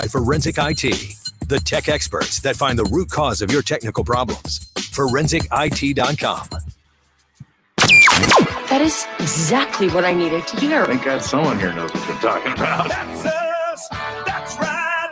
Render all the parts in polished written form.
Forensic IT, the tech experts that find the root cause of your technical problems. ForensicIT.com. That is exactly what I needed to hear. Thank God someone here knows what you're talking about. That's us. That's right.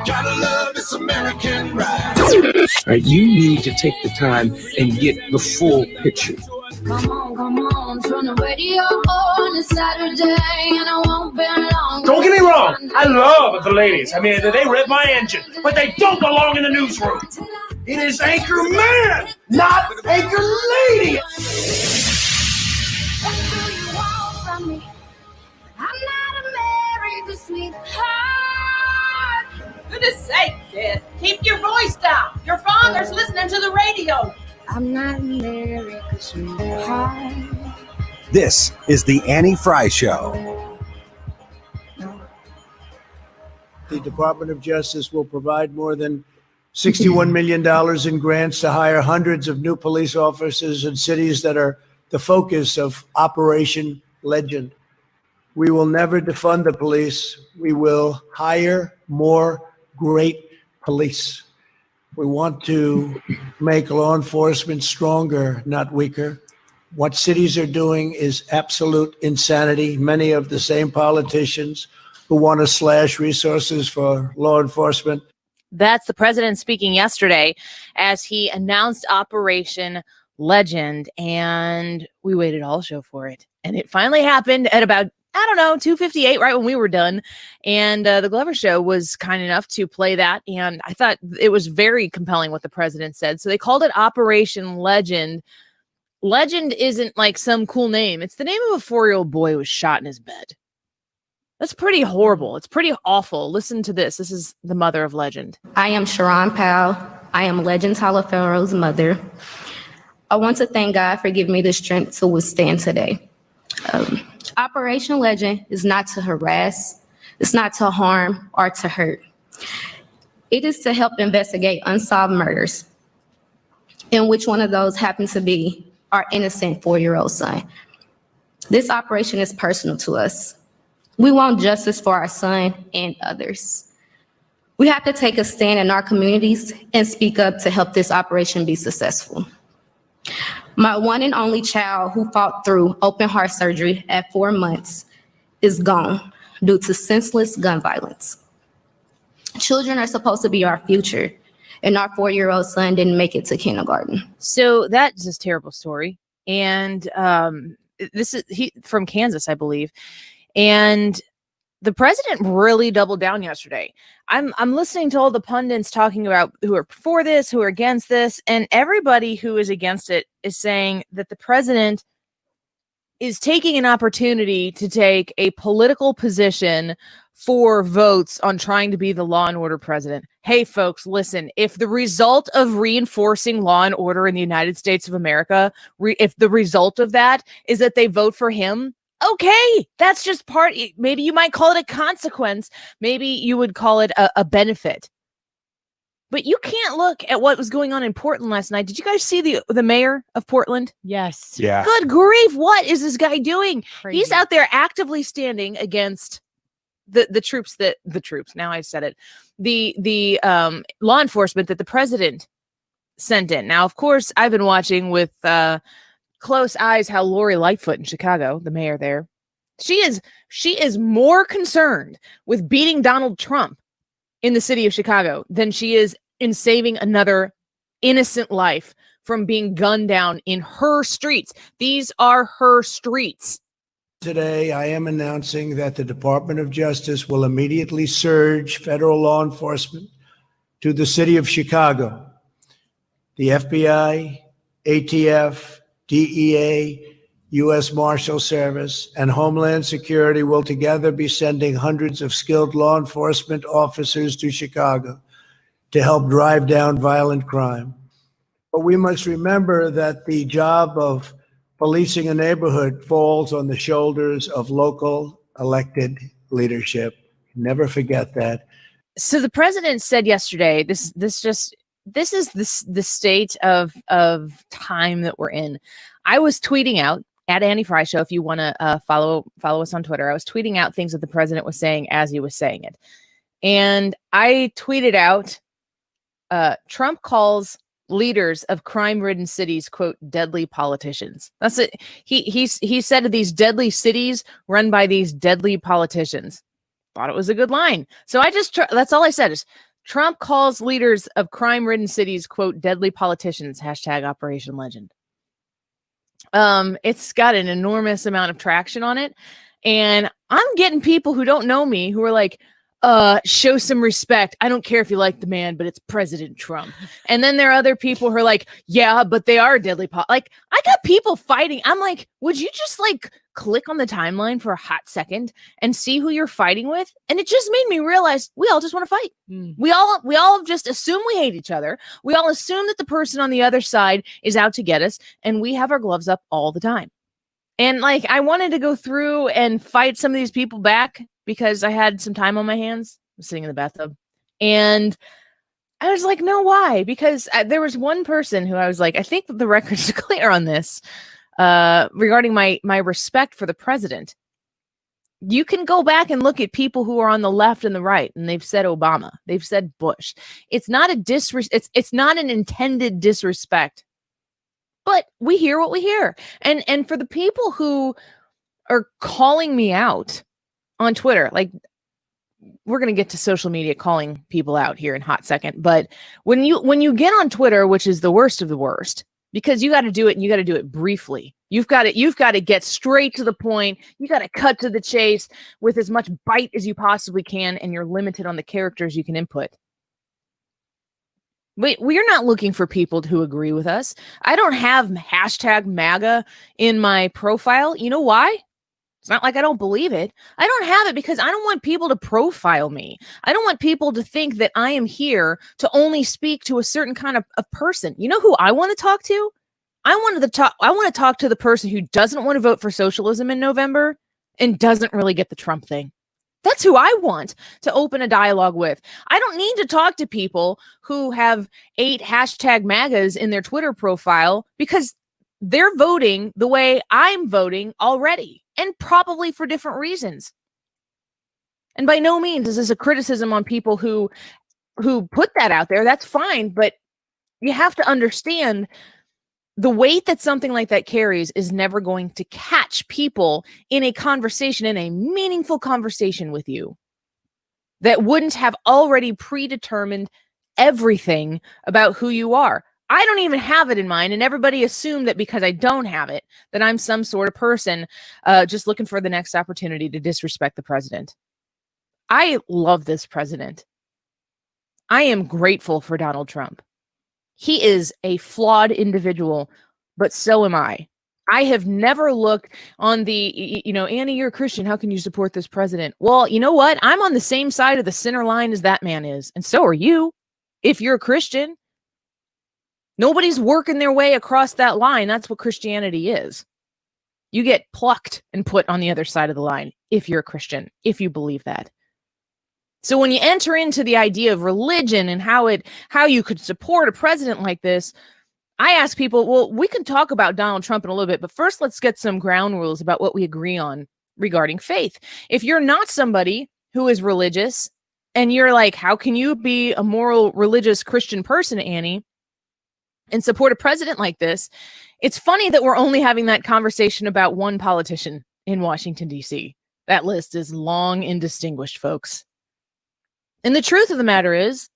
Gotta love this American ride. All right, you need to take the time and get the full picture. Come on, turn the radio on. It's Saturday and I won't be long. Don't get me wrong, I love the ladies. I mean, they rev my engine, but they don't belong in the newsroom. It is Anchor Man, not Anchor Lady. What do you want from me? I'm not America's sweetheart. Goodness sake, kid. Keep your voice down. Your father's listening to the radio. I'm not America's sweetheart. This is the Annie Frey Show. The Department of Justice will provide more than $61 million in grants to hire hundreds of new police officers in cities that are the focus of Operation Legend. We will never defund the police. We will hire more great police. We want to make law enforcement stronger, not weaker. What cities are doing is absolute insanity. Many of the same politicians who want to slash resources for law enforcement. That's the president speaking yesterday as he announced Operation Legend, and we waited all show for it. And it finally happened at about, 2:58, right when we were done. And the Glover Show was kind enough to play that. And I thought it was very compelling what the president said. So they called it Operation Legend. Legend isn't like some cool name. It's the name of a 4-year-old boy who was shot in his bed. That's pretty horrible. It's pretty awful. Listen to this. This is the mother of Legend. I am Sharon Powell. I am Legend Talafero's mother. I want to thank God for giving me the strength to withstand today. Operation Legend is not to harass, it's not to harm or to hurt. It is to help investigate unsolved murders, and which one of those happens to be our innocent 4-year-old son. This operation is personal to us. We want justice for our son and others. We have to take a stand in our communities and speak up to help this operation be successful. My one and only child who fought through open heart surgery at 4 months is gone due to senseless gun violence. Children are supposed to be our future, and our 4-year-old son didn't make it to kindergarten. So that is a terrible story. And this is he from Kansas, I believe. And the president really doubled down yesterday. I'm listening to all the pundits talking about who are for this, who are against this, and everybody who is against it is saying that the president is taking an opportunity to take a political position for votes on trying to be the law and order president. Hey, folks, listen, if the result of reinforcing law and order in the United States of America, if the result of that is that they vote for him, okay, that's just part. Maybe you might call it a consequence. Maybe you would call it a benefit. But you can't look at what was going on in Portland last night. Did you guys see the mayor of Portland? Yes. Yeah. Good grief. What is this guy doing? Crazy. He's out there actively standing against the troops now I've said it, the law enforcement that the president sent in. Now, of course, I've been watching with close eyes how Lori Lightfoot in Chicago, the mayor there, she is more concerned with beating Donald Trump in the city of Chicago than she is in saving another innocent life from being gunned down in her streets. These are her streets. Today, I am announcing that the Department of Justice will immediately surge federal law enforcement to the city of Chicago. The FBI, ATF, DEA, U.S. Marshal Service, and Homeland Security will together be sending hundreds of skilled law enforcement officers to Chicago to help drive down violent crime. But we must remember that the job of policing a neighborhood falls on the shoulders of local elected leadership. Never forget that. So the president said yesterday, this is the state of time that we're in. I was tweeting out at Annie Frey Show. If you want to follow us on Twitter, I was tweeting out things that the president was saying as he was saying it. And I tweeted out, Trump calls leaders of crime-ridden cities, quote, deadly politicians. That's it. He said of these deadly cities run by these deadly politicians. Thought it was a good line. So that's all I said is Trump calls leaders of crime-ridden cities, quote, deadly politicians, hashtag Operation Legend. It's got an enormous amount of traction on it. And I'm getting people who don't know me who are like, show some respect. I don't care if you like the man, but it's President Trump. And then there are other people who are like, yeah, but they are deadly. Like, I got people fighting. I'm like, would you just like click on the timeline for a hot second and see who you're fighting with? And it just made me realize we all just want to fight. We all just assume we hate each other. We all assume that the person on the other side is out to get us, and we have our gloves up all the time. And like, I wanted to go through and fight some of these people back because I had some time on my hands. I was sitting in the bathtub, and I was like, no, why? Because there was one person who I was like, I think the record's clear on this regarding my respect for the president. You can go back and look at people who are on the left and the right, and they've said Obama, they've said Bush. It's not it's not an intended disrespect. But we hear what we hear. And for the people who are calling me out on Twitter, like, we're going to get to social media calling people out here in a hot second. But when you get on Twitter, which is the worst of the worst, because you got to do it and you got to do it briefly. You've got to get straight to the point. You got to cut to the chase with as much bite as you possibly can. And you're limited on the characters you can input. We're not looking for people who agree with us. I don't have hashtag MAGA in my profile. You know why? It's not like I don't believe it. I don't have it because I don't want people to profile me. I don't want people to think that I am here to only speak to a certain kind of person. You know who I want to talk to? I want to talk to the person who doesn't want to vote for socialism in November and doesn't really get the Trump thing. That's who I want to open a dialogue with. I don't need to talk to people who have 8 hashtag MAGAs in their Twitter profile because they're voting the way I'm voting already, and probably for different reasons. And by no means is this a criticism on people who put that out there. That's fine, but you have to understand the weight that something like that carries is never going to catch people in a conversation, in a meaningful conversation with you, that wouldn't have already predetermined everything about who you are. I don't even have it in mind, and everybody assumed that because I don't have it, that I'm some sort of person just looking for the next opportunity to disrespect the president. I love this president. I am grateful for Donald Trump. He is a flawed individual, but so am I. I have never looked on the, Annie, you're a Christian. How can you support this president? Well, you know what? I'm on the same side of the center line as that man is. And so are you, if you're a Christian. Nobody's working their way across that line. That's what Christianity is. You get plucked and put on the other side of the line if you're a Christian, if you believe that. So when you enter into the idea of religion and how you could support a president like this, I ask people, well, we can talk about Donald Trump in a little bit, but first let's get some ground rules about what we agree on regarding faith. If you're not somebody who is religious and you're like, how can you be a moral, religious Christian person, Annie, and support a president like this? It's funny that we're only having that conversation about one politician in Washington, D.C. That list is long and distinguished, folks. And the truth of the matter is,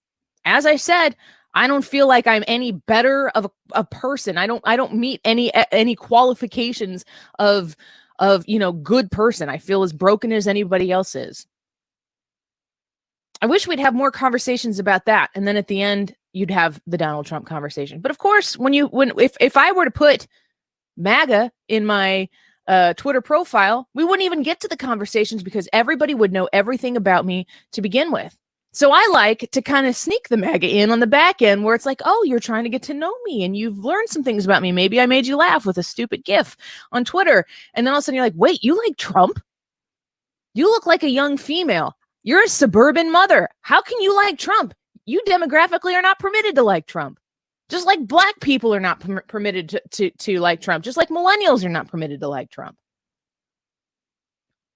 as I said, I don't feel like I'm any better of a person. I don't meet any qualifications of good person. I feel as broken as anybody else is. I wish we'd have more conversations about that, and then at the end you'd have the Donald Trump conversation. But of course, if I were to put MAGA in my Twitter profile, we wouldn't even get to the conversations because everybody would know everything about me to begin with. So I like to kind of sneak the MAGA in on the back end where it's like, oh, you're trying to get to know me and you've learned some things about me. Maybe I made you laugh with a stupid GIF on Twitter. And then all of a sudden you're like, wait, you like Trump? You look like a young female. You're a suburban mother. How can you like Trump? You demographically are not permitted to like Trump. Just like black people are not permitted to like Trump. Just like millennials are not permitted to like Trump.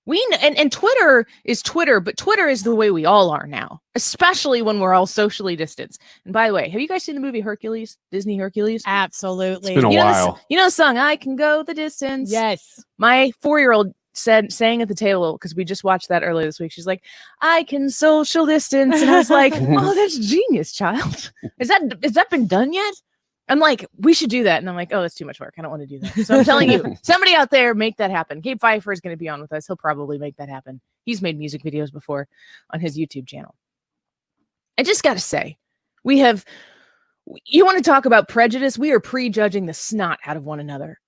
And Twitter is Twitter, but Twitter is the way we all are now, especially when we're all socially distanced. And by the way, have you guys seen the movie Hercules? Disney Hercules? Absolutely. It's been a while. You know the song, I Can Go the Distance? Yes. My 4-year-old sang at the table because we just watched that earlier this week. She's like, I can social distance. And I was like, oh, that's genius, child. Has that been done yet? I'm like, we should do that. And I'm like, oh, that's too much work. I don't want to do that. So I'm telling you, somebody out there, make that happen. Gabe Pfeifer is going to be on with us. He'll probably make that happen. He's made music videos before on his YouTube channel. I just got to say, you want to talk about prejudice? We are prejudging the snot out of one another.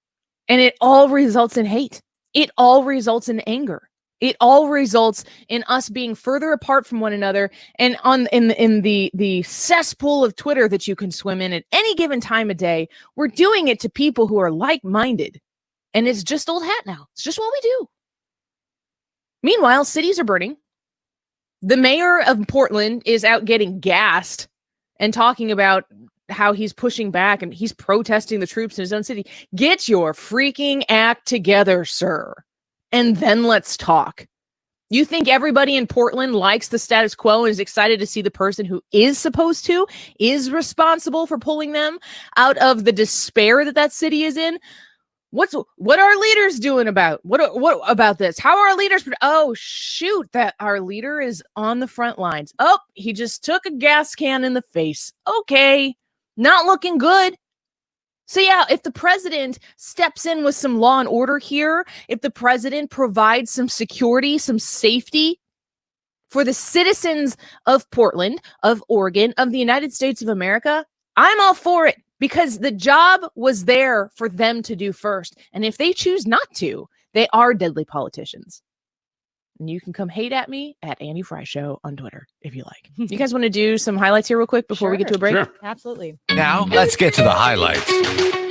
And it all results in hate. It all results in anger. It all results in us being further apart from one another, and in the cesspool of Twitter that you can swim in at any given time of day. We're doing it to people who are like-minded, and it's just old hat now. It's just what we do. Meanwhile, cities are burning. The mayor of Portland is out getting gassed and talking about how he's pushing back and he's protesting the troops in his own city. Get your freaking act together, sir. And then let's talk. You think everybody in Portland likes the status quo and is excited to see the person who is supposed to, is responsible for pulling them out of the despair that city is in? What are our leaders doing about what about this? How are our leaders? Oh, shoot, that our leader is on the front lines. Oh, he just took a gas can in the face. Okay, not looking good. So yeah, if the president steps in with some law and order here, if the president provides some security, some safety for the citizens of Portland, of Oregon, of the United States of America, I'm all for it, because the job was there for them to do first. And if they choose not to, they are deadly politicians. And you can come hate at me at Annie Frey Show on Twitter if you like. You guys want to do some highlights here real quick before we get to a break? Sure. Absolutely. Now, let's get to the highlights.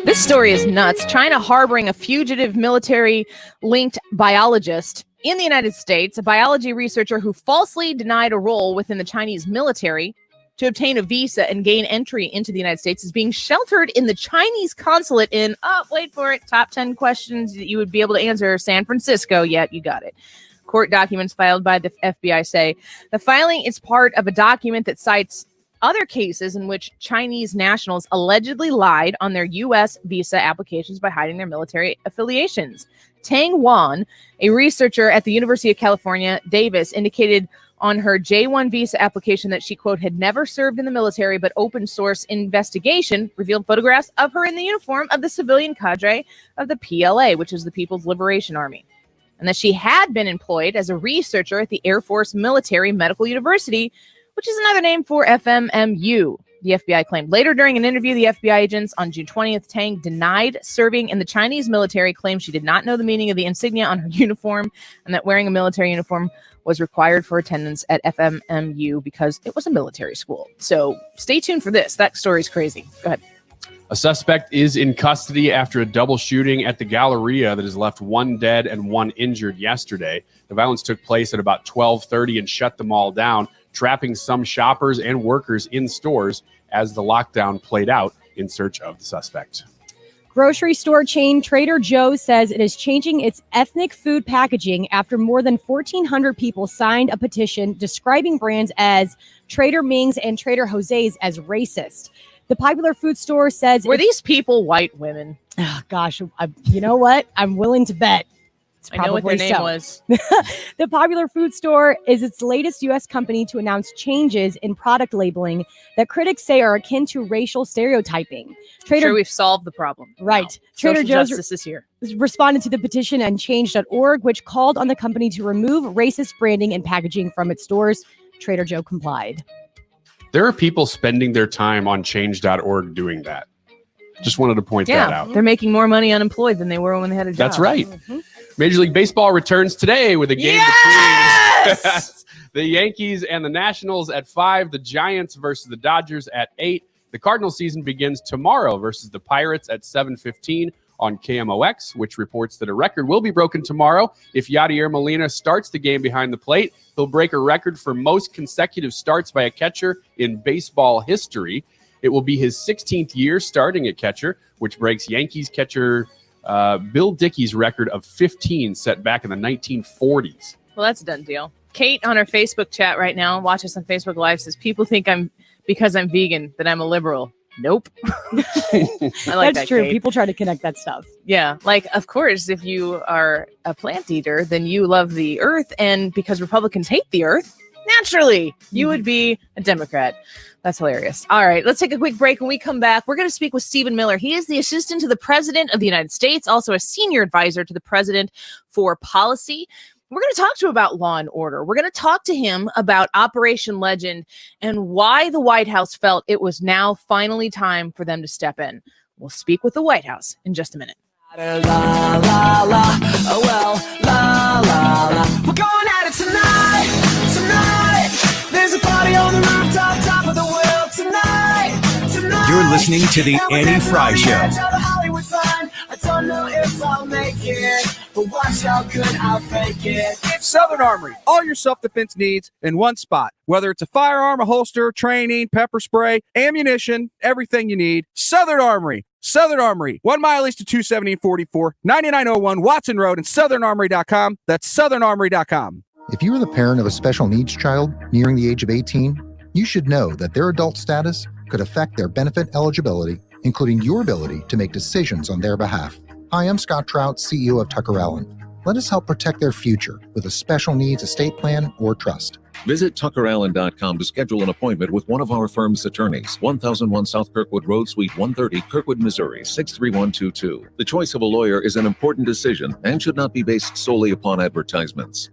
This story is nuts. China harboring a fugitive military-linked biologist in the United States, a biology researcher who falsely denied a role within the Chinese military to obtain a visa and gain entry into the United States, is being sheltered in the Chinese consulate in, wait for it, top 10 questions that you would be able to answer, San Francisco. Yep, you got it. Court documents filed by the FBI say the filing is part of a document that cites other cases in which Chinese nationals allegedly lied on their U.S. visa applications by hiding their military affiliations. Tang Wan, a researcher at the University of California, Davis, indicated on her J-1 visa application that she, quote, had never served in the military, but open source investigation revealed photographs of her in the uniform of the civilian cadre of the PLA, which is the People's Liberation Army, and that she had been employed as a researcher at the Air Force Military Medical University, which is another name for FMMU, the FBI claimed. Later, during an interview, the FBI agents on June 20th, Tang denied serving in the Chinese military, claimed she did not know the meaning of the insignia on her uniform, and that wearing a military uniform was required for attendance at FMMU because it was a military school. So stay tuned for this. That story's crazy. Go ahead. A suspect is in custody after a double shooting at the Galleria that has left one dead and one injured yesterday. The violence took place at about 12:30 and shut them all down, trapping some shoppers and workers in stores as the lockdown played out in search of the suspect. Grocery store chain Trader Joe's says it is changing its ethnic food packaging after more than 1,400 people signed a petition describing brands as Trader Ming's and Trader Jose's as racist. The popular food store says... Were these people white women? Oh, gosh, you know what? I'm willing to bet. I know what their name was. The popular food store is its latest U.S. company to announce changes in product labeling that critics say are akin to racial stereotyping. Sure, we've solved the problem. Right. Now, Trader Joe's justice is here. Responded to the petition on change.org, which called on the company to remove racist branding and packaging from its stores. Trader Joe complied. There are people spending their time on change.org doing that. Just wanted to point that out. They're making more money unemployed than they were when they had a job. That's right. Mm-hmm. Major League Baseball returns today with a game between the Yankees and the Nationals at 5, the Giants versus the Dodgers at 8. The Cardinals season begins tomorrow versus the Pirates at 7:15 on KMOX, which reports that a record will be broken tomorrow. If Yadier Molina starts the game behind the plate, he'll break a record for most consecutive starts by a catcher in baseball history. It will be his 16th year starting at catcher, which breaks Yankees catcher Bill Dickey's record of 15 set back in the 1940s. Well, that's a done deal. Kate on our Facebook chat right now, watch us on Facebook Live, says people think because I'm vegan that I'm a liberal. Nope. I like That's true. Kate. People try to connect that stuff. Yeah. Like, of course, if you are a plant eater, then you love the earth. And because Republicans hate the earth, naturally, you would be a Democrat. That's hilarious. All right, let's take a quick break. When we come back, we're going to speak with Stephen Miller. He is the assistant to the President of the United States, also a senior advisor to the President for policy. We're going to talk to him about law and order. We're going to talk to him about Operation Legend and why the White House felt it was now finally time for them to step in. We'll speak with the White House in just a minute. La la la, oh well, la la la. We're going at it tonight, tonight. There's a party on the rooftop, top of the world tonight, tonight. You're listening to the Annie Frey Show. I don't know if I'll make it, but watch how good I'll fake it. Southern Armory, all your self-defense needs in one spot. Whether it's a firearm, a holster, training, pepper spray, ammunition, everything you need. Southern Armory. Southern Armory, 1 mile east of 270 and 44, 9901 Watson Road, and southernarmory.com. That's southernarmory.com. If you are the parent of a special needs child nearing the age of 18, you should know that their adult status could affect their benefit eligibility, including your ability to make decisions on their behalf. Hi, I'm Scott Trout, CEO of Tucker Allen. Let us help protect their future with a special needs estate plan or trust. Visit TuckerAllen.com to schedule an appointment with one of our firm's attorneys. 1001 South Kirkwood Road, Suite 130, Kirkwood, Missouri, 63122. The choice of a lawyer is an important decision and should not be based solely upon advertisements.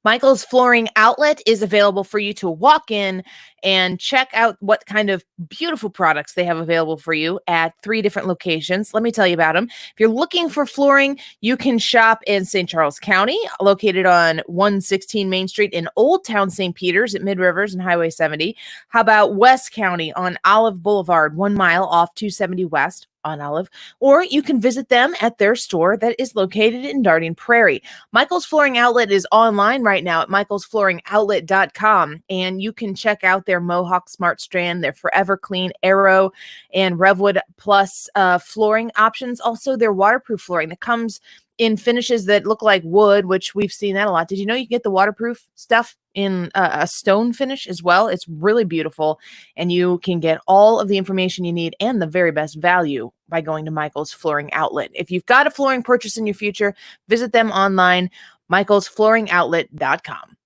Michael's Flooring Outlet is available for you to walk in and check out what kind of beautiful products they have available for you at 3 different locations. Let me tell you about them. If you're looking for flooring, you can shop in St. Charles County, located on 116 Main Street in Old Town St. Peters at Mid Rivers and Highway 70. How about West County on Olive Boulevard, 1 mile off 270 West on Olive, or you can visit them at their store that is located in Darting Prairie. Michael's Flooring Outlet is online right now at michaelsflooringoutlet.com, and you can check out their Mohawk Smart Strand, their Forever Clean Aero, and Revwood Plus flooring options. Also, their waterproof flooring that comes in finishes that look like wood, which we've seen that a lot. Did you know you can get the waterproof stuff in a stone finish as well? It's really beautiful, and you can get all of the information you need and the very best value by going to Michael's Flooring Outlet. If you've got a flooring purchase in your future, visit them online, michaelsflooringoutlet.com.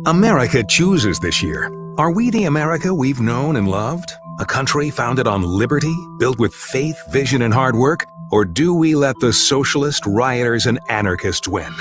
America chooses this year. Are we the America we've known and loved? A country founded on liberty, built with faith, vision, and hard work? Or do we let the socialist, rioters, and anarchists win?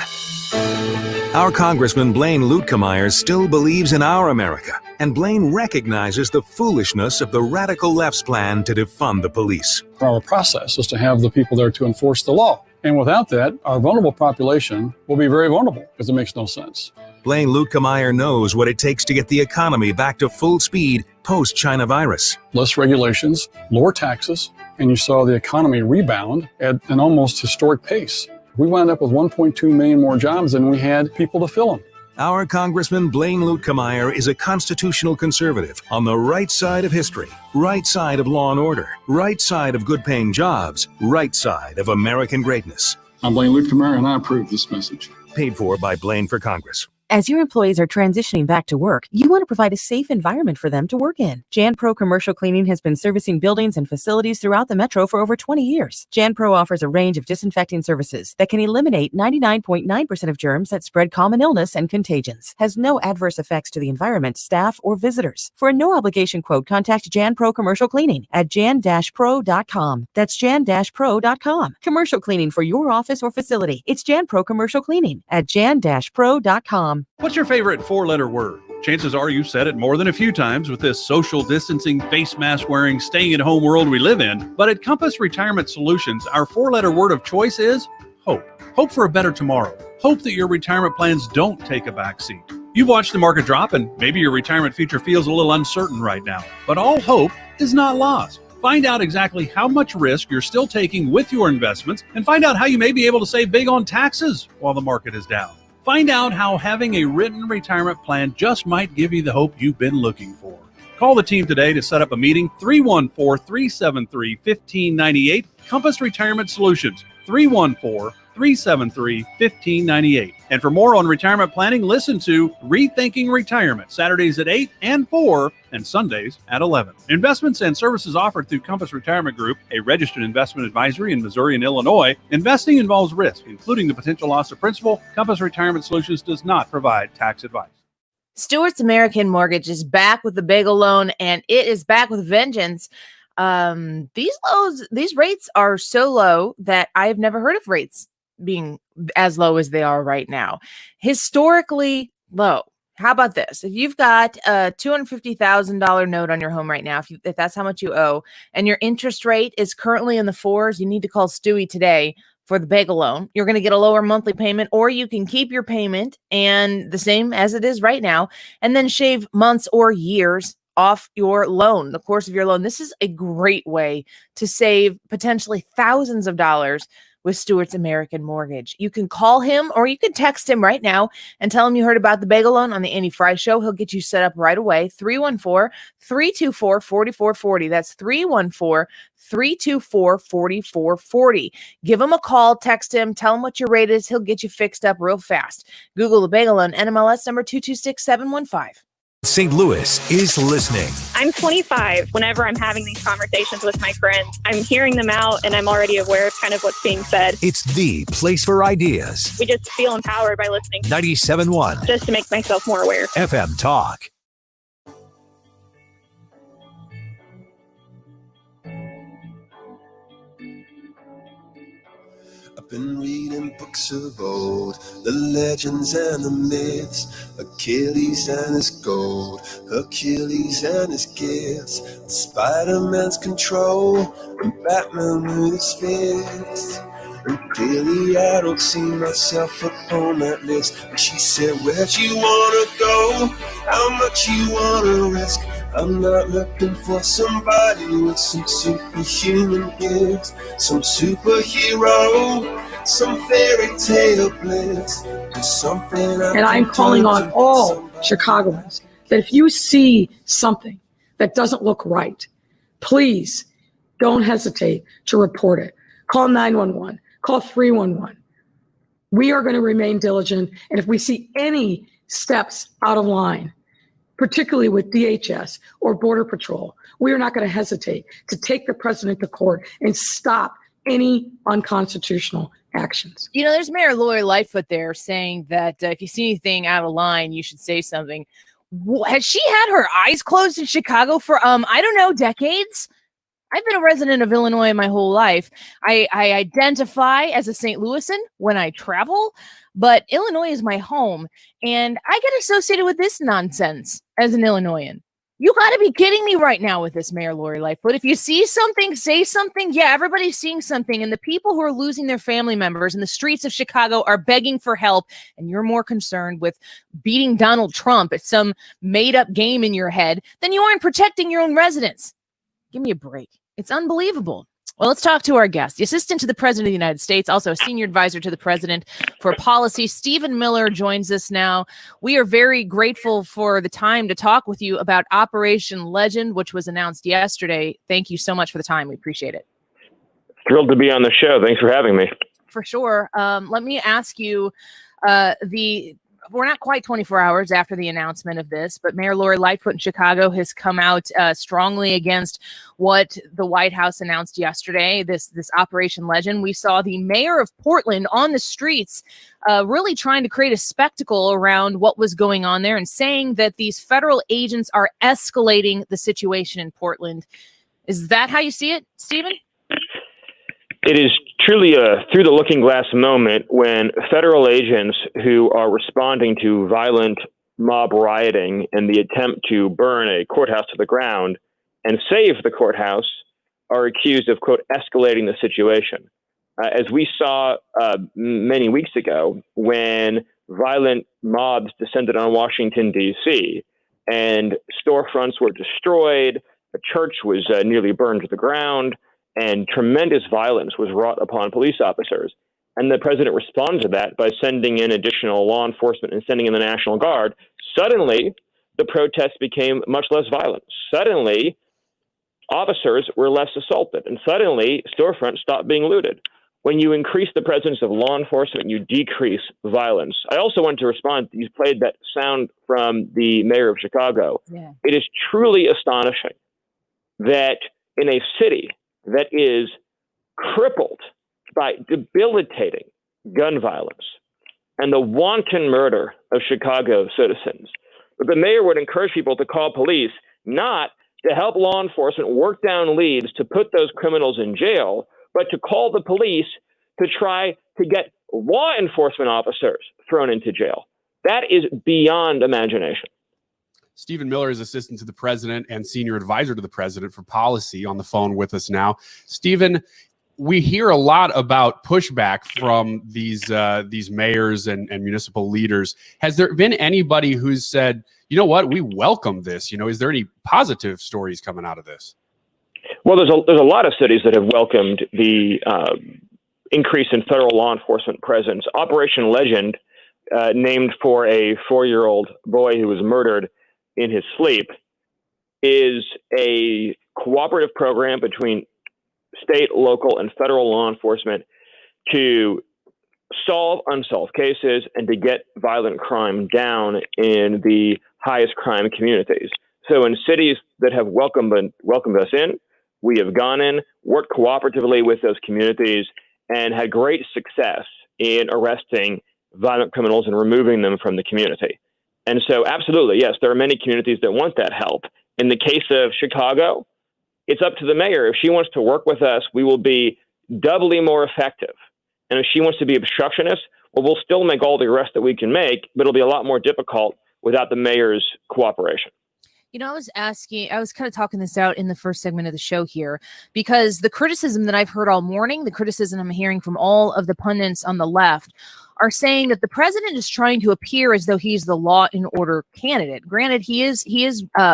Our Congressman Blaine Luetkemeyer still believes in our America, and Blaine recognizes the foolishness of the radical left's plan to defund the police. Our process is to have the people there to enforce the law. And without that, our vulnerable population will be very vulnerable because it makes no sense. Blaine Luetkemeyer knows what it takes to get the economy back to full speed post-China virus. Less regulations, lower taxes, and you saw the economy rebound at an almost historic pace. We wound up with 1.2 million more jobs than we had people to fill them. Our Congressman Blaine Luetkemeyer is a constitutional conservative on the right side of history, right side of law and order, right side of good-paying jobs, right side of American greatness. I'm Blaine Luetkemeyer, and I approve this message. Paid for by Blaine for Congress. As your employees are transitioning back to work, you want to provide a safe environment for them to work in. Jan Pro Commercial Cleaning has been servicing buildings and facilities throughout the metro for over 20 years. Jan Pro offers a range of disinfecting services that can eliminate 99.9% of germs that spread common illness and contagions. Has no adverse effects to the environment, staff, or visitors. For a no-obligation quote, contact Jan Pro Commercial Cleaning at jan-pro.com. That's jan-pro.com. Commercial cleaning for your office or facility. It's Jan Pro Commercial Cleaning at jan-pro.com. What's your favorite 4-letter word? Chances are you've said it more than a few times with this social distancing, face mask wearing, staying at home world we live in. But at Compass Retirement Solutions, our 4-letter word of choice is hope. Hope for a better tomorrow. Hope that your retirement plans don't take a backseat. You've watched the market drop and maybe your retirement future feels a little uncertain right now. But all hope is not lost. Find out exactly how much risk you're still taking with your investments and find out how you may be able to save big on taxes while the market is down. Find out how having a written retirement plan just might give you the hope you've been looking for. Call the team today to set up a meeting, 314-373-1598. Compass Retirement Solutions, 314-373-1598. And for more on retirement planning, listen to Rethinking Retirement, Saturdays at 8 and 4 and Sundays at 11. Investments and services offered through Compass Retirement Group, a registered investment advisory in Missouri and Illinois. Investing involves risk, including the potential loss of principal. Compass Retirement Solutions does not provide tax advice. Stewart's American Mortgage is back with the bagel loan, and it is back with vengeance. These rates are so low that I've never heard of rates being as low as they are right now. Historically low. How about this? If you've got a $250,000 note on your home right now, if that's how much you owe, and your interest rate is currently in the 4s, you need to call Stewie today for the bagel loan. You're going to get a lower monthly payment, or you can keep your payment and the same as it is right now, and then shave months or years off your loan, the course of your loan. This is a great way to save potentially thousands of dollars with Stewart's American Mortgage. You can call him or you can text him right now and tell him you heard about the bagel loan on the Andy Frey Show. He'll get you set up right away. 314-324-4440. That's 314-324-4440. Give him a call, text him, tell him what your rate is. He'll get you fixed up real fast. Google the bagel loan, NMLS number 226715. St. Louis is listening. I'm 25. Whenever I'm having these conversations with my friends, I'm hearing them out and I'm already aware of kind of what's being said. It's the place for ideas. We just feel empowered by listening. 97.1. Just to make myself more aware. FM Talk. Been reading books of old, the legends and the myths, Achilles and his gold, Achilles and his gifts, Spider-Man's control, and Batman with his fists. And clearly I don't see myself upon that list. And she said, where'd you wanna go? How much you wanna risk? I'm not looking for somebody with some superhuman gifts, some superhero, some fairy tale bliss, something. And I'm calling on all Chicagoans that if you see something that doesn't look right, please don't hesitate to report it. Call 911, call 311. We are going to remain diligent, and if we see any steps out of line, particularly with DHS or Border Patrol, we are not going to hesitate to take the president to court and stop any unconstitutional actions. You know, there's Mayor Lori Lightfoot there saying that if you see anything out of line, you should say something. Has she had her eyes closed in Chicago for, I don't know, decades? I've been a resident of Illinois my whole life. I identify as a St. Louisan when I travel, but Illinois is my home, and I get associated with this nonsense as an Illinoisan. You got to be kidding me right now with this, Mayor Lori Lightfoot. If you see something, say something. Yeah, everybody's seeing something, and the people who are losing their family members in the streets of Chicago are begging for help, and you're more concerned with beating Donald Trump at some made-up game in your head than you are in protecting your own residents. Give me a break. It's unbelievable. Well, let's talk to our guest, the Assistant to the President of the United States, also a Senior Advisor to the President for Policy. Stephen Miller joins us now. We are very grateful for the time to talk with you about Operation Legend, which was announced yesterday. Thank you so much for the time. We appreciate it. Thrilled to be on the show. Thanks for having me. For sure. Let me ask you, we're not quite 24 hours after the announcement of this, but Mayor Lori Lightfoot in Chicago has come out strongly against what the White House announced yesterday, this Operation Legend. We saw the mayor of Portland on the streets really trying to create a spectacle around what was going on there and saying that these federal agents are escalating the situation in Portland. Is that how you see it, Stephen? It is truly a through the looking glass moment when federal agents who are responding to violent mob rioting and the attempt to burn a courthouse to the ground and save the courthouse are accused of, quote, escalating the situation. As we saw many weeks ago when violent mobs descended on Washington, D.C., and storefronts were destroyed, a church was nearly burned to the ground, and tremendous violence was wrought upon police officers. And the president responded to that by sending in additional law enforcement and sending in the National Guard. Suddenly, the protests became much less violent. Suddenly, officers were less assaulted, and suddenly storefronts stopped being looted. When you increase the presence of law enforcement, you decrease violence. I also want to respond. You played that sound from the mayor of Chicago. Yeah. It is truly astonishing that in a city that is crippled by debilitating gun violence and the wanton murder of Chicago citizens, but the mayor would encourage people to call police, not to help law enforcement work down leads to put those criminals in jail, but to call the police to try to get law enforcement officers thrown into jail. That is beyond imagination. Stephen Miller is assistant to the president and senior advisor to the president for policy on the phone with us now. Stephen, we hear a lot about pushback from these mayors and municipal leaders. Has there been anybody who's said, you know what, we welcome this? Is there any positive stories coming out of this? Well, there's a lot of cities that have welcomed the increase in federal law enforcement presence. Operation Legend, named for a 4-year-old boy who was murdered in his sleep, is a cooperative program between state, local, and federal law enforcement to solve unsolved cases and to get violent crime down in the highest crime communities. So in cities that have welcomed us in, we have gone in, worked cooperatively with those communities, and had great success in arresting violent criminals and removing them from the community. And so absolutely, yes, there are many communities that want that help. In the case of Chicago, it's up to the mayor. If she wants to work with us, we will be doubly more effective. And if she wants to be obstructionist, well, we'll still make all the arrests that we can make, but it'll be a lot more difficult without the mayor's cooperation. I was kind of talking this out in the first segment of the show here, because the criticism that I've heard all morning, the criticism I'm hearing from all of the pundits on the left, are saying that the president is trying to appear as though he's the law and order candidate. Granted, he is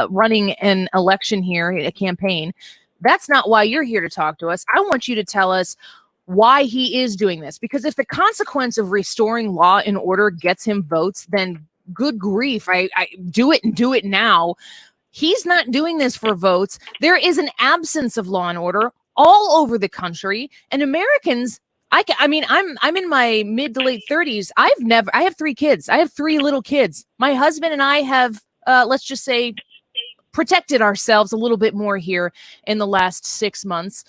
running an election here, a campaign. That's not why you're here to talk to us. I want you to tell us why he is doing this, because if the consequence of restoring law and order gets him votes, then good grief, I do it and do it now. He's not doing this for votes. There is an absence of law and order all over the country, and Americans, I'm in my mid to late 30s. I have 3 kids. I have 3 little kids. My husband and I have, let's just say, protected ourselves a little bit more here in the last 6 months.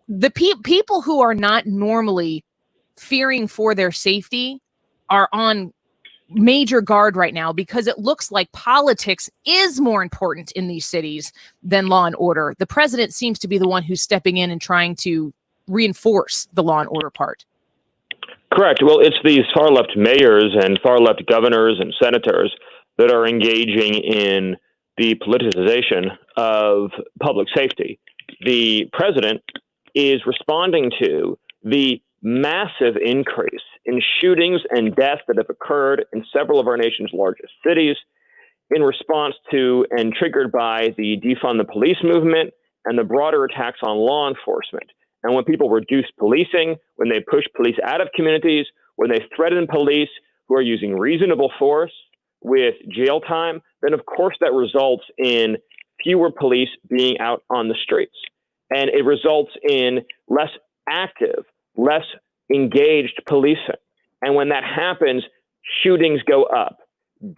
The people who are not normally fearing for their safety are on major guard right now, because it looks like politics is more important in these cities than law and order. The president seems to be the one who's stepping in and trying to reinforce the law and order part. Correct. Well, it's these far left mayors and far left governors and senators that are engaging in the politicization of public safety. The president is responding to the massive increase in shootings and deaths that have occurred in several of our nation's largest cities in response to and triggered by the defund the police movement and the broader attacks on law enforcement. And when people reduce policing, when they push police out of communities, when they threaten police who are using reasonable force with jail time, then of course that results in fewer police being out on the streets. And it results in less active, less engaged policing. And when that happens, shootings go up,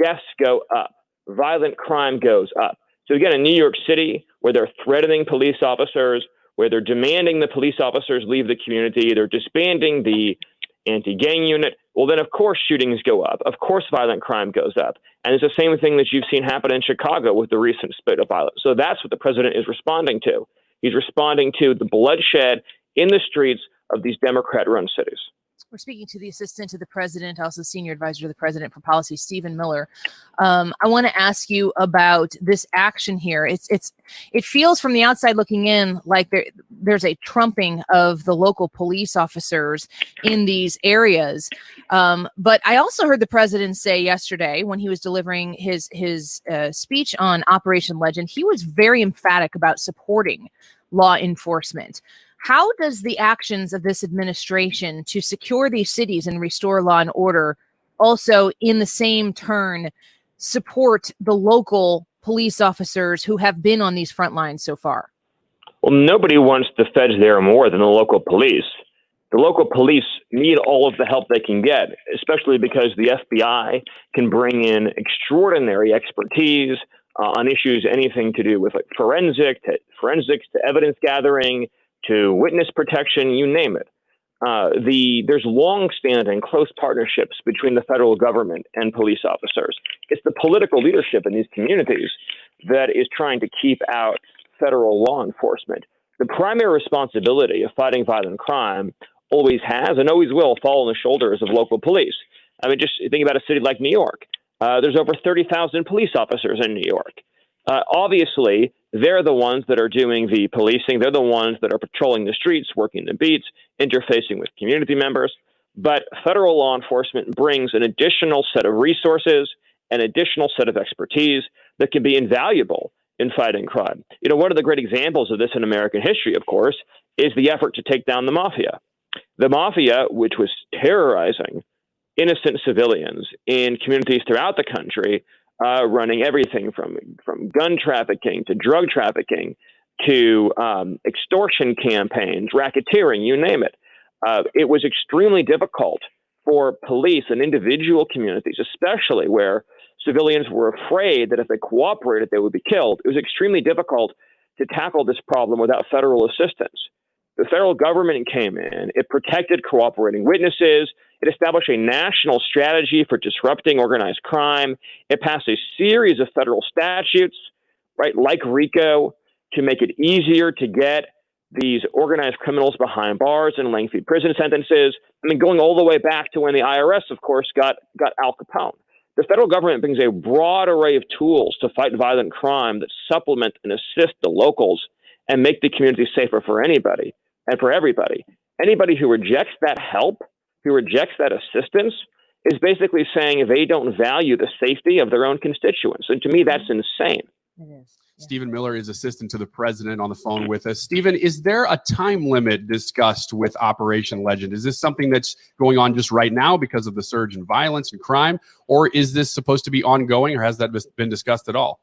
deaths go up, violent crime goes up. So again, in New York City, where they're threatening police officers, where they're demanding the police officers leave the community, they're disbanding the anti-gang unit, well, then of course shootings go up. Of course violent crime goes up. And it's the same thing that you've seen happen in Chicago with the recent spate of violence. So that's what the president is responding to. He's responding to the bloodshed in the streets of these Democrat-run cities. We're speaking to the assistant to the president, also senior advisor to the president for policy, Stephen Miller. I want to ask you about this action here. It feels from the outside looking in like there's a trumping of the local police officers in these areas. But I also heard the president say yesterday when he was delivering his speech on Operation Legend, he was very emphatic about supporting law enforcement. How does the actions of this administration to secure these cities and restore law and order also in the same turn support the local police officers who have been on these front lines so far? Well, nobody wants the feds there more than the local police. The local police need all of the help they can get, especially because the FBI can bring in extraordinary expertise on issues anything to do with like forensics to evidence gathering to witness protection, you name it. There's long-standing close partnerships between the federal government and police officers. It's the political leadership in these communities that is trying to keep out federal law enforcement. The primary responsibility of fighting violent crime always has and always will fall on the shoulders of local police. I mean, just think about a city like New York. There's over 30,000 police officers in New York. Obviously, they're the ones that are doing the policing. They're the ones that are patrolling the streets, working the beats, interfacing with community members. But federal law enforcement brings an additional set of resources, an additional set of expertise that can be invaluable in fighting crime. You know, one of the great examples of this in American history, of course, is the effort to take down the mafia. The mafia, which was terrorizing innocent civilians in communities throughout the country, running everything from gun trafficking to drug trafficking to extortion campaigns, racketeering, you name it. It was extremely difficult for police and individual communities, especially where civilians were afraid that if they cooperated, they would be killed. It was extremely difficult to tackle this problem without federal assistance. The federal government came in, it protected cooperating witnesses, it established a national strategy for disrupting organized crime, it passed a series of federal statutes, right, like RICO, to make it easier to get these organized criminals behind bars and lengthy prison sentences. I mean, going all the way back to when the IRS, of course, got Al Capone. The federal government brings a broad array of tools to fight violent crime that supplement and assist the locals and make the community safer for anybody and for everybody. Anybody who rejects that help, who rejects that assistance, is basically saying they don't value the safety of their own constituents. And to me, that's insane. It is. Stephen Miller is assistant to the president on the phone with us. Stephen, is there a time limit discussed with Operation Legend? Is this something that's going on just right now because of the surge in violence and crime? Or is this supposed to be ongoing, or has that been discussed at all?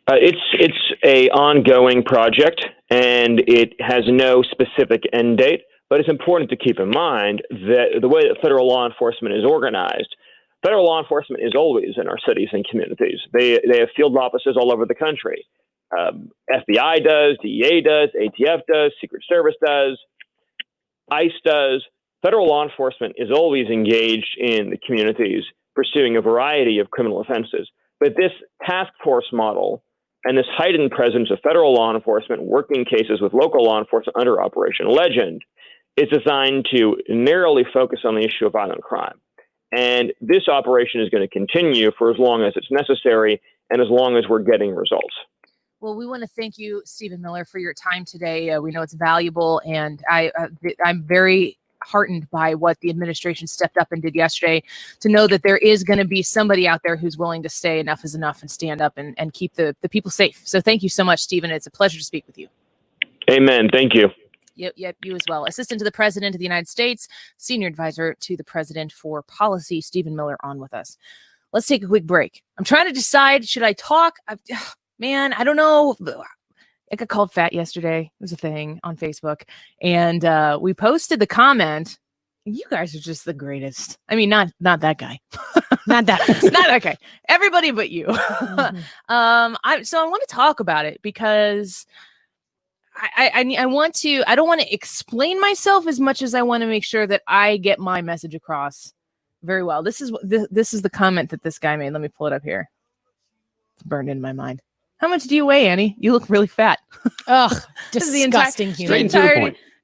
It's a ongoing project, and it has no specific end date. But it's important to keep in mind that the way that federal law enforcement is organized, federal law enforcement is always in our cities and communities. They have field offices all over the country. FBI does, DEA does, ATF does, Secret Service does, ICE does. Federal law enforcement is always engaged in the communities pursuing a variety of criminal offenses. But this task force model and this heightened presence of federal law enforcement working cases with local law enforcement under Operation Legend is designed to narrowly focus on the issue of violent crime. And this operation is going to continue for as long as it's necessary and as long as we're getting results. Well, we want to thank you, Stephen Miller, for your time today. We know it's valuable, and I'm very heartened by what the administration stepped up and did yesterday to know that there is going to be somebody out there who's willing to say enough is enough and stand up and keep the people safe. So thank you so much, Stephen. It's a pleasure to speak with you. Amen. Thank you. Yep, you as well. Assistant to the President of the United States, Senior Advisor to the President for Policy, Stephen Miller, on with us. Let's take a quick break. I'm trying to decide, should I talk? Man, I don't know. I got called fat yesterday. It was a thing on Facebook. And we posted the comment. You guys are just the greatest. I mean, not that guy. Not that guy. Everybody but you. Mm-hmm. So I want to talk about it because I don't want to explain myself as much as I want to make sure that I get my message across very well. This is the comment that this guy made. Let me pull it up here. It's burned in my mind. How much do you weigh, Annie? You look really fat. Ugh, disgusting human.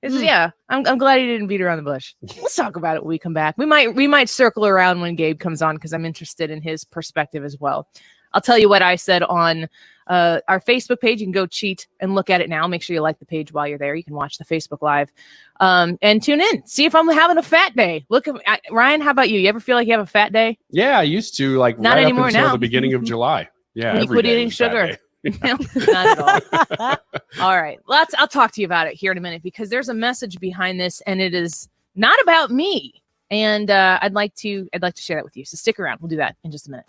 Yeah, I'm glad he didn't beat around the bush. Let's talk about it when we come back. We might circle around when Gabe comes on because I'm interested in his perspective as well. I'll tell you what I said on our Facebook page. You can go cheat and look at it now. Make sure you like the page while you're there. You can watch the Facebook Live and tune in. See if I'm having a fat day. Look at Ryan. How about you? You ever feel like you have a fat day? Yeah, I used to. Like not right anymore up until now. The beginning of July. Yeah, when you quit eating sugar. Not at all. All right. I'll talk to you about it here in a minute because there's a message behind this, and it is not about me. And I'd like to share that with you. So stick around. We'll do that in just a minute.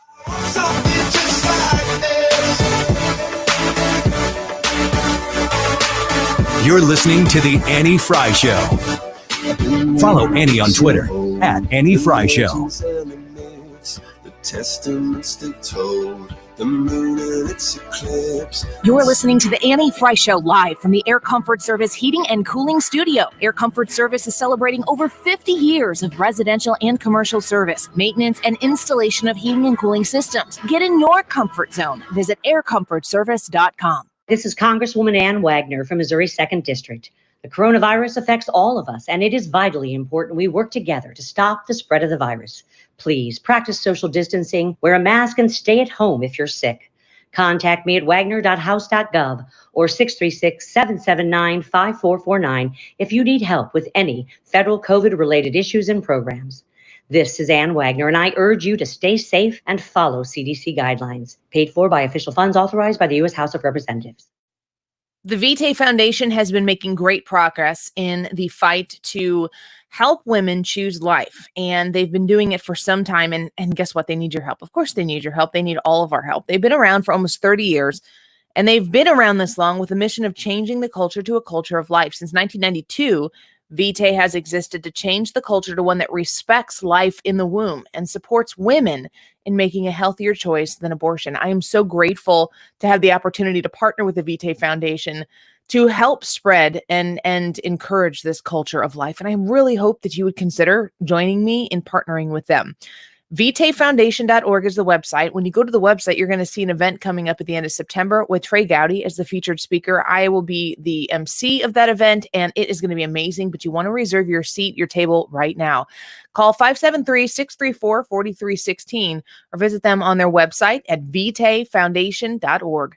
You're listening to The Annie Frey Show. Follow Annie on Twitter at Annie Frey Show. The testaments they told, the moon and its eclipse. You're listening to the Annie Frey Show live from the Air Comfort Service Heating and Cooling Studio. Air Comfort Service is celebrating over 50 years of residential and commercial service, maintenance, and installation of heating and cooling systems. Get in your comfort zone. Visit aircomfortservice.com. This is Congresswoman Ann Wagner from Missouri's 2nd District. The coronavirus affects all of us, and it is vitally important we work together to stop the spread of the virus. Please practice social distancing, wear a mask, and stay at home if you're sick. Contact me at wagner.house.gov or 636-779-5449 if you need help with any federal COVID-related issues and programs. This is Ann Wagner, and I urge you to stay safe and follow CDC guidelines. Paid for by official funds authorized by the U.S. House of Representatives. The Vitae Foundation has been making great progress in the fight to help women choose life. And they've been doing it for some time. And guess what? They need your help. Of course, they need your help. They need all of our help. They've been around for almost 30 years. And they've been around this long with a mission of changing the culture to a culture of life. Since 1992, Vitae has existed to change the culture to one that respects life in the womb and supports women in making a healthier choice than abortion. I am so grateful to have the opportunity to partner with the Vitae Foundation to help spread and encourage this culture of life. And I really hope that you would consider joining me in partnering with them. VitaeFoundation.org is the website. When you go to the website, you're going to see an event coming up at the end of September with Trey Gowdy as the featured speaker. I will be the MC of that event, and it is going to be amazing, but you want to reserve your seat, your table right now. Call 573-634-4316 or visit them on their website at VitaeFoundation.org.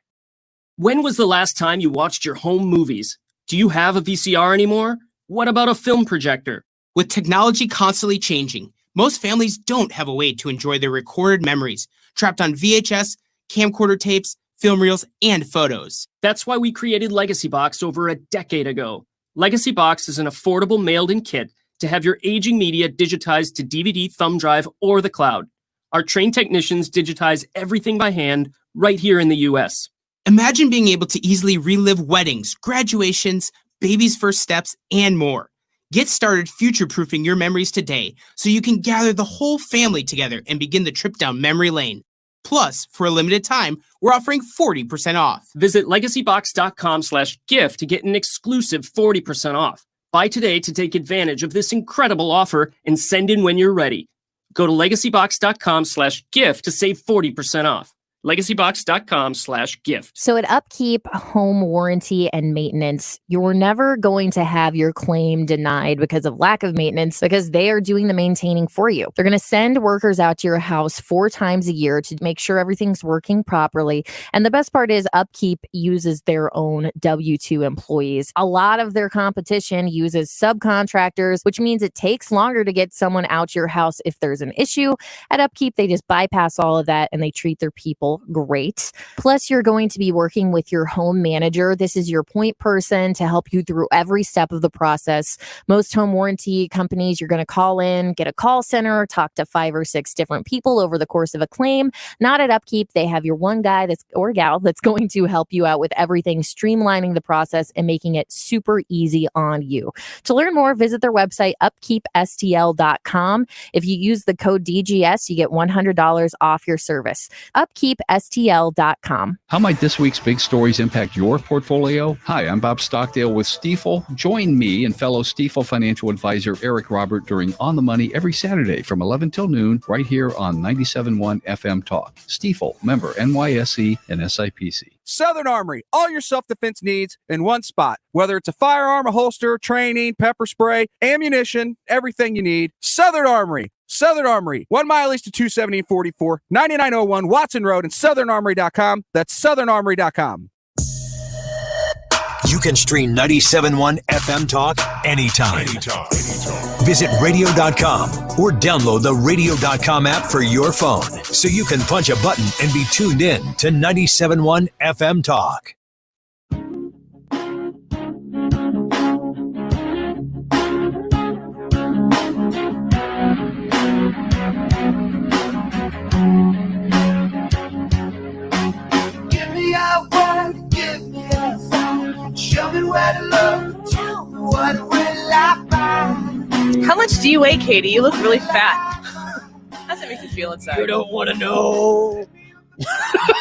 When was the last time you watched your home movies? Do you have a VCR anymore? What about a film projector? With technology constantly changing, most families don't have a way to enjoy their recorded memories, trapped on VHS, camcorder tapes, film reels, and photos. That's why we created Legacy Box over a decade ago. Legacy Box is an affordable mailed-in kit to have your aging media digitized to DVD, thumb drive, or the cloud. Our trained technicians digitize everything by hand right here in the U.S. Imagine being able to easily relive weddings, graduations, babies' first steps, and more. Get started future-proofing your memories today so you can gather the whole family together and begin the trip down memory lane. Plus, for a limited time, we're offering 40% off. Visit legacybox.com/gift to get an exclusive 40% off. Buy today to take advantage of this incredible offer and send in when you're ready. Go to legacybox.com/gift to save 40% off. legacybox.com/gift. So at Upkeep Home Warranty and Maintenance, you're never going to have your claim denied because of lack of maintenance, because they are doing the maintaining for you. They're going to send workers out to your house 4 times a year to make sure everything's working properly. And the best part is Upkeep uses their own W-2 employees. A lot of their competition uses subcontractors, which means it takes longer to get someone out to your house if there's an issue. At Upkeep, they just bypass all of that and they treat their people great. Plus, you're going to be working with your home manager. This is your point person to help you through every step of the process. Most home warranty companies, you're going to call in, get a call center, talk to 5 or 6 different people over the course of a claim. Not at Upkeep. They have your one guy or gal that's going to help you out with everything, streamlining the process and making it super easy on you. To learn more, visit their website, upkeepstl.com. If you use the code DGS, you get $100 off your service. upkeepstl.com. How might this week's big stories impact your portfolio? Hi, I'm Bob Stockdale with Stifel. Join me and fellow Stifel financial advisor Eric Robert during On the Money every Saturday from 11 till noon right here on 97.1 FM Talk. Stifel, member NYSE and SIPC. Southern Armory, all your self-defense needs in one spot. Whether it's a firearm, a holster, training, pepper spray, ammunition, everything you need. Southern Armory. Southern Armory, 1 mile east of 270 and 44, 9901 Watson Road, and SouthernArmory.com. That's SouthernArmory.com. You can stream 97.1 FM Talk anytime. Visit radio.com or download the radio.com app for your phone so you can punch a button and be tuned in to 97.1 FM Talk. Show me where to look, tell me what will I find. How much do you weigh, Katie? You look really fat. How does it make you feel inside? You don't want to know.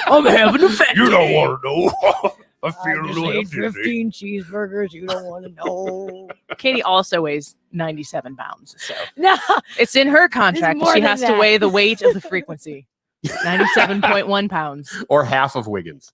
I'm having a fat You don't day. want to know. I feel a I just little ate empty. 15 cheeseburgers. You don't want to know. Katie also weighs 97 pounds. So No, it's in her contract. more She than has to that. weigh the weight of the frequency. 97.1 pounds. Or half of Wiggins.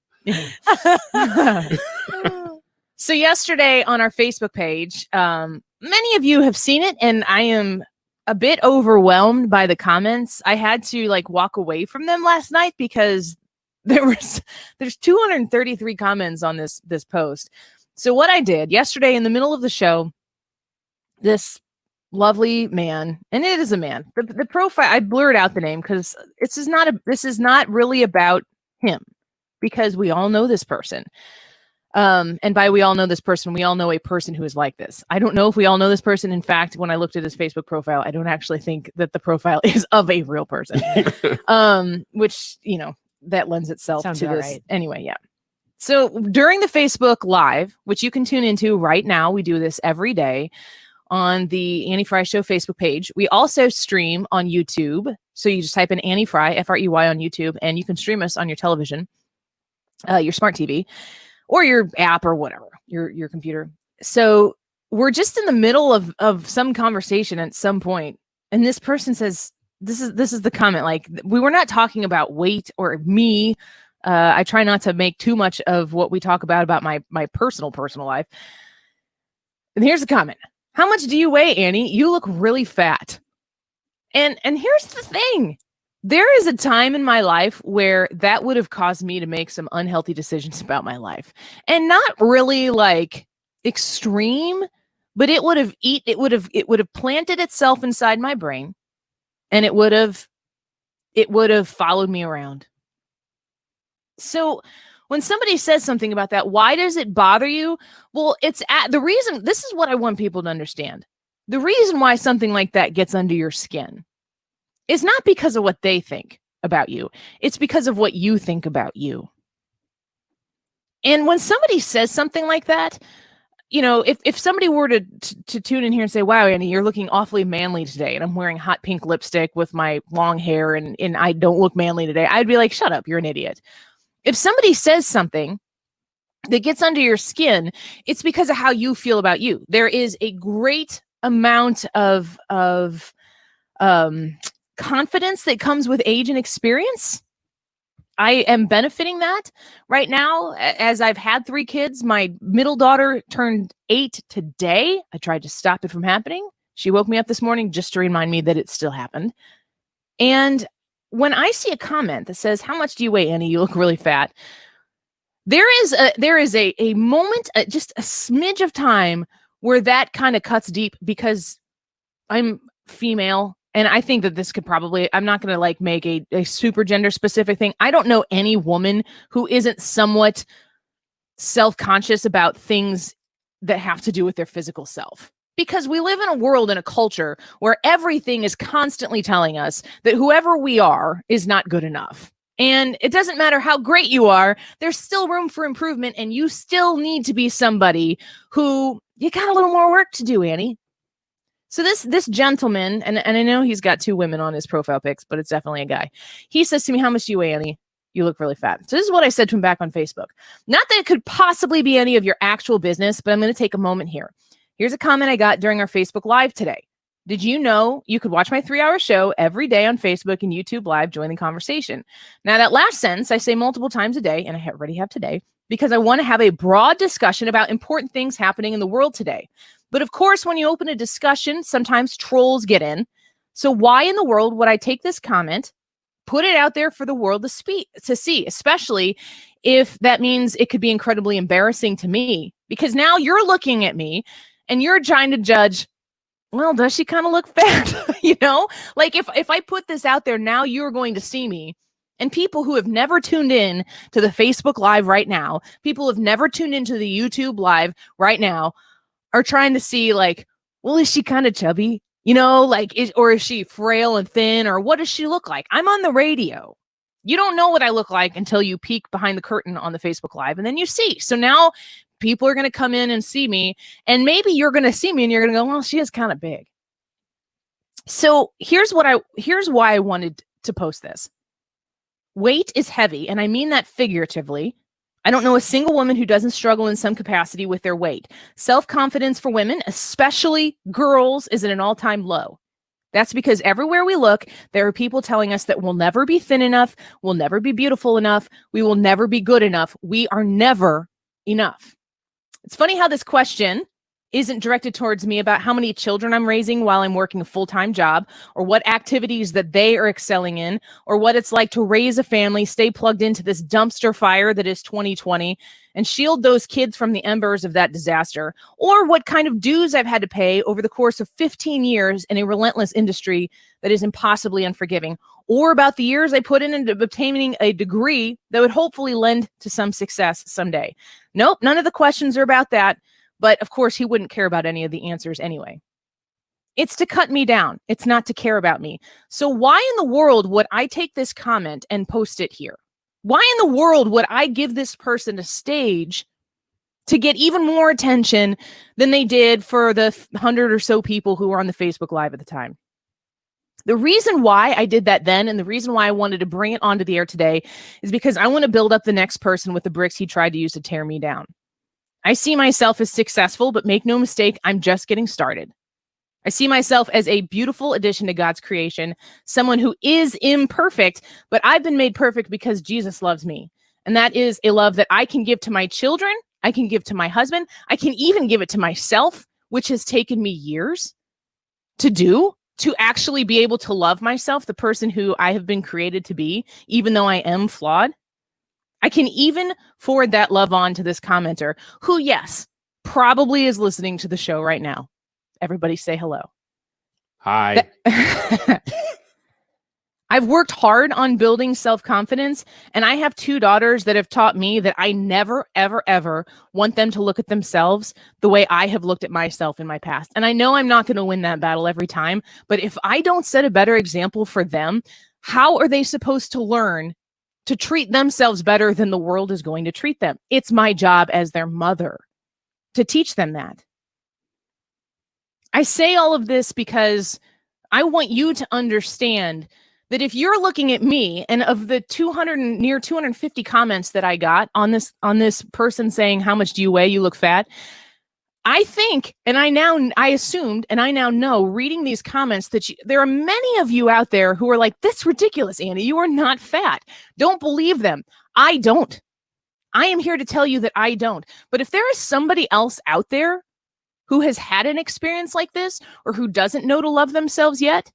So yesterday on our Facebook page, many of you have seen it, and I am a bit overwhelmed by the comments. I had to walk away from them last night because there's 233 comments on this post. So what I did yesterday in the middle of the show, this lovely man, and it is a man. The profile, I blurred out the name because this is not really about him, because we all know this person. And by we all know this person, we all know a person who is like this. I don't know if we all know this person. In fact, when I looked at his Facebook profile, I don't actually think that the profile is of a real person. Which, that lends itself Sounds to about this. right. Anyway, yeah. So during the Facebook Live, which you can tune into right now, we do this every day on the Annie Frey Show Facebook page. We also stream on YouTube. So you just type in Annie Frey, F-R-E-Y on YouTube, and you can stream us on your television, your smart TV, or your app or whatever, your computer. So we're just in the middle of some conversation at some point, and this person says, this is the comment, we were not talking about weight or me. I try not to make too much of what we talk about my personal life. And here's the comment. How much do you weigh, Annie? You look really fat. And here's the thing. There is a time in my life where that would have caused me to make some unhealthy decisions about my life. And not really extreme, but it would have planted itself inside my brain, and it would have followed me around. So when somebody says something about that, why does it bother you? Well, the reason, this is what I want people to understand. The reason why something like that gets under your skin is not because of what they think about you. It's because of what you think about you. And when somebody says something like that, if somebody were to tune in here and say, wow, Annie, you're looking awfully manly today, and I'm wearing hot pink lipstick with my long hair and I don't look manly today, I'd be like, shut up, you're an idiot. If somebody says something that gets under your skin, it's because of how you feel about you. There is a great amount of confidence that comes with age and experience. I am benefiting that right now as I've had 3 kids. My middle daughter turned 8 today. I tried to stop it from happening. She woke me up this morning just to remind me that it still happened. And when I see a comment that says, how much do you weigh, Annie? You look really fat. There is a moment, just a smidge of time where that kind of cuts deep, because I'm female. And I think that this could probably, I'm not going to make a super gender specific thing. I don't know any woman who isn't somewhat self-conscious about things that have to do with their physical self. Because we live in a world and a culture where everything is constantly telling us that whoever we are is not good enough. And it doesn't matter how great you are, there's still room for improvement, and you still need to be somebody who, you got a little more work to do, Annie. So this gentleman, and I know he's got 2 women on his profile pics, but it's definitely a guy. He says to me, how much do you weigh, Annie? You look really fat. So this is what I said to him back on Facebook. Not that it could possibly be any of your actual business, but I'm going to take a moment here. Here's a comment I got during our Facebook Live today. Did you know you could watch my 3-hour show every day on Facebook and YouTube Live? Join the conversation. Now, that last sentence I say multiple times a day, and I already have today, because I want to have a broad discussion about important things happening in the world today. But of course, when you open a discussion, sometimes trolls get in. So why in the world would I take this comment, put it out there for the world to see, especially if that means it could be incredibly embarrassing to me? Because now you're looking at me and you're trying to judge, well, does she kind of look fat? If I put this out there, now you're going to see me. And people who have never tuned in to the Facebook Live right now, people who have never tuned into the YouTube Live right now, are trying to see well, is she kind of chubby? Or is she frail and thin? Or what does she look like? I'm on the radio. You don't know what I look like until you peek behind the curtain on the Facebook Live, and then you see. So now people are going to come in and see me, and maybe you're going to see me and you're going to go, well, she is kind of big. So here's why I wanted to post this. Weight is heavy, and I mean that figuratively. I don't know a single woman who doesn't struggle in some capacity with their weight. Self-confidence for women, especially girls, is at an all-time low. That's because everywhere we look, there are people telling us that we'll never be thin enough, we'll never be beautiful enough, we will never be good enough. We are never enough. It's funny how this question isn't directed towards me about how many children I'm raising while I'm working a full-time job, or what activities that they are excelling in, or what it's like to raise a family, stay plugged into this dumpster fire that is 2020, and shield those kids from the embers of that disaster, or what kind of dues I've had to pay over the course of 15 years in a relentless industry that is impossibly unforgiving, or about the years I put into obtaining a degree that would hopefully lend to some success someday. Nope, none of the questions are about that. But of course, he wouldn't care about any of the answers anyway. It's to cut me down. It's not to care about me. So why in the world would I take this comment and post it here? Why in the world would I give this person a stage to get even more attention than they did for the 100 or so people who were on the Facebook Live at the time? The reason why I did that then, and the reason why I wanted to bring it onto the air today, is because I want to build up the next person with the bricks he tried to use to tear me down. I see myself as successful, but make no mistake, I'm just getting started. I see myself as a beautiful addition to God's creation, someone who is imperfect, but I've been made perfect because Jesus loves me. And that is a love that I can give to my children, I can give to my husband, I can even give it to myself, which has taken me years to do, to actually be able to love myself, the person who I have been created to be, even though I am flawed. I can even forward that love on to this commenter who, yes, probably is listening to the show right now. Everybody say hello. Hi. I've worked hard on building self-confidence, and I have 2 daughters that have taught me that I never, ever, ever want them to look at themselves the way I have looked at myself in my past. And I know I'm not going to win that battle every time, but if I don't set a better example for them, how are they supposed to learn to treat themselves better than the world is going to treat them? It's my job as their mother to teach them that. I say all of this because I want you to understand that if you're looking at me, and of the near 250 comments that I got on this person saying, how much do you weigh? You look fat. I think, and I assumed, and I now know, reading these comments, that there are many of you out there who are like, "That's ridiculous, Annie. You are not fat. Don't believe them." I don't. I am here to tell you that I don't. But if there is somebody else out there who has had an experience like this, or who doesn't know to love themselves yet,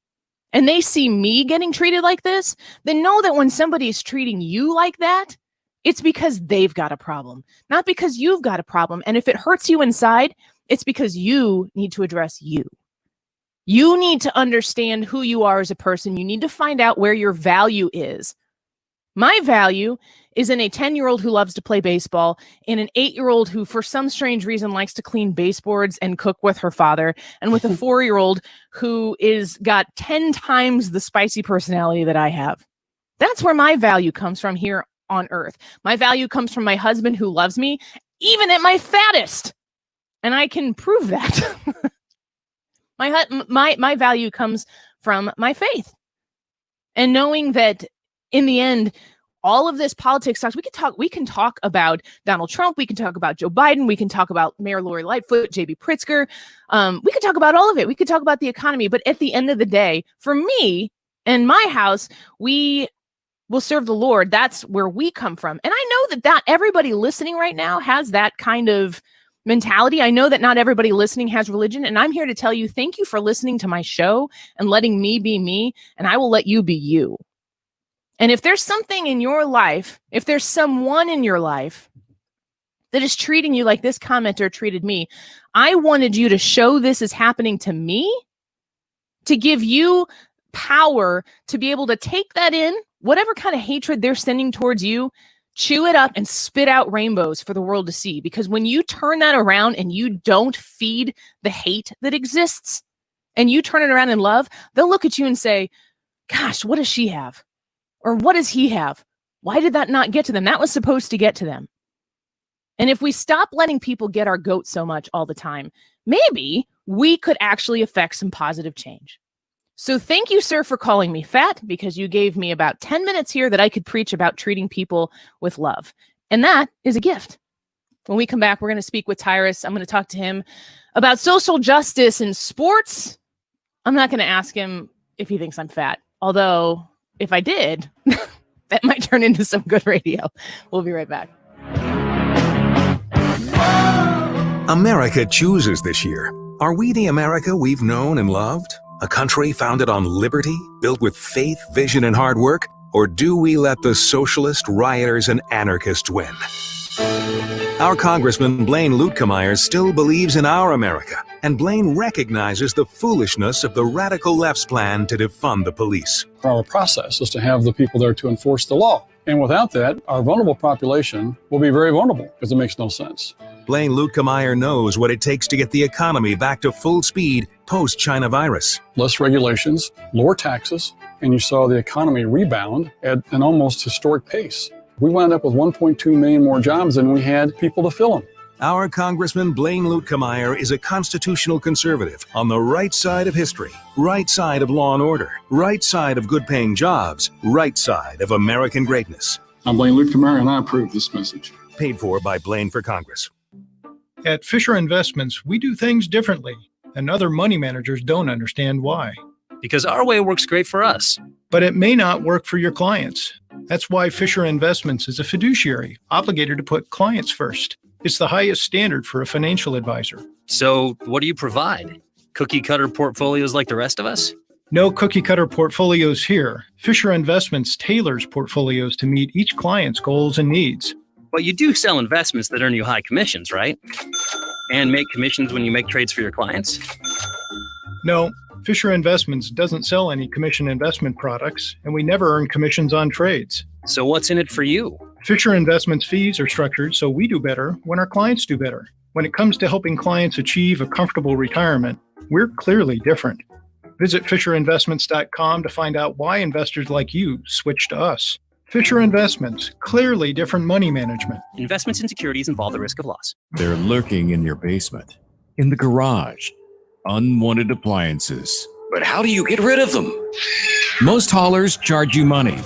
and they see me getting treated like this, then know that when somebody's treating you like that, it's because they've got a problem, not because you've got a problem. And if it hurts you inside, it's because you need to address you. You need to understand who you are as a person. You need to find out where your value is. My value is in a 10-year-old who loves to play baseball, and an 8-year-old who, for some strange reason, likes to clean baseboards and cook with her father, and with a 4-year-old who is got 10 times the spicy personality that I have. That's where my value comes from here on earth. My value comes from my husband who loves me, even at my fattest. And I can prove that. My value comes from my faith. And knowing that in the end, all of this politics sucks. We can talk about Donald Trump. We can talk about Joe Biden. We can talk about Mayor Lori Lightfoot, JB Pritzker. We can talk about all of it. We could talk about the economy. But at the end of the day, for me and my house, we will serve the Lord. That's where we come from. And I know that everybody listening right now has that kind of mentality. I know that not everybody listening has religion. And I'm here to tell you, thank you for listening to my show and letting me be me. And I will let you be you. And if there's something in your life, if there's someone in your life that is treating you like this commenter treated me, I wanted you to show this is happening to me, to give you power to be able to take that in, whatever kind of hatred they're sending towards you, chew it up and spit out rainbows for the world to see. Because when you turn that around and you don't feed the hate that exists, and you turn it around in love, they'll look at you and say, gosh, what does she have? Or what does he have? Why did that not get to them? That was supposed to get to them. And if we stop letting people get our goat so much all the time, maybe we could actually affect some positive change. So thank you, sir, for calling me fat, because you gave me about 10 minutes here that I could preach about treating people with love. And that is a gift. When we come back, we're going to speak with Tyrus. I'm going to talk to him about social justice in sports. I'm not going to ask him if he thinks I'm fat. Although, if I did, that might turn into some good radio. We'll be right back. America chooses this year. Are we the America we've known and loved? A country founded on liberty, built with faith, vision, and hard work? Or do we let the socialist, rioters, and anarchists win? Our Congressman Blaine Luetkemeyer still believes in our America, and Blaine recognizes the foolishness of the radical left's plan to defund the police. Our process is to have the people there to enforce the law. And without that, our vulnerable population will be very vulnerable because it makes no sense. Blaine Luetkemeyer knows what it takes to get the economy back to full speed post-China virus. Less regulations, lower taxes, and you saw the economy rebound at an almost historic pace. We wound up with 1.2 million more jobs than we had people to fill them. Our Congressman Blaine Luetkemeyer is a constitutional conservative on the right side of history, right side of law and order, right side of good-paying jobs, right side of American greatness. I'm Blaine Luetkemeyer, and I approve this message. Paid for by Blaine for Congress. At Fisher Investments, we do things differently, and other money managers don't understand why. Because our way works great for us. But it may not work for your clients. That's why Fisher Investments is a fiduciary, obligated to put clients first. It's the highest standard for a financial advisor. So what do you provide? Cookie cutter portfolios like the rest of us? No cookie cutter portfolios here. Fisher Investments tailors portfolios to meet each client's goals and needs. But you do sell investments that earn you high commissions, right? And make commissions when you make trades for your clients? No, Fisher Investments doesn't sell any commission investment products, and we never earn commissions on trades. So what's in it for you? Fisher Investments fees are structured so we do better when our clients do better. When it comes to helping clients achieve a comfortable retirement, we're clearly different. Visit FisherInvestments.com to find out why investors like you switch to us. Fisher Investments, clearly different money management. Investments in securities involve the risk of loss. They're lurking in your basement, in the garage, unwanted appliances. But how do you get rid of them? Most haulers charge you money,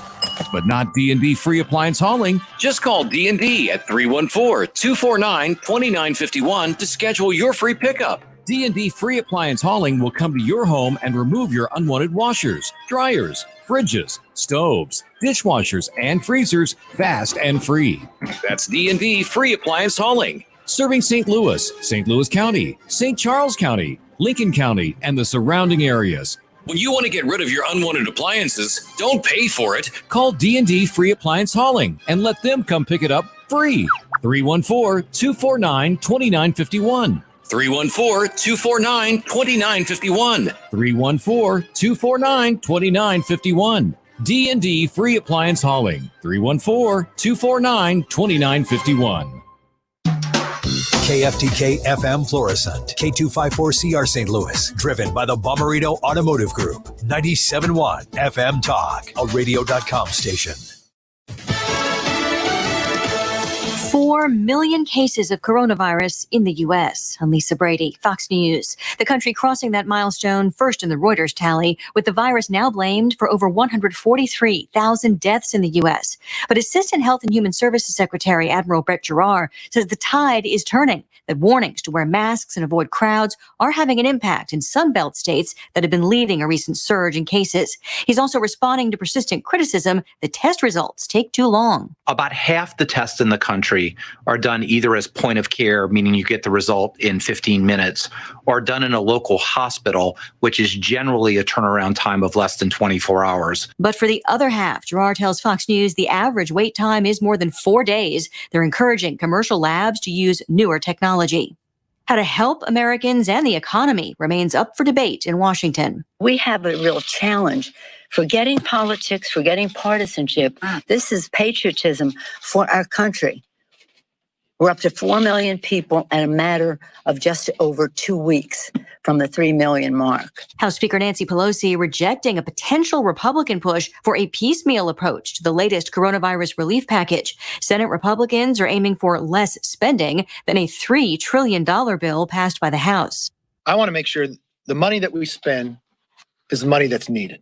but not D&D Free Appliance Hauling. Just call D&D at 314-249-2951 to schedule your free pickup. D&D Free Appliance Hauling will come to your home and remove your unwanted washers, dryers, fridges, stoves, dishwashers, and freezers fast and free. That's D&D Free Appliance Hauling, serving St. Louis County, St. Charles County, Lincoln County, and the surrounding areas. When you want to get rid of your unwanted appliances, don't pay for it. Call D&D Free Appliance Hauling and let them come pick it up free. 314-249-2951. 314-249-2951. 314-249-2951. D&D Free Appliance Hauling. 314-249-2951. KFTK FM Florissant, K254CR St. Louis, driven by the Bommarito Automotive Group, 97.1 FM Talk, a radio.com station. 4 million cases of coronavirus in the U.S. I'm Lisa Brady, Fox News. The country crossing that milestone first in the Reuters tally, with the virus now blamed for over 143,000 deaths in the U.S. But Assistant Health and Human Services Secretary Admiral Brett Giroir says the tide is turning, that warnings to wear masks and avoid crowds are having an impact in Sunbelt states that have been leading a recent surge in cases. He's also responding to persistent criticism that test results take too long. About half the tests in the country are done either as point of care, meaning you get the result in 15 minutes, or done in a local hospital, which is generally a turnaround time of less than 24 hours. But for the other half, Giroir tells Fox News the average wait time is more than 4 days. They're encouraging commercial labs to use newer technology. How to help Americans and the economy remains up for debate in Washington. We have a real challenge. Forgetting politics, forgetting partisanship. This is patriotism for our country. We're up to 4 million people in a matter of just over 2 weeks from the 3 million mark. House Speaker Nancy Pelosi rejecting a potential Republican push for a piecemeal approach to the latest coronavirus relief package. Senate Republicans are aiming for less spending than a $3 trillion bill passed by the House. I want to make sure the money that we spend is the money that's needed.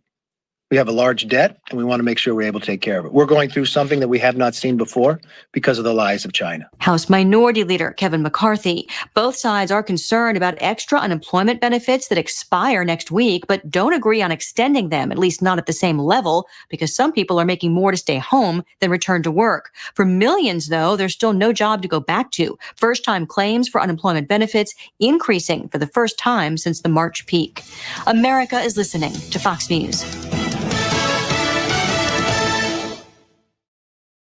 We have a large debt, and we want to make sure we're able to take care of it. We're going through something that we have not seen before because of the lies of China. House Minority Leader Kevin McCarthy. Both sides are concerned about extra unemployment benefits that expire next week, but don't agree on extending them, at least not at the same level, because some people are making more to stay home than return to work. For millions, though, there's still no job to go back to. First-time claims for unemployment benefits increasing for the first time since the March peak. America is listening to Fox News.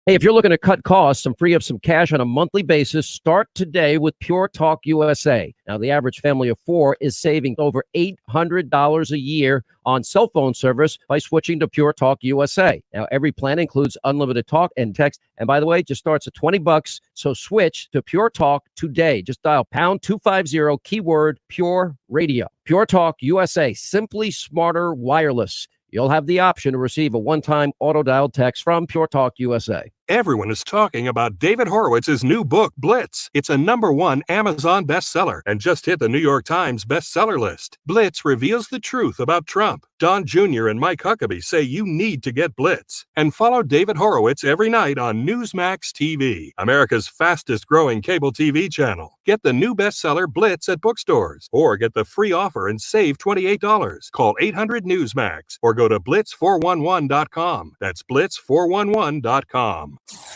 Hey, if you're looking to cut costs and free up some cash on a monthly basis, start today with Pure Talk USA. Now, the average family of four is saving over $800 a year on cell phone service by switching to Pure Talk USA. Now, every plan includes unlimited talk and text. And by the way, it just starts at $20. So switch to Pure Talk today. Just dial pound 250 keyword Pure Radio. Pure Talk USA, simply smarter wireless. You'll have the option to receive a one-time auto-dialed text from Pure Talk USA. Everyone is talking about David Horowitz's new book, Blitz. It's a #1 Amazon bestseller and just hit the New York Times bestseller list. Blitz reveals the truth about Trump. Don Jr. and Mike Huckabee say you need to get Blitz. And follow David Horowitz every night on Newsmax TV, America's fastest-growing cable TV channel. Get the new bestseller Blitz at bookstores, or get the free offer and save $28. Call 800-NEWSMAX or go to blitz411.com. That's blitz411.com.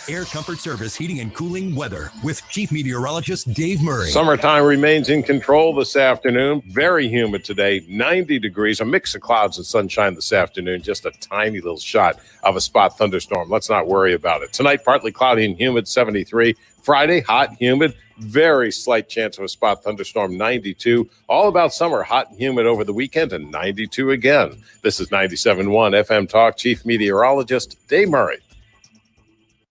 Air Comfort Service Heating and Cooling weather with Chief Meteorologist Dave Murray. Summertime remains in control this afternoon. Very humid today, 90 degrees, a mix of clouds and sunshine this afternoon, just a tiny little shot of a spot thunderstorm. Let's not worry about it. Tonight, partly cloudy and humid, 73. Friday, hot, humid, very slight chance of a spot thunderstorm, 92. All about summer, hot and humid over the weekend, and 92 again. This is 97.1 FM Talk, Chief Meteorologist Dave Murray.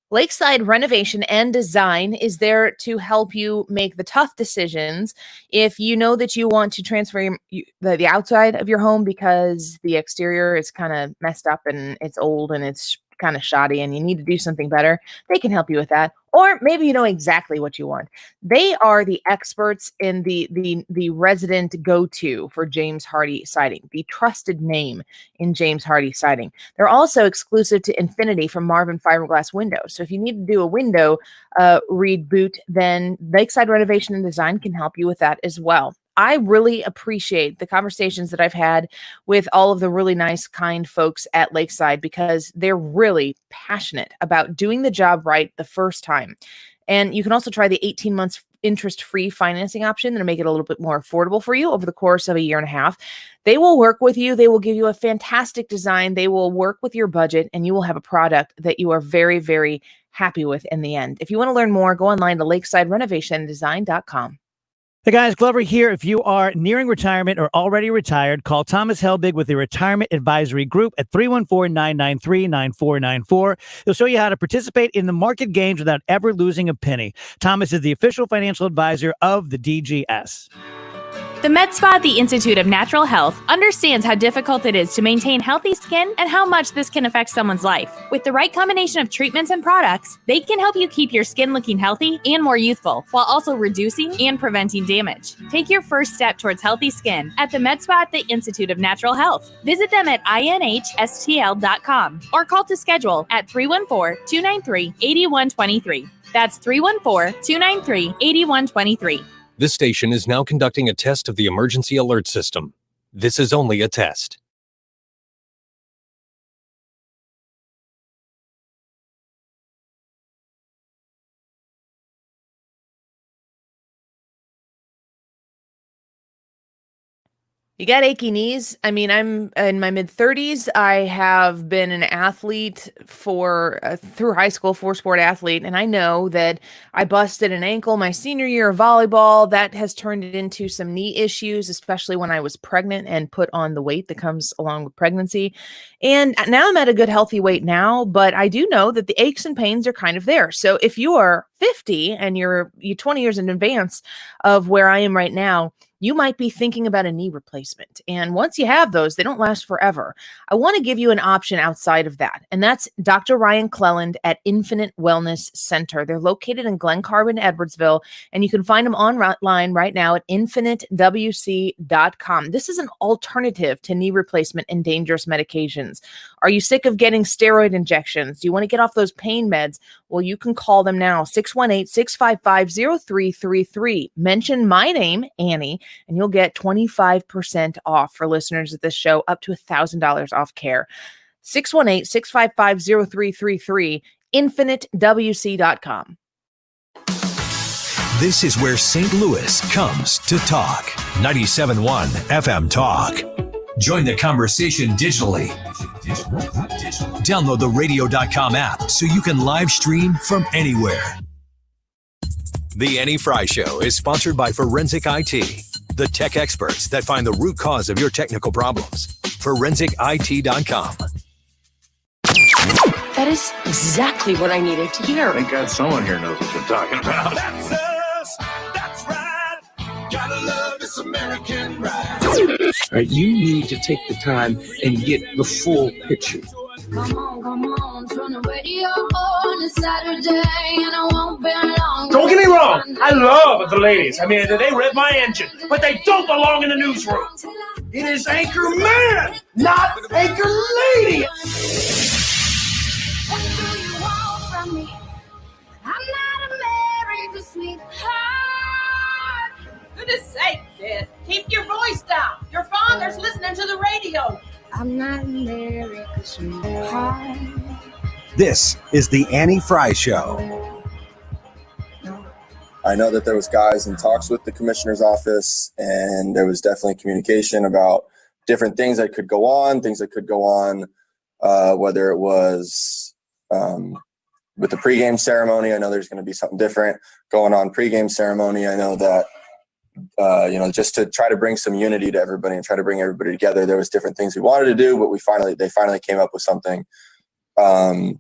Lakeside Renovation and Design is there to help you make the tough decisions. If you know that you want to transfer the outside of your home because the exterior is kind of messed up and it's old and it's kind of shoddy and you need to do something better, they can help you with that. Or maybe you know exactly what you want. They are the experts in the resident go-to for James Hardie Siding, the trusted name in James Hardie Siding. They're also exclusive to Infinity from Marvin Fiberglass Windows. So if you need to do a window reboot, then Lakeside Renovation and Design can help you with that as well. I really appreciate the conversations that I've had with all of the really nice, kind folks at Lakeside because they're really passionate about doing the job right the first time. And you can also try the 18 months interest-free financing option that'll make it a little bit more affordable for you over the course of a year and a half. They will work with you. They will give you a fantastic design. They will work with your budget, and you will have a product that you are very, very happy with in the end. If you want to learn more, go online to lakesidерenovationdesign.com. Hey guys, Glover here. If you are nearing retirement or already retired, call Thomas Helbig with the Retirement Advisory Group at 314-993-9494. He'll show you how to participate in the market gains without ever losing a penny. Thomas is the official financial advisor of the DGS. The Med Spa at the Institute of Natural Health understands how difficult it is to maintain healthy skin and how much this can affect someone's life. With the right combination of treatments and products, they can help you keep your skin looking healthy and more youthful, while also reducing and preventing damage. Take your first step towards healthy skin at the Med Spa at the Institute of Natural Health. Visit them at inhstl.com or call to schedule at 314-293-8123. That's 314-293-8123. This station is now conducting a test of the emergency alert system. This is only a test. You got achy knees. I mean, I'm in my mid 30s. I have been an athlete for through high school, four-sport athlete, and I know that I busted an ankle my senior year of volleyball. That has turned it into some knee issues, especially when I was pregnant and put on the weight that comes along with pregnancy. And now I'm at a good healthy weight now, but I do know that the aches and pains are kind of there. So if you are 50 and you're 20 years in advance of where I am right now, you might be thinking about a knee replacement. And once you have those, they don't last forever. I want to give you an option outside of that. And that's Dr. Ryan Cleland at Infinite Wellness Center. They're located in Glen Carbon, Edwardsville, and you can find them online right now at infinitewc.com. This is an alternative to knee replacement and dangerous medications. Are you sick of getting steroid injections? Do you want to get off those pain meds? Well, you can call them now, 618-655-0333. Mention my name, Annie, and you'll get 25% off for listeners of this show, up to $1,000 off care. 618-655-0333, infinitewc.com. This is where St. Louis comes to talk. 97.1 FM Talk. Join the conversation digitally. Download the radio.com app so you can live stream from anywhere. The Annie Frey Show is sponsored by Forensic IT, the tech experts that find the root cause of your technical problems. ForensicIT.com. That is exactly what I needed to hear. Thank God someone here knows what you're talking about. That's us. That's right. Gotta love this American ride. Right, you need to take the time and get the full picture. Come on, turn the radio on. It's Saturday and I won't be long. Don't get me wrong, I love the ladies. I mean, they rev my engine, but they don't belong in the newsroom. It is Anchor Man, not Anchor Lady. What do you want from me? I'm not America's sweetheart. Goodness sake, sis. Keep your voice down. Your father's listening to the radio. I'm not America's sweetheart. This is the Annie Frey Show. I know that there was guys in talks with the commissioner's office, and there was definitely communication about different things that could go on, whether it was with the pregame ceremony. I know there's going to be something different going on pregame ceremony. I know that, just to try to bring some unity to everybody and try to bring everybody together, there was different things we wanted to do, but they finally came up with something. I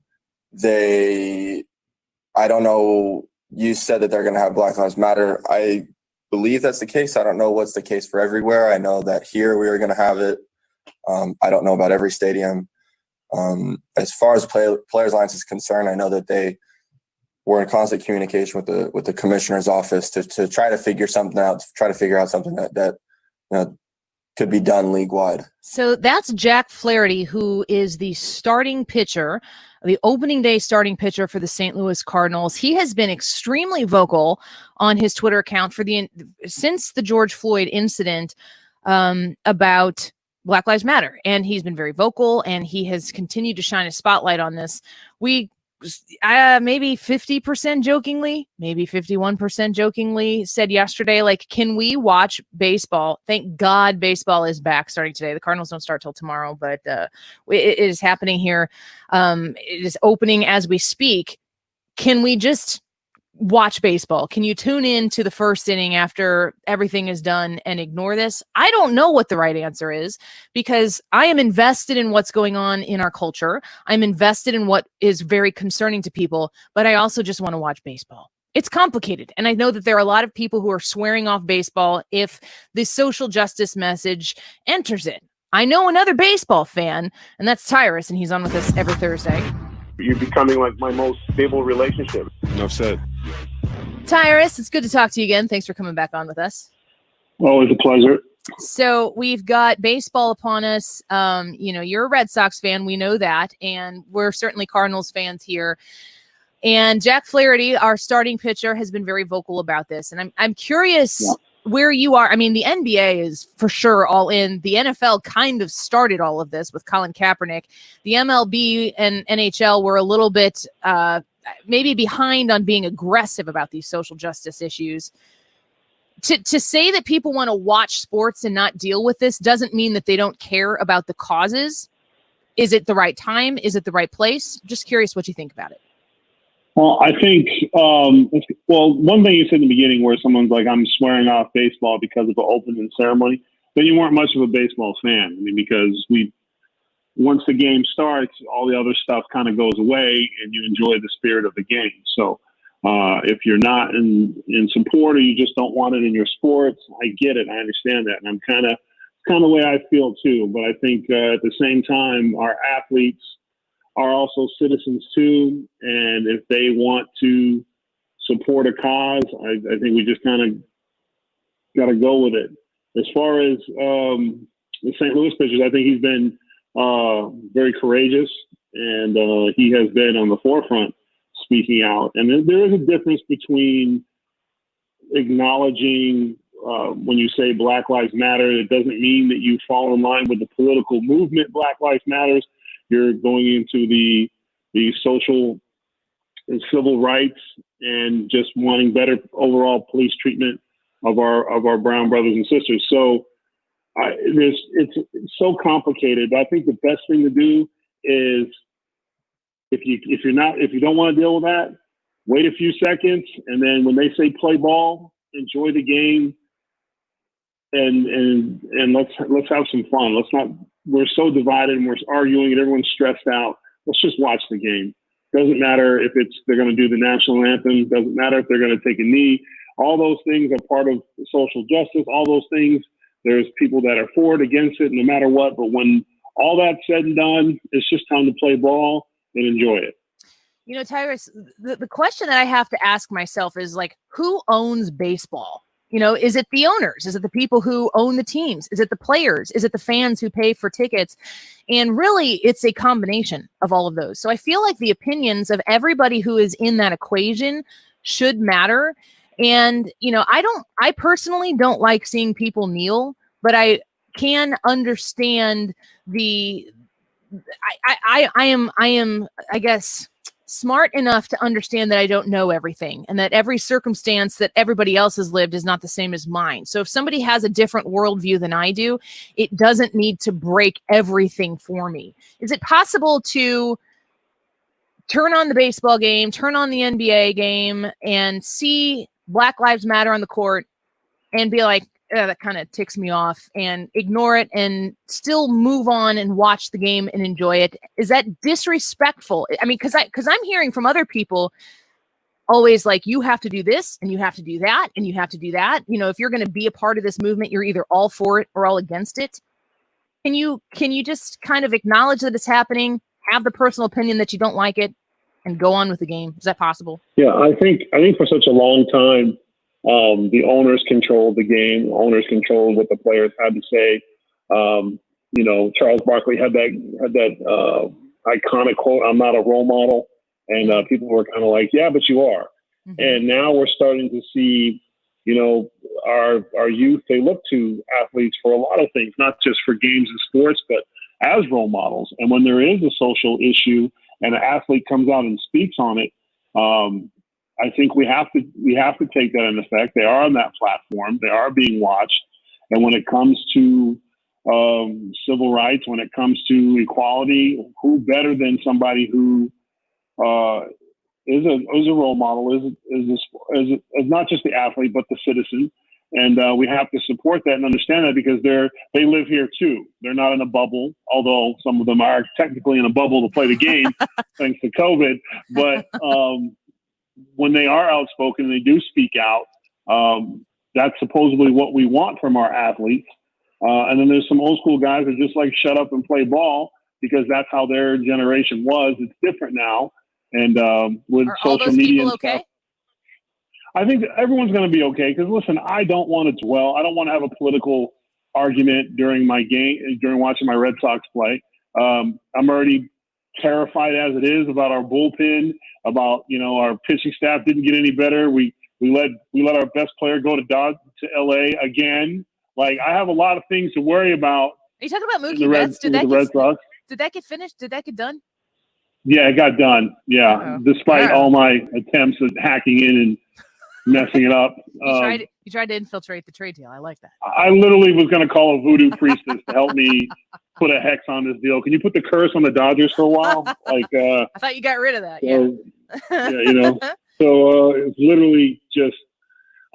don't know, you said that they're going to have Black Lives Matter. I believe that's the case. I don't know what's the case for everywhere. I know that here we are going to have it. I don't know about every stadium. As far as Players Alliance is concerned, I know that they were in constant communication with the commissioner's office to try to figure something out, something that could be done league-wide. So that's Jack Flaherty, who is the starting pitcher, the opening day starting pitcher for the St. Louis Cardinals. He has been extremely vocal on his Twitter account since the George Floyd incident about Black Lives Matter. And he's been very vocal, and he has continued to shine a spotlight on this. We maybe 50% jokingly, maybe 51% jokingly said yesterday, like, can we watch baseball? Thank God baseball is back starting today. The Cardinals don't start till tomorrow, but it is happening here. It is opening as we speak. Can we just watch baseball? Can you tune in to the first inning after everything is done and ignore this? I don't know what the right answer is, because I am invested in what's going on in our culture. I'm invested in what is very concerning to people, but I also just want to watch baseball. It's complicated. And I know that there are a lot of people who are swearing off baseball if the social justice message enters it. I know another baseball fan, and that's Tyrus, and he's on with us every Thursday. You're becoming like my most stable relationship. Enough said. Tyrus, it's good to talk to you again. Thanks for coming back on with us. Always a pleasure. So we've got baseball upon us. You're a Red Sox fan. We know that. And we're certainly Cardinals fans here. And Jack Flaherty, our starting pitcher, has been very vocal about this. And I'm curious where you are. I mean, the NBA is for sure all in. The NFL kind of started all of this with Colin Kaepernick. The MLB and NHL were a little bit maybe behind on being aggressive about these social justice issues. to say that people want to watch sports and not deal with this doesn't mean that they don't care about the causes. Is it the right time? Is it the right place? Just curious what you think about it. Well, I think, one thing you said in the beginning where someone's like, I'm swearing off baseball because of the opening ceremony, then you weren't much of a baseball fan. I mean, because once the game starts, all the other stuff kind of goes away and you enjoy the spirit of the game. So if you're not in support or you just don't want it in your sports, I get it. I understand that. And I'm kind of the way I feel too. But I think at the same time, our athletes are also citizens too. And if they want to support a cause, I think we just kind of got to go with it. As far as the St. Louis pitchers, I think he's been very courageous, and he has been on the forefront speaking out. And there is a difference between acknowledging when you say Black Lives Matter, it doesn't mean that you fall in line with the political movement Black Lives Matters. You're going into the social and civil rights and just wanting better overall police treatment of our brown brothers and sisters. So it's so complicated. But I think the best thing to do is if you don't want to deal with that, wait a few seconds, and then when they say play ball, enjoy the game, and let's have some fun. Let's not. We're so divided and we're arguing and everyone's stressed out. Let's just watch the game. Doesn't matter if they're going to do the national anthem. Doesn't matter if they're going to take a knee. All those things are part of social justice. All those things. There's people that are for it, against it, no matter what. But when all that's said and done, it's just time to play ball and enjoy it. You know, Tyrus, the question that I have to ask myself is like, who owns baseball? You know, is it the owners? Is it the people who own the teams? Is it the players? Is it the fans who pay for tickets? And really, it's a combination of all of those. So I feel like the opinions of everybody who is in that equation should matter. And, you know, I personally don't like seeing people kneel, but I can understand I am, I guess, smart enough to understand that I don't know everything and that every circumstance that everybody else has lived is not the same as mine. So if somebody has a different worldview than I do, it doesn't need to break everything for me. Is it possible to turn on the baseball game, turn on the NBA game, and see Black Lives Matter on the court and be like, that kind of ticks me off, and ignore it and still move on and watch the game and enjoy it? Is that disrespectful? I mean, because I'm hearing from other people always like, you have to do this and you have to do that and you have to do that. You know, if you're going to be a part of this movement, you're either all for it or all against it. Can you just kind of acknowledge that it's happening, have the personal opinion that you don't like it, and go on with the game? Is that possible? Yeah, I think for such a long time, the owners controlled the game. Owners controlled what the players had to say. You know, Charles Barkley had that iconic quote, "I'm not a role model," and people were kind of like, "Yeah, but you are." Mm-hmm. And now we're starting to see, you know, our youth, they look to athletes for a lot of things, not just for games and sports, but as role models. And when there is a social issue and an athlete comes out and speaks on it, I think we have to take that in effect. They are on that platform. They are being watched. And when it comes to civil rights, when it comes to equality, who better than somebody who is a role model, is not just the athlete, but the citizen. And we have to support that and understand that, because they live here too. They're not in a bubble, although some of them are technically in a bubble to play the game thanks to COVID. But when they are outspoken and they do speak out, that's supposedly what we want from our athletes. And then there's some old school guys that just like shut up and play ball because that's how their generation was. It's different now. And with social media and stuff, I think that everyone's going to be okay. Because listen, I don't want to dwell. I don't want to have a political argument during my game, during watching my Red Sox play. I'm already terrified as it is about our bullpen, about, you know, our pitching staff didn't get any better. We let our best player go to LA again. Like, I have a lot of things to worry about. Are you talking about Mookie Betts? Did that get finished? Did that get done? Yeah, it got done. Yeah, despite all my attempts at hacking in and messing it up. You tried to infiltrate the trade deal. I like that. I literally was going to call a voodoo priestess to help me put a hex on this deal. Can you put the curse on the Dodgers for a while? I thought you got rid of that. So it's literally just,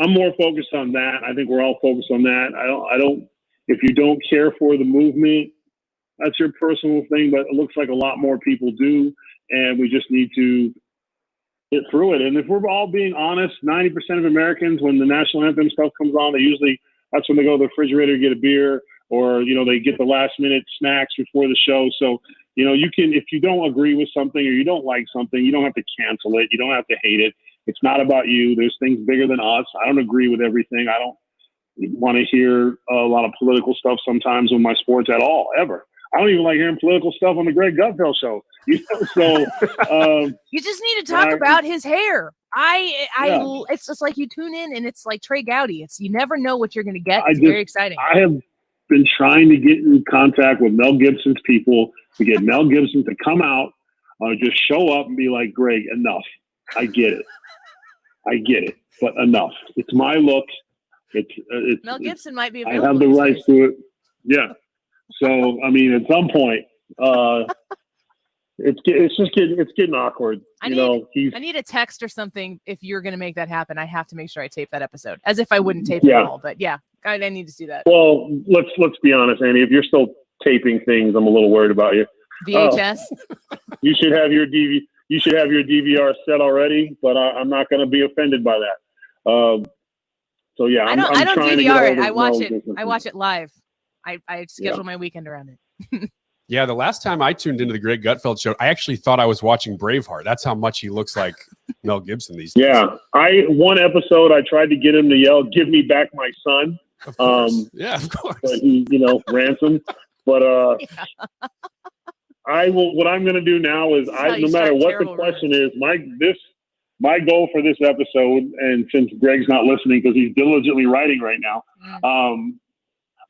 I'm more focused on that. I think we're all focused on that. I don't, if you don't care for the movement, that's your personal thing, but it looks like a lot more people do. And we just need to get through it. And if we're all being honest, 90% of Americans, when the national anthem stuff comes on, that's when they go to the refrigerator to get a beer, or, they get the last minute snacks before the show. So, you can, if you don't agree with something or you don't like something, you don't have to cancel it. You don't have to hate it. It's not about you. There's things bigger than us. I don't agree with everything. I don't want to hear a lot of political stuff sometimes with my sports at all, ever. I don't even like hearing political stuff on the Greg Gutfeld show. So you just need to talk about his hair. It's just like you tune in and it's like Trey Gowdy. You never know what you're going to get. It's very exciting. I have been trying to get in contact with Mel Gibson's people to get Mel Gibson to come out, just show up and be like, Greg, enough. I get it, but enough. It's my look. It's Mel Gibson might be available. I have the rights to it. Yeah. So, I mean, at some point, it's getting awkward. I need a text or something. If you're going to make that happen, I have to make sure I tape that episode, as if I wouldn't tape it all. But yeah, I need to see that. Well, let's be honest, Andy. If you're still taping things, I'm a little worried about you. VHS. You should have your DVR set already, but I'm not going to be offended by that. So yeah, I don't DVR it. I watch it live. I schedule my weekend around it. Yeah, the last time I tuned into the Greg Gutfeld show, I actually thought I was watching Braveheart. That's how much he looks like Mel Gibson these days. Yeah, one episode I tried to get him to yell, "Give me back my son." Of course. Yeah, of course. But he, ransom. But I will. What I'm going to do now is, no matter what the question is, my goal for this episode, and since Greg's not listening because he's diligently writing right now,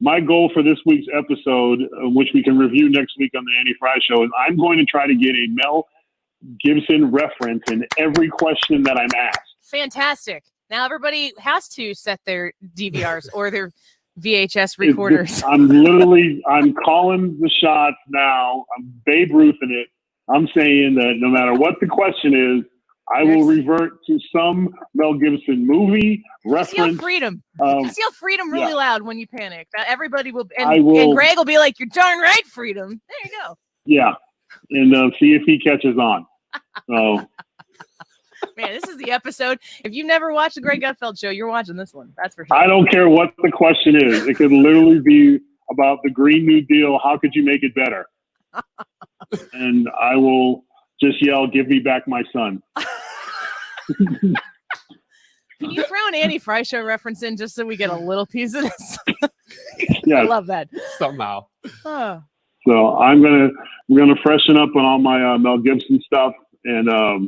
my goal for this week's episode, which we can review next week on the Andy Frey Show, is I'm going to try to get a Mel Gibson reference in every question that I'm asked. Fantastic. Now everybody has to set their DVRs or their VHS recorders. I'm calling the shots now. I'm Babe Ruthing it. I'm saying that no matter what the question is, I will revert to some Mel Gibson movie reference. Yell freedom. Just yell freedom really loud when you panic. Everybody will, and Greg will be like, "You're darn right, freedom." There you go. Yeah, and see if he catches on. So, man, this is the episode. If you've never watched the Greg Gutfeld show, you're watching this one. That's for sure. I don't care what the question is. It could literally be about the Green New Deal. How could you make it better? And I will just yell, "Give me back my son." Can you throw an Andy Frey Show reference in just so we get a little piece of this? Yeah, I love that. Somehow. Oh. So we're gonna freshen up on all my Mel Gibson stuff, and I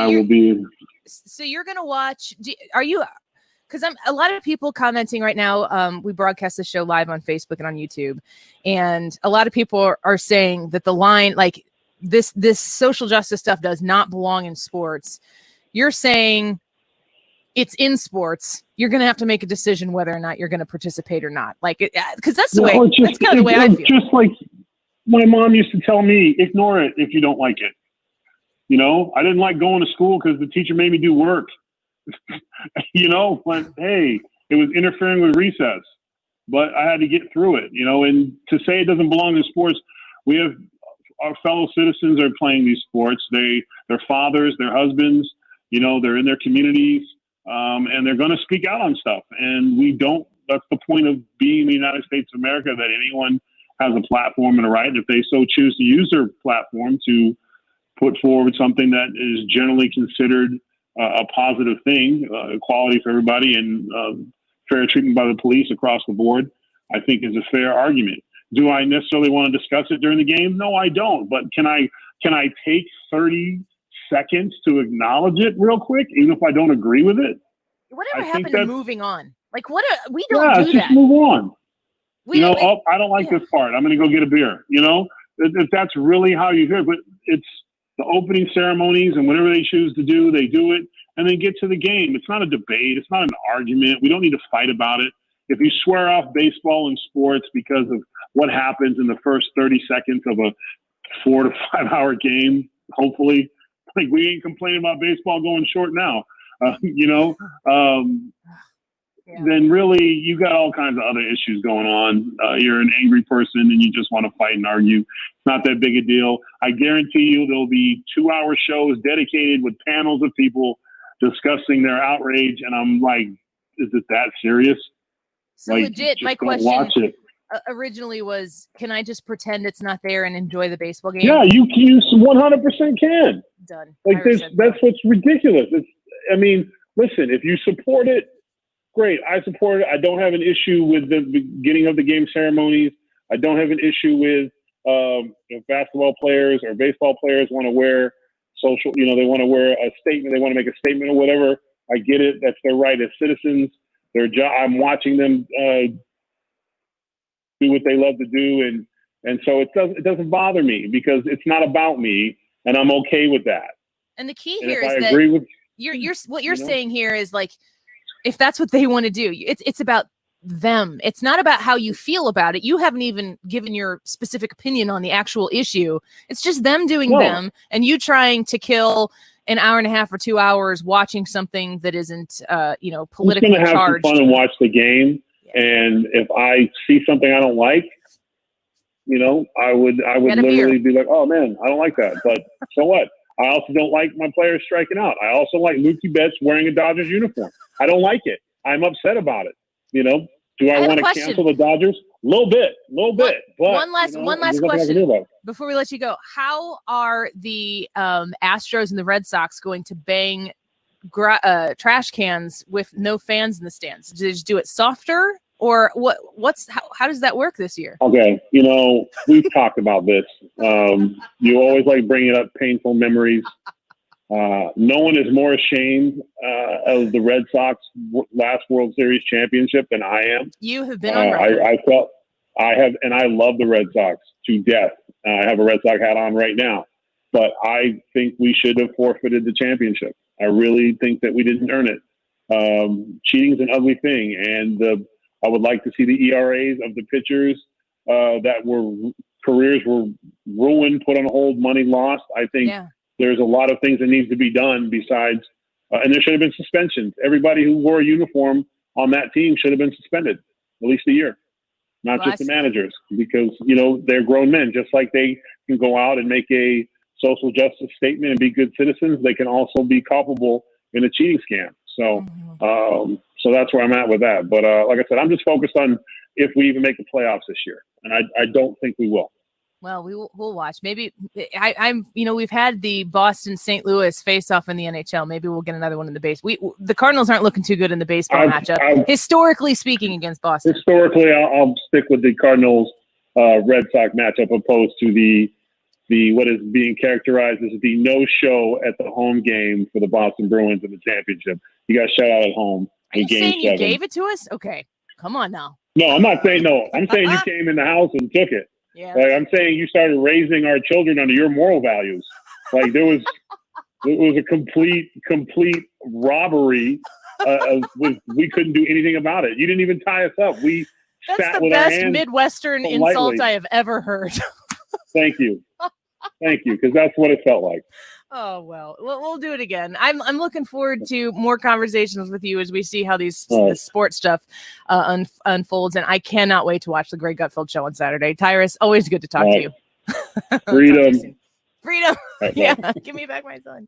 will be. So you're gonna watch? Are you? Because a lot of people commenting right now. We broadcast the show live on Facebook and on YouTube, and a lot of people are saying that the line, like this social justice stuff, does not belong in sports. You're saying it's in sports. You're going to have to make a decision whether or not you're going to participate or not. Like, because that's the way. That's kind of the way I feel. Just like my mom used to tell me, ignore it if you don't like it. I didn't like going to school because the teacher made me do work. But hey, it was interfering with recess, but I had to get through it, and to say it doesn't belong in sports, we have our fellow citizens are playing these sports. Their fathers, their husbands, they're in their communities, and they're going to speak out on stuff. And that's the point of being in the United States of America, that anyone has a platform and a right, if they so choose to use their platform to put forward something that is generally considered a positive thing, equality for everybody, and fair treatment by the police across the board, I think is a fair argument. Do I necessarily want to discuss it during the game? No, I don't. But can I take 30 seconds to acknowledge it real quick, even if I don't agree with it? Whatever happened to moving on? Like, we don't do that. Just move on. I don't like this part. I'm going to go get a beer. If that's really how you hear it, but the opening ceremonies and whatever they choose to do, they do it and then get to the game. It's not a debate. It's not an argument. We don't need to fight about it. If you swear off baseball and sports because of what happens in the first 30 seconds of a 4 to 5 hour game, hopefully, like we ain't complaining about baseball going short now, then really you got all kinds of other issues going on. You're an angry person and you just want to fight and argue. It's not that big a deal. I guarantee you there'll be 2-hour shows dedicated with panels of people discussing their outrage. And I'm like, is it that serious? So like, legit, my don't question watch it. Originally was, can I just pretend it's not there and enjoy the baseball game? Yeah, you 100% can. Done. Like this, that's what's ridiculous. Listen, if you support it, great. I support it. I don't have an issue with the beginning of the game ceremonies. I don't have an issue with if basketball players or baseball players want to wear they want to wear a statement. They want to make a statement or whatever. I get it. That's their right as citizens. Their job. I'm watching them do what they love to do, and so it doesn't bother me because it's not about me, and I'm okay with that. And the key And here if is I that agree with what you're saying here is like, if that's what they want to do, it's about them. It's not about how you feel about it. You haven't even given your specific opinion on the actual issue. It's just them doing them, and you trying to kill an hour and a half or 2 hours watching something that isn't, politically I'm just gonna have charged. some fun and watch the game. And if I see something I don't like, I would literally be like, oh man, I don't like that. But so what? I also don't like my players striking out. I also like Mookie Betts wearing a Dodgers uniform. I don't like it. I'm upset about it. Do I want to cancel the Dodgers? A little bit. But One last there's nothing I can do question about it. before we let you go. How are the Astros and the Red Sox going to bang trash cans with no fans in the stands? Did they just do it softer, or how does that work this year? Okay, we've talked about this. You always like bringing up painful memories. No one is more ashamed of the Red Sox last World Series championship than I am. You have been on record. And I love the Red Sox to death. I have a Red Sox hat on right now, but I think we should have forfeited the championship. I really think that we didn't earn it. Cheating is an ugly thing, and I would like to see the ERAs of the pitchers careers were ruined, put on hold, money lost. I think there's a lot of things that needs to be done besides, and there should have been suspensions. Everybody who wore a uniform on that team should have been suspended at least a year, not just the managers, because they're grown men. Just like they can go out and make a social justice statement and be good citizens, they can also be culpable in a cheating scam. So, so that's where I'm at with that. But like I said, I'm just focused on if we even make the playoffs this year, and I don't think we will. Well, we'll watch. Maybe we've had the Boston St. Louis face off in the NHL. Maybe we'll get another one in the base. The Cardinals aren't looking too good in the baseball matchup, historically speaking, against Boston. Historically, I'll stick with the Cardinals Red Sox matchup opposed to the what is being characterized as the no-show at the home game for the Boston Bruins in the championship. You got shut out at home in Game 7. You gave it to us? Okay, come on now. No, I'm not saying no. I'm saying you came in the house and took it. Yeah. Like, I'm saying you started raising our children under your moral values. Like it was a complete robbery. We couldn't do anything about it. You didn't even tie us up. That's sat the with our best hands Midwestern politely. insult I have ever heard. Thank you, because that's what it felt like. Oh, well, we'll do it again. I'm looking forward to more conversations with you as we see how this sports stuff unfolds. And I cannot wait to watch the Greg Gutfeld show on Saturday. Tyrus, always good to talk to you. Freedom. Right, yeah, give me back my son.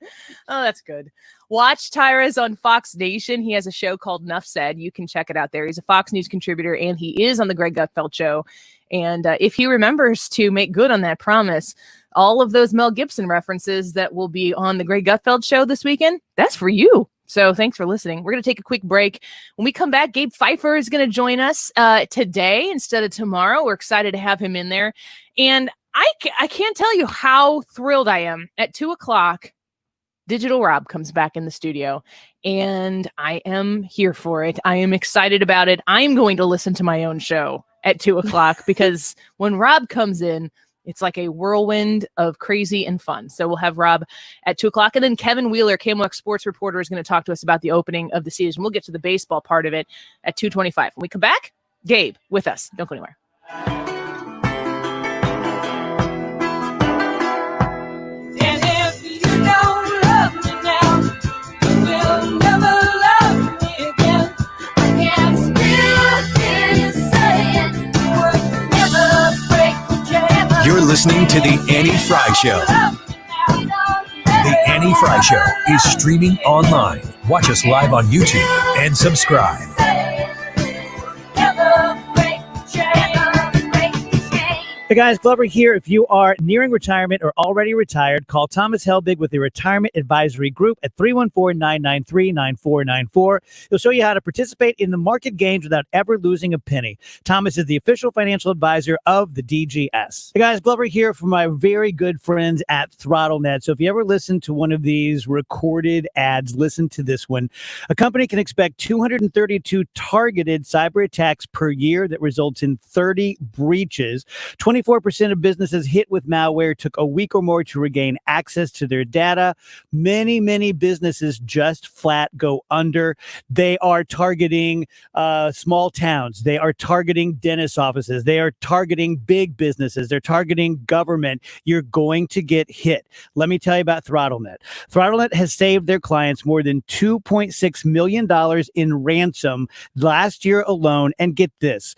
Oh, that's good. Watch Tyrus on Fox Nation. He has a show called Nuff Said. You can check it out there. He's a Fox News contributor, and he is on the Greg Gutfeld show. And if he remembers to make good on that promise, all of those Mel Gibson references that will be on the Greg Gutfeld show this weekend, that's for you. So thanks for listening. We're going to take a quick break. When we come back, Gabe Pfeifer is going to join us today instead of tomorrow. We're excited to have him in there. And I can't tell you how thrilled I am. At 2:00, Digital Robb comes back in the studio, and I am here for it. I am excited about it. I'm going to listen to my own show at 2:00 because when Rob comes in, It's like a whirlwind of crazy and fun. So we'll have Rob at 2:00. And then Kevin Wheeler, KMOX sports reporter, is going to talk to us about the opening of the season. We'll get to the baseball part of it at 2:25. When we come back, Gabe with us. Don't go anywhere. And if you don't love me now, you will never love me again. I can still hear you saying you would never break the jam. You're listening to The Annie Frey Show. The Annie Frey Show is streaming online. Watch us live on YouTube and subscribe. Hey guys, Glover here. If you are nearing retirement or already retired, call Thomas Helbig with the Retirement Advisory Group at 314-993-9494. He'll show you how to participate in the market gains without ever losing a penny. Thomas is the official financial advisor of the DGS. Hey guys, Glover here from my very good friends at ThrottleNet. So if you ever listen to one of these recorded ads, listen to this one. A company can expect 232 targeted cyber attacks per year that results in 30 breaches. 24% of businesses hit with malware took a week or more to regain access to their data. Many businesses just flat go under. They are targeting small towns. They are targeting dentist offices. They are targeting big businesses. They're targeting government. You're going to get hit. Let me tell you about ThrottleNet. ThrottleNet has saved their clients more than $2.6 million in ransom last year alone. And get this.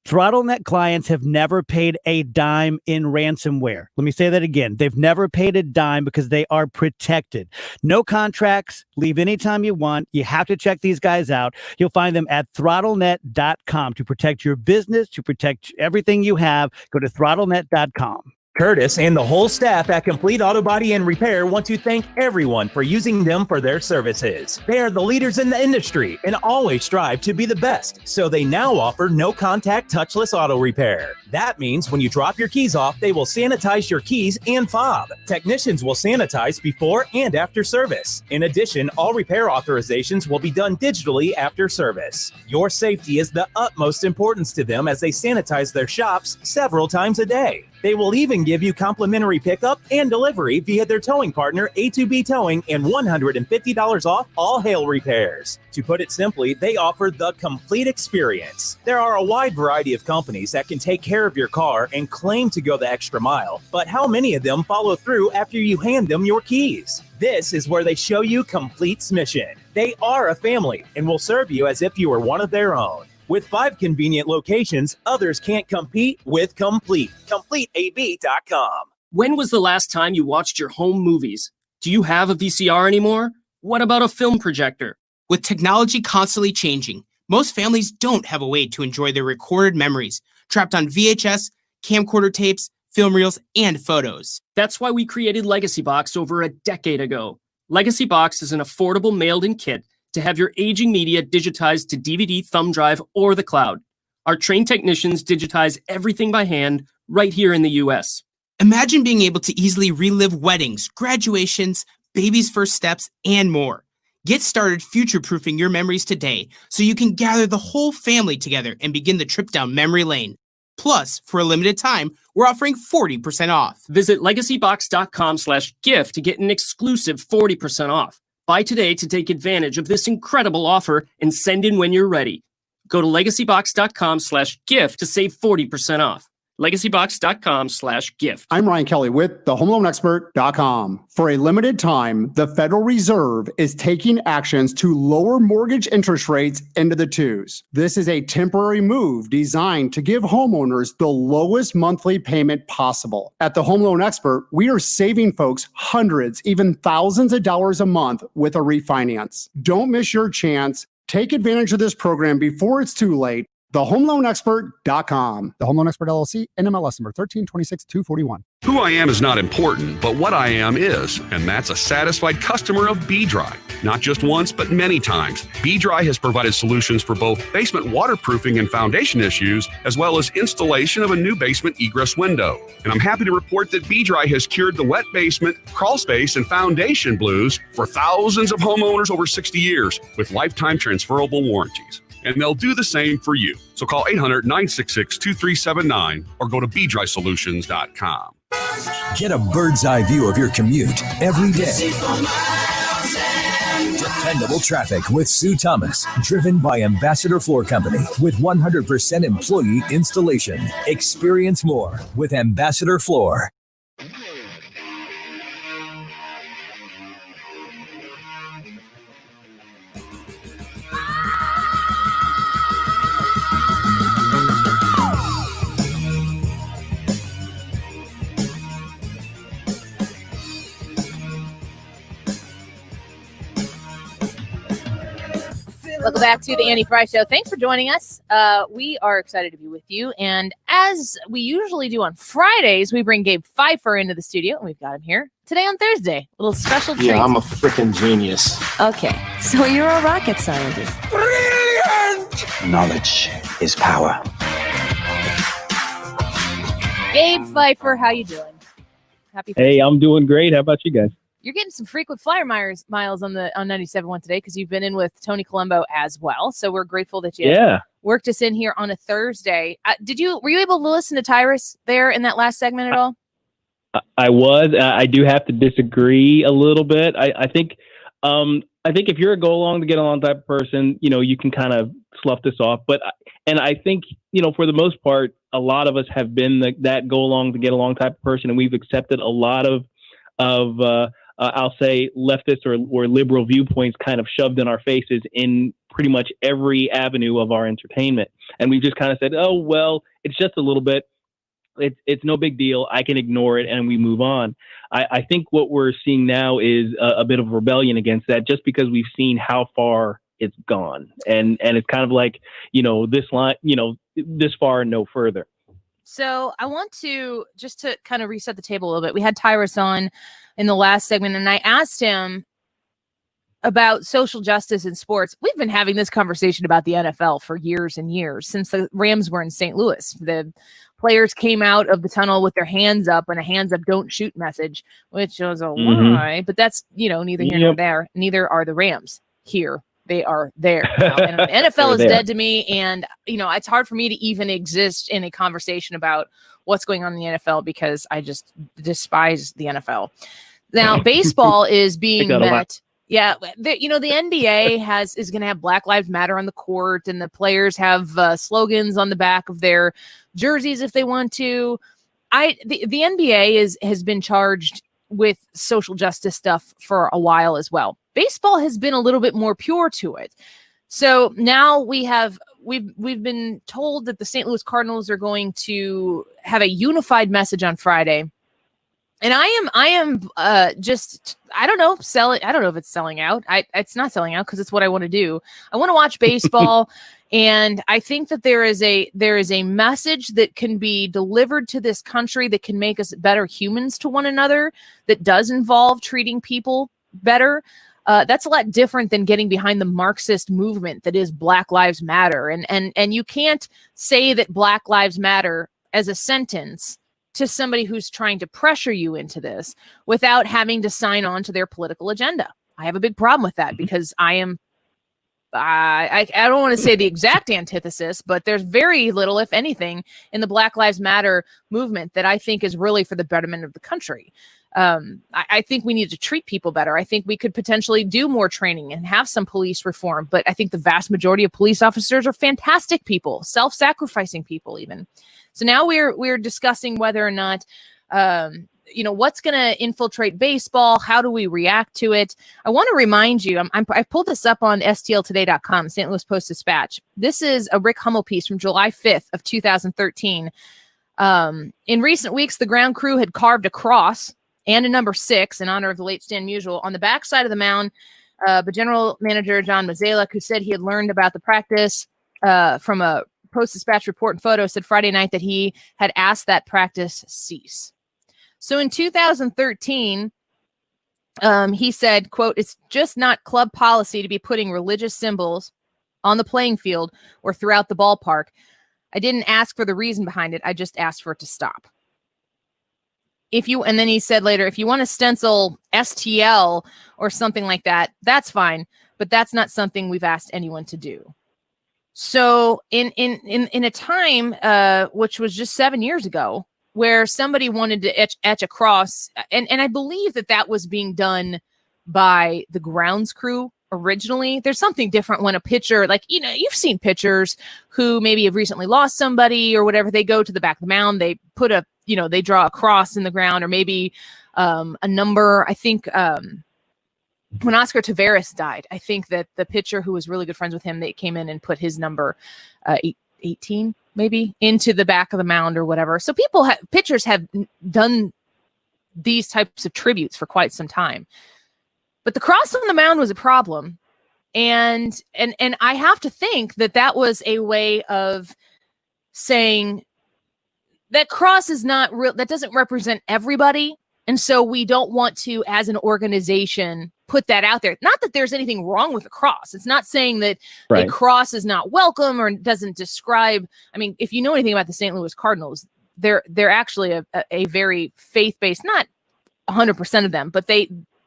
ThrottleNet clients have never paid a dime in ransomware. Let me say that again. They've never paid a dime because they are protected. No contracts. Leave anytime you want. You have to check these guys out. You'll find them at throttlenet.com to protect your business, to protect everything you have. Go to throttlenet.com. Curtis and the whole staff at Complete Auto Body and Repair want to thank everyone for using them for their services. They are the leaders in the industry and always strive to be the best, so they now offer no-contact touchless auto repair. That means when you drop your keys off, they will sanitize your keys and fob. Technicians will sanitize before and after service. In addition, all repair authorizations will be done digitally after service. Your safety is the utmost importance to them as they sanitize their shops several times a day. They will even give you complimentary pickup and delivery via their towing partner, A2B Towing, and $150 off all hail repairs. To put it simply, they offer the complete experience. There are a wide variety of companies that can take care of your car and claim to go the extra mile, but how many of them follow through after you hand them your keys? This is where they show you Complete's mission. They are a family and will serve you as if you were one of their own. With 5 convenient locations, others can't compete with Complete. CompleteAB.com. When was the last time you watched your home movies? Do you have a VCR anymore? What about a film projector? With technology constantly changing, most families don't have a way to enjoy their recorded memories, trapped on VHS, camcorder tapes, film reels, and photos. That's why we created Legacy Box over a decade ago. Legacy Box is an affordable mailed-in kit to have your aging media digitized to DVD, thumb drive, or the cloud. Our trained technicians digitize everything by hand right here in the US. Imagine being able to easily relive weddings, graduations, baby's first steps, and more. Get started future-proofing your memories today so you can gather the whole family together and begin the trip down memory lane. Plus, for a limited time, we're offering 40% off. Visit legacybox.com/gift to get an exclusive 40% off. Buy today to take advantage of this incredible offer and send in when you're ready. Go to legacybox.com/gift to save 40% off. legacybox.com/gift. I'm Ryan Kelly with thehomeloanexpert.com. For a limited time, the Federal Reserve is taking actions to lower mortgage interest rates into the 2s. This is a temporary move designed to give homeowners the lowest monthly payment possible. At the Home Loan Expert, we are saving folks hundreds, even thousands of dollars a month with a refinance. Don't miss your chance. Take advantage of this program before it's too late. TheHomeLoanExpert.com. The Home Loan Expert LLC, NMLS number 1326241. Who I am is not important, but what I am is, and that's a satisfied customer of B-Dry. Not just once, but many times. B-Dry has provided solutions for both basement waterproofing and foundation issues, as well as installation of a new basement egress window. And I'm happy to report that B-Dry has cured the wet basement, crawl space, and foundation blues for thousands of homeowners over 60 years with lifetime transferable warranties. and they'll do the same for you. So call 800-966-2379 or go to BeDrySolutions.com. Get a bird's eye view of your commute every day. Dependable traffic with Sue Thomas, driven by Ambassador Floor Company with 100% employee installation. Experience more with Ambassador Floor. Welcome back to the Annie Frey Show. Thanks for joining us. We are excited to be with you. And as we usually do on Fridays, we bring Gabe Pfeifer into the studio, and we've got him here today on Thursday. A little special treat. Yeah, I'm a freaking genius. Okay, so you're a rocket scientist. Brilliant! Knowledge is power. Gabe Pfeifer, how you doing? Happy Hey, I'm doing great. How about you guys? You're getting some frequent flyer miles on 97.1 today because you've been in with Tony Colombo as well. So we're grateful that you worked us in here on a Thursday. Were you able to listen to Tyrus there in that last segment at all? I was. I do have to disagree a little bit. I think if you're a go along to get along type of person, you can kind of slough this off. And I think, for the most part, a lot of us have been that go along to get along type of person, and we've accepted a lot of I'll say leftist or liberal viewpoints kind of shoved in our faces in pretty much every avenue of our entertainment. And we've just kind of said, oh, well, it's just a little bit. It's no big deal. I can ignore it, and we move on. I think what we're seeing now is a bit of rebellion against that, just because we've seen how far it's gone. And it's kind of like, this line, this far and no further. So I want to just to kind of reset the table a little bit. We had Tyrus on in the last segment, and I asked him about social justice in sports. We've been having this conversation about the NFL for years and years, since the Rams were in St. Louis. The players came out of the tunnel with their hands up and a hands up, don't shoot message, which was a lie, but that's, neither here nor there. Neither are the Rams here. They are there now. And the NFL is dead to me. And, it's hard for me to even exist in a conversation about what's going on in the NFL because I just despise the NFL. Now, baseball is being met. Yeah. The NBA is going to have Black Lives Matter on the court, and the players have slogans on the back of their jerseys if they want to. The NBA has been charged with social justice stuff for a while as well. Baseball has been a little bit more pure to it. So now we've been told that the St. Louis Cardinals are going to have a unified message on Friday. And I am just, I don't know if it's selling out. It's not selling out because it's what I want to do. I want to watch baseball. And I think that there is a message that can be delivered to this country that can make us better humans to one another, that does involve treating people better. That's a lot different than getting behind the Marxist movement that is Black Lives Matter. And you can't say that Black Lives Matter as a sentence to somebody who's trying to pressure you into this without having to sign on to their political agenda. I have a big problem with that because I don't want to say the exact antithesis, but there's very little, if anything, in the Black Lives Matter movement that I think is really for the betterment of the country. I think we need to treat people better. I think we could potentially do more training and have some police reform, but I think the vast majority of police officers are fantastic people, self-sacrificing people even. So now we're discussing whether or not, what's going to infiltrate baseball. How do we react to it? I want to remind you, I pulled this up on stltoday.com, St. Louis Post-Dispatch. This is a Rick Hummel piece from July 5th of 2013. In recent weeks, the ground crew had carved a cross and a number 6 in honor of the late Stan Musial on the backside of the mound. But general manager John Mazalek, who said he had learned about the practice from a Post-Dispatch report and photo, said Friday night that he had asked that practice cease. So in 2013, he said, quote, "It's just not club policy to be putting religious symbols on the playing field or throughout the ballpark. I didn't ask for the reason behind it. I just asked for it to stop." And then he said later, if you want to stencil STL or something like that, that's fine, but that's not something we've asked anyone to do. So in a time, which was just 7 years ago, where somebody wanted to etch a cross, and I believe that was being done by the grounds crew originally. There's something different when a pitcher, like, you've seen pitchers who maybe have recently lost somebody or whatever, they go to the back of the mound, they put they draw a cross in the ground, or maybe a number. I think when Oscar Taveras died, I think that the pitcher who was really good friends with him, they came in and put his number 18 maybe into the back of the mound or whatever. So pitchers have done these types of tributes for quite some time. But the cross on the mound was a problem. And I have to think that was a way of saying that cross is not real, that doesn't represent everybody. And so we don't want to, as an organization, put that out there. Not that there's anything wrong with a cross. It's not saying that a cross is not welcome or doesn't describe. I mean, if you know anything about the St. Louis Cardinals, they're actually a very faith-based, not 100% of them, but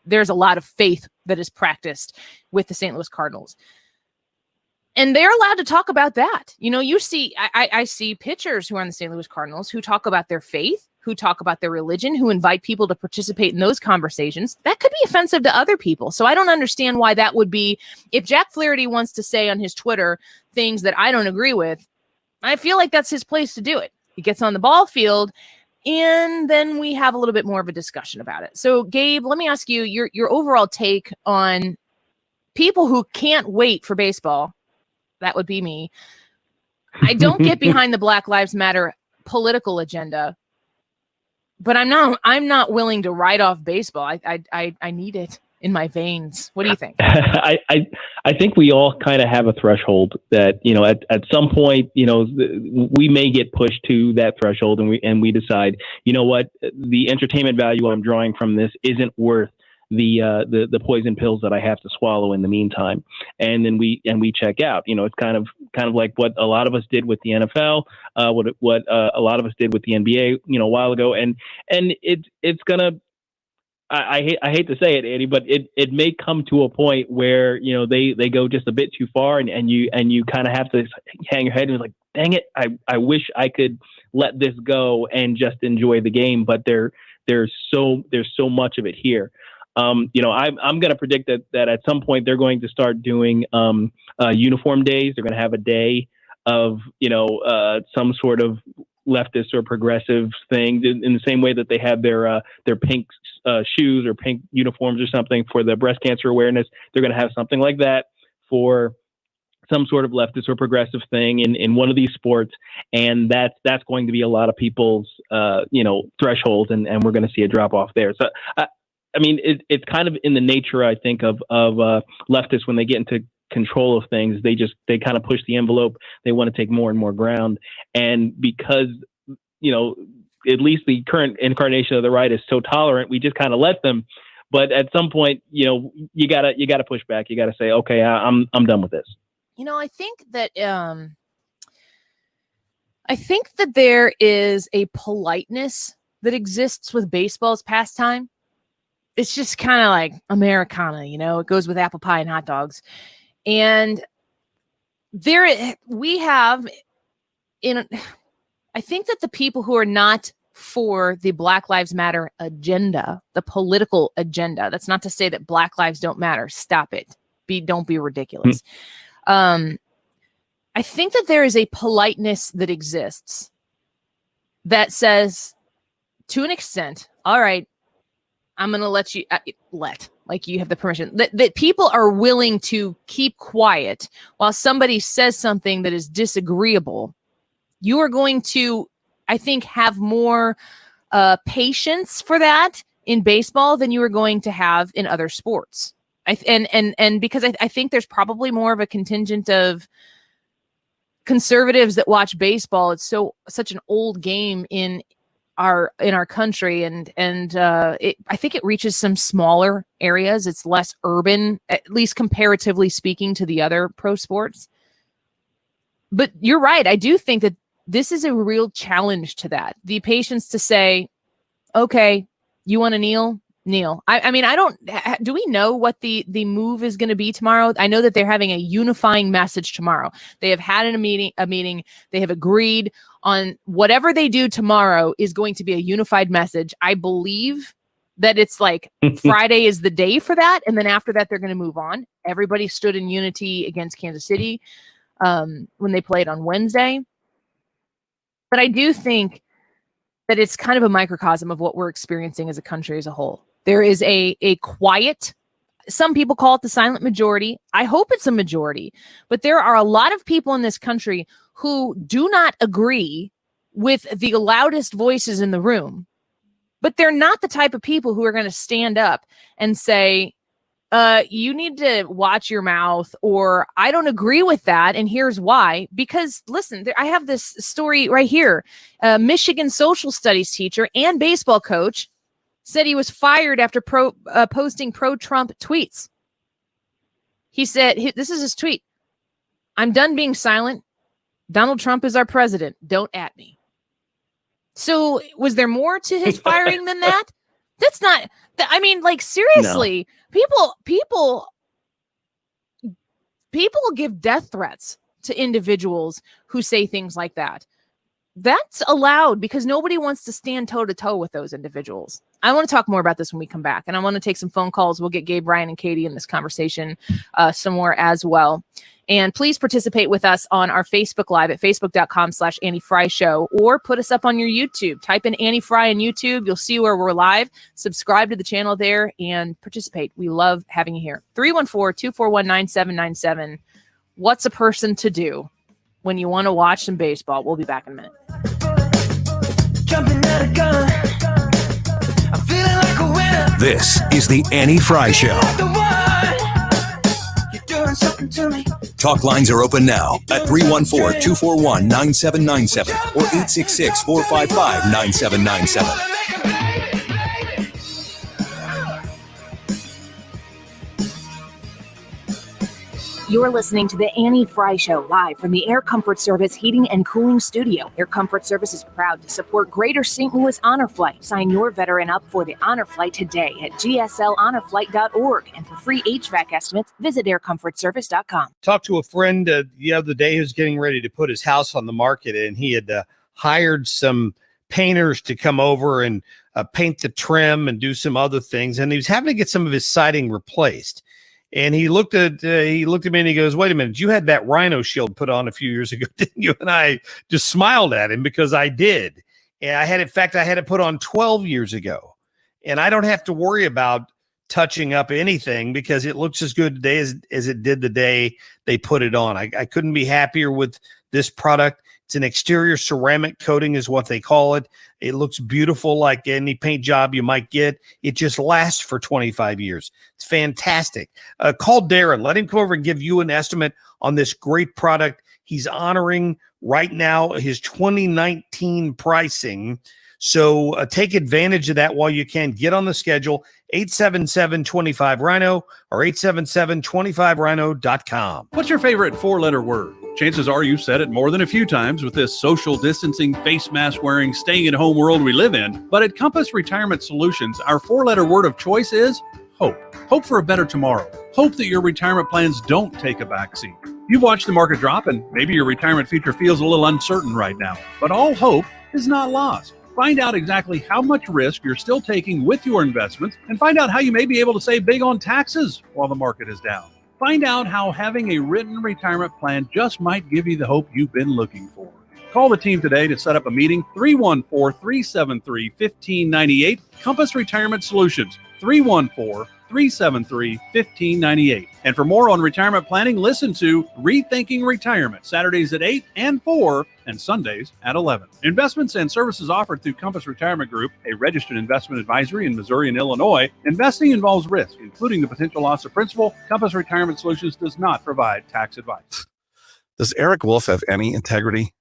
there's a lot of faith that is practiced with the St. Louis Cardinals. And they're allowed to talk about that. You see, I see pitchers who are on the St. Louis Cardinals who talk about their faith, who talk about their religion, who invite people to participate in those conversations. That could be offensive to other people. So I don't understand why that would be. If Jack Flaherty wants to say on his Twitter things that I don't agree with, I feel like that's his place to do it. He gets on the ball field, and then we have a little bit more of a discussion about it. So, Gabe, let me ask you your overall take on people who can't wait for baseball. That would be me. I don't get behind the Black Lives Matter political agenda, but I'm not willing to write off baseball. I need it in my veins. What do you think? I think we all kind of have a threshold that, at some point, we may get pushed to that threshold, and we decide, what, the entertainment value I'm drawing from this isn't worth the poison pills that I have to swallow in the meantime. And then we check out. It's kind of like what a lot of us did with the NFL, what a lot of us did with the NBA, a while ago. And it's gonna, I hate to say it, Andy, but it may come to a point where, they go just a bit too far, and you kind of have to hang your head and be like, dang it, I wish I could let this go and just enjoy the game. But there's so much of it here. I'm going to predict that at some point they're going to start doing uniform days. They're going to have a day of some sort of leftist or progressive thing, in the same way that they have their pink shoes or pink uniforms or something for the breast cancer awareness. They're going to have something like that for some sort of leftist or progressive thing in one of these sports, and that's going to be a lot of people's threshold, and we're going to see a drop off there. So it's kind of in the nature, I think, of leftists. When they get into control of things, they kind of push the envelope. They want to take more and more ground, and because at least the current incarnation of the right is so tolerant, we just kind of let them. But at some point, you gotta push back. You gotta say, okay, I'm done with this. I think that there is a politeness that exists with baseball's pastime. It's just kind of like Americana, it goes with apple pie and hot dogs. And I think that the people who are not for the Black Lives Matter agenda, the political agenda, that's not to say that Black lives don't matter. Stop it. Don't be ridiculous. I think that there is a politeness that exists that says, to an extent, all right, I'm going to let you like you have the permission that people are willing to keep quiet while somebody says something that is disagreeable. You are going to, I think, have more patience for that in baseball than you are going to have in other sports. And because I think there's probably more of a contingent of conservatives that watch baseball. It's such an old game in our country, and I think it reaches some smaller areas. It's less urban, at least comparatively speaking to the other pro sports. But you're right. I do think that this is a real challenge to that. The patience to say, okay, you want to kneel? Neil. I mean, I don't. Do we know what the move is going to be tomorrow? I know that they're having a unifying message tomorrow. They have had a meeting. They have agreed on whatever they do tomorrow is going to be a unified message. I believe that it's like Friday is the day for that, and then after that they're going to move on. Everybody stood in unity against Kansas City when they played on Wednesday. But I do think that it's kind of a microcosm of what we're experiencing as a country as a whole. There is a quiet, some people call it the silent majority. I hope it's a majority, but there are a lot of people in this country who do not agree with the loudest voices in the room, but they're not the type of people who are going to stand up and say, you need to watch your mouth, or I don't agree with that, and here's why. Because listen, I have this story right here. Michigan social studies teacher and baseball coach said he was fired after posting pro-Trump tweets. He said, this is his tweet: "I'm done being silent. Donald Trump is our president. Don't at me." So was there more to his firing than that? That's not, I mean, like, seriously, people give death threats to individuals who say things like that. That's allowed because nobody wants to stand toe to toe with those individuals. I want to talk more about this when we come back, and I want to take some phone calls. We'll get Gabe, Ryan, and Katie in this conversation somewhere as well. And please participate with us on our Facebook Live at facebook.com/Annie Frey Show, or put us up on your YouTube. Type in Annie Frey on YouTube. You'll see where we're live. Subscribe to the channel there and participate. We love having you here. 314-241-9797. What's a person to do when you want to watch some baseball? We'll be back in a minute. Jumping at a gun. I'm feeling like a winner. This is the Annie Frey Show. You're doing something to me. Talk lines are open now at 314-241-9797 or 866-455-9797. You're listening to the Annie Frey Show live from the Air Comfort Service Heating and Cooling Studio. Air Comfort Service is proud to support Greater St. Louis Honor Flight. Sign your veteran up for the Honor Flight today at gsLhonorflight.org. And for free HVAC estimates, visit aircomfortservice.com. Talked to a friend the other day who's getting ready to put his house on the market, and he had hired some painters to come over and paint the trim and do some other things. And he was having to get some of his siding replaced. And he looked at me and he goes, "Wait a minute, you had that rhino shield put on a few years ago, didn't you?" And I just smiled at him because I did. And I had it put on 12 years ago. And I don't have to worry about touching up anything because it looks as good today as it did the day they put it on. I couldn't be happier with this product. It's an exterior ceramic coating is what they call it. It looks beautiful like any paint job you might get. It just lasts for 25 years. It's fantastic. Call Darren. Let him come over and give you an estimate on this great product. He's honoring right now his 2019 pricing. So take advantage of that while you can. Get on the schedule, 877-25-RHINO or 877-25rhino.com. What's your favorite four-letter word? Chances are you've said it more than a few times with this social distancing, face mask wearing, staying at home world we live in. But at Compass Retirement Solutions, our four-letter word of choice is hope. Hope for a better tomorrow. Hope that your retirement plans don't take a backseat. You've watched the market drop and maybe your retirement future feels a little uncertain right now. But all hope is not lost. Find out exactly how much risk you're still taking with your investments and find out how you may be able to save big on taxes while the market is down. Find out how having a written retirement plan just might give you the hope you've been looking for. Call the team today to set up a meeting, 314-373-1598, Compass Retirement Solutions, 314-373-1598. And for more on retirement planning, listen to Rethinking Retirement, Saturdays at 8 and 4 and Sundays at 11. Investments and services offered through Compass Retirement Group, a registered investment advisory in Missouri and Illinois. Investing involves risk, including the potential loss of principal. Compass Retirement Solutions does not provide tax advice. Does Eric Wolf have any integrity?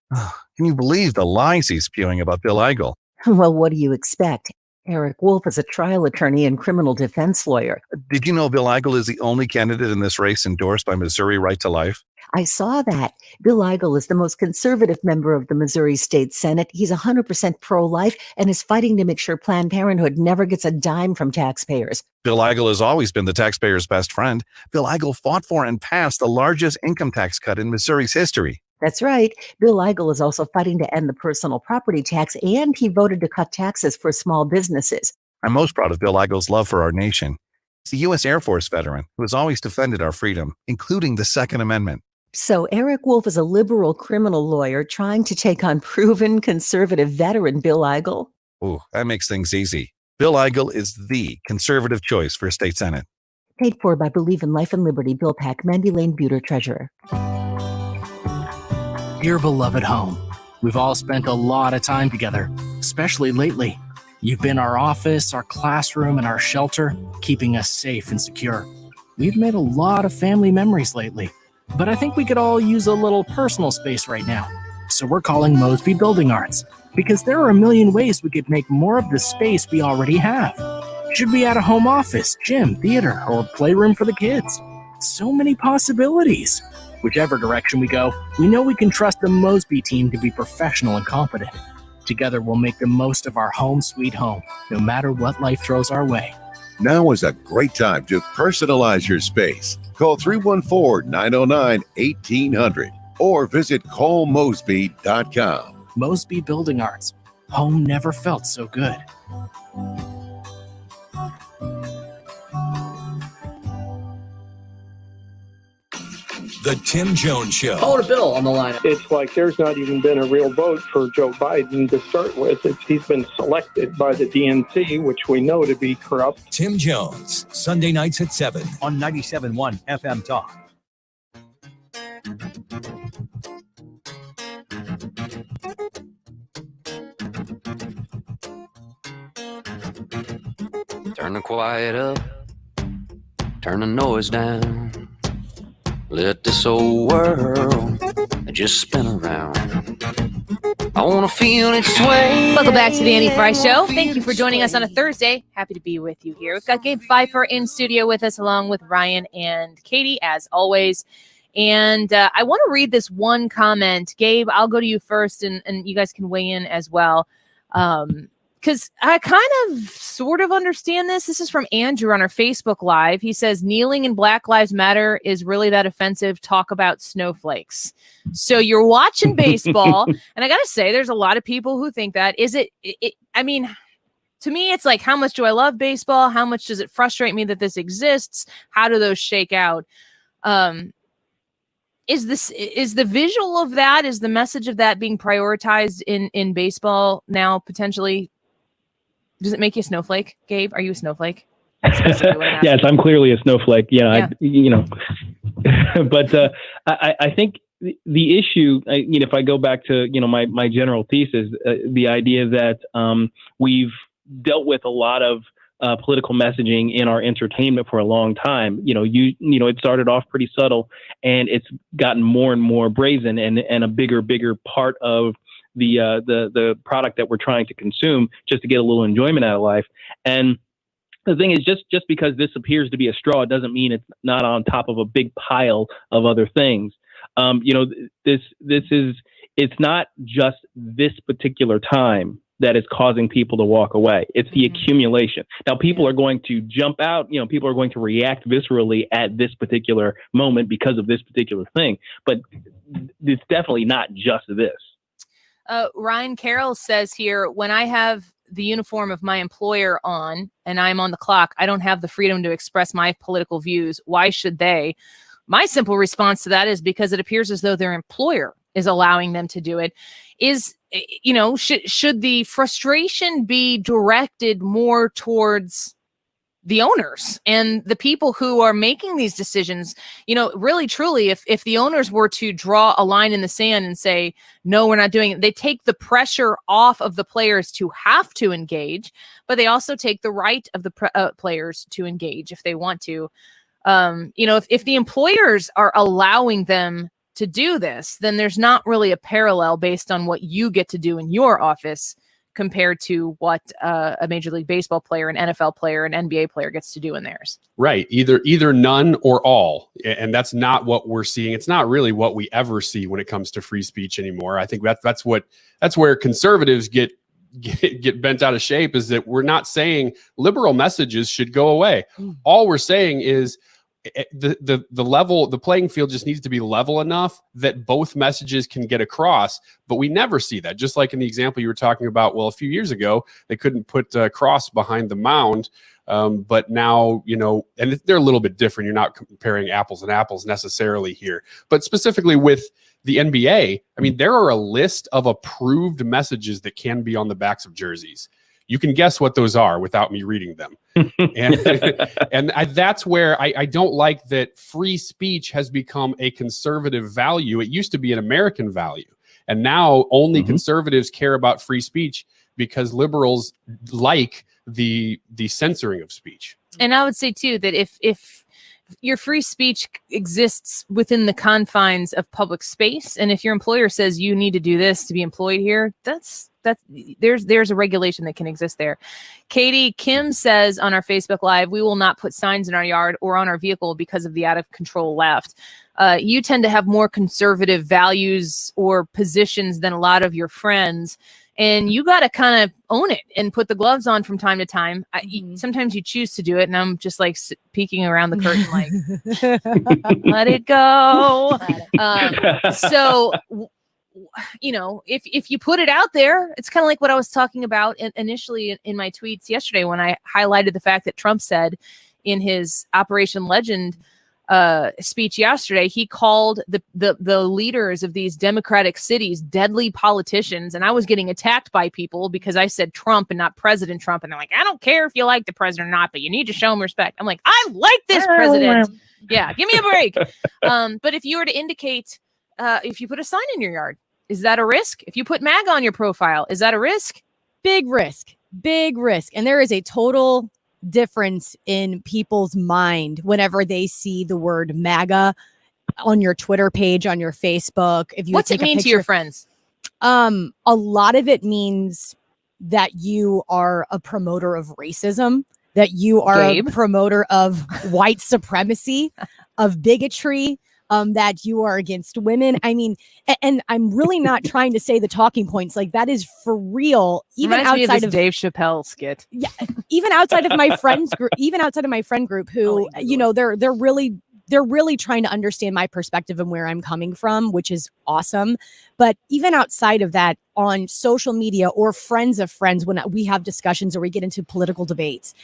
Can you believe the lies he's spewing about Bill Eigel? Well, what do you expect? Eric Wolf is a trial attorney and criminal defense lawyer. Did you know Bill Eigel is the only candidate in this race endorsed by Missouri Right to Life? I saw that. Bill Eigel is the most conservative member of the Missouri State Senate. He's 100% pro-life and is fighting to make sure Planned Parenthood never gets a dime from taxpayers. Bill Eigel has always been the taxpayer's best friend. Bill Eigel fought for and passed the largest income tax cut in Missouri's history. That's right. Bill Eigel is also fighting to end the personal property tax, and he voted to cut taxes for small businesses. I'm most proud of Bill Eigel's love for our nation. He's a U.S. Air Force veteran who has always defended our freedom, including the Second Amendment. So Eric Wolf is a liberal criminal lawyer trying to take on proven conservative veteran Bill Eigel. Ooh, that makes things easy. Bill Eigel is the conservative choice for state senate. Paid for by Believe in Life and Liberty, Bill Pack, Mandy Lane Buter, Treasurer. Dear beloved home, we've all spent a lot of time together, especially lately. You've been our office, our classroom, and our shelter, keeping us safe and secure. We've made a lot of family memories lately, but I think we could all use a little personal space right now. So we're calling Mosby Building Arts, because there are a million ways we could make more of the space we already have. Should we add a home office, gym, theater, or playroom for the kids? So many possibilities. Whichever direction we go, we know we can trust the Mosby team to be professional and competent. Together, we'll make the most of our home sweet home, no matter what life throws our way. Now is a great time to personalize your space. Call 314-909-1800 or visit callmosby.com. Mosby Building Arts. Home never felt so good. The Tim Jones Show. Caller Bill on the line. It's like there's not even been a real vote for Joe Biden to start with. He's been selected by the DNC, which we know to be corrupt. Tim Jones, Sunday nights at 7 on 97.1 FM Talk. Turn the quiet up, turn the noise down. Let this old world just spin around. I want to feel it sway. Welcome back to the Annie Frey Show. Thank you for joining us on a Thursday. Happy to be with you here. We've got Gabe Pfeifer in studio with us, along with Ryan and Katie, as always. And I want to read this one comment. Gabe, I'll go to you first, and you guys can weigh in as well. Because I kind of sort of understand this. This is from Andrew on our Facebook Live. He says, kneeling in Black Lives Matter is really that offensive. Talk about snowflakes. So you're watching baseball. And I got to say, there's a lot of people who think that. Is it, I mean, to me, it's like, how much do I love baseball? How much does it frustrate me that this exists? How do those shake out? Is the visual of that, is the message of that being prioritized in baseball now potentially? Does it make you a snowflake, Gabe? Are you a snowflake? Yes, I'm clearly a snowflake. Yeah. But I think the issue, if I go back to, my general thesis, the idea that we've dealt with a lot of political messaging in our entertainment for a long time. It started off pretty subtle, and it's gotten more and more brazen and a bigger part of the product that we're trying to consume just to get a little enjoyment out of life. And the thing is, just because this appears to be a straw, it doesn't mean it's not on top of a big pile of other things. It's not just this particular time that is causing people to walk away. It's the accumulation. Now, people are going to jump out, people are going to react viscerally at this particular moment because of this particular thing, but it's definitely not just this. Ryan Carroll says here, when I have the uniform of my employer on and I'm on the clock, I don't have the freedom to express my political views. Why should they? My simple response to that is because it appears as though their employer is allowing them to do it. Should the frustration be directed more towards the owners and the people who are making these decisions? Really, truly, if the owners were to draw a line in the sand and say, no, we're not doing it, they take the pressure off of the players to have to engage, but they also take the right of the players to engage if they want to. If the employers are allowing them to do this, then there's not really a parallel based on what you get to do in your office compared to what a Major League Baseball player, an NFL player, an NBA player gets to do in theirs. Right. Either none or all. And that's not what we're seeing. It's not really what we ever see when it comes to free speech anymore. I think that's where conservatives get bent out of shape, is that we're not saying liberal messages should go away. All we're saying is the playing field just needs to be level enough that both messages can get across, but we never see that. Just like in the example you were talking about, well, a few years ago, they couldn't put a cross behind the mound. But now, and they're a little bit different. You're not comparing apples and apples necessarily here, but specifically with the NBA, I mean, there are a list of approved messages that can be on the backs of jerseys. You can guess what those are without me reading them. And that's where I don't like that free speech has become a conservative value. It used to be an American value. And now only conservatives care about free speech because liberals like the censoring of speech. And I would say, too, that if your free speech exists within the confines of public space, and if your employer says you need to do this to be employed here, there's a regulation that can exist there. Katie Kim says on our Facebook Live, we will not put signs in our yard or on our vehicle because of the out of control left. You tend to have more conservative values or positions than a lot of your friends. And you got to kind of own it and put the gloves on from time to time. Sometimes you choose to do it, and I'm just like peeking around the curtain, like, let it go. So, if you put it out there, it's kind of like what I was talking about initially in my tweets yesterday when I highlighted the fact that Trump said in his Operation Legend speech yesterday, he called the leaders of these Democratic cities deadly politicians. And I was getting attacked by people because I said Trump and not President Trump. And they're like, I don't care if you like the president or not, but you need to show him respect. I'm like, I like this president. Yeah, give me a break. But if you were to indicate, if you put a sign in your yard, is that a risk? If you put MAGA on your profile, is that a risk? Big risk. And there is a total difference in people's mind whenever they see the word MAGA on your Twitter page, on your Facebook. If you What's it mean to your friends? A lot of it means that you are a promoter of racism, that you are a promoter of white supremacy, of bigotry, that you are against women. I mean, and I'm really not trying to say the talking points, like that is for real. Even outside of Dave Chappelle skit. Yeah. Even outside of my friends group, who, they're really trying to understand my perspective and where I'm coming from, which is awesome. But even outside of that, on social media or friends of friends, when we have discussions or we get into political debates,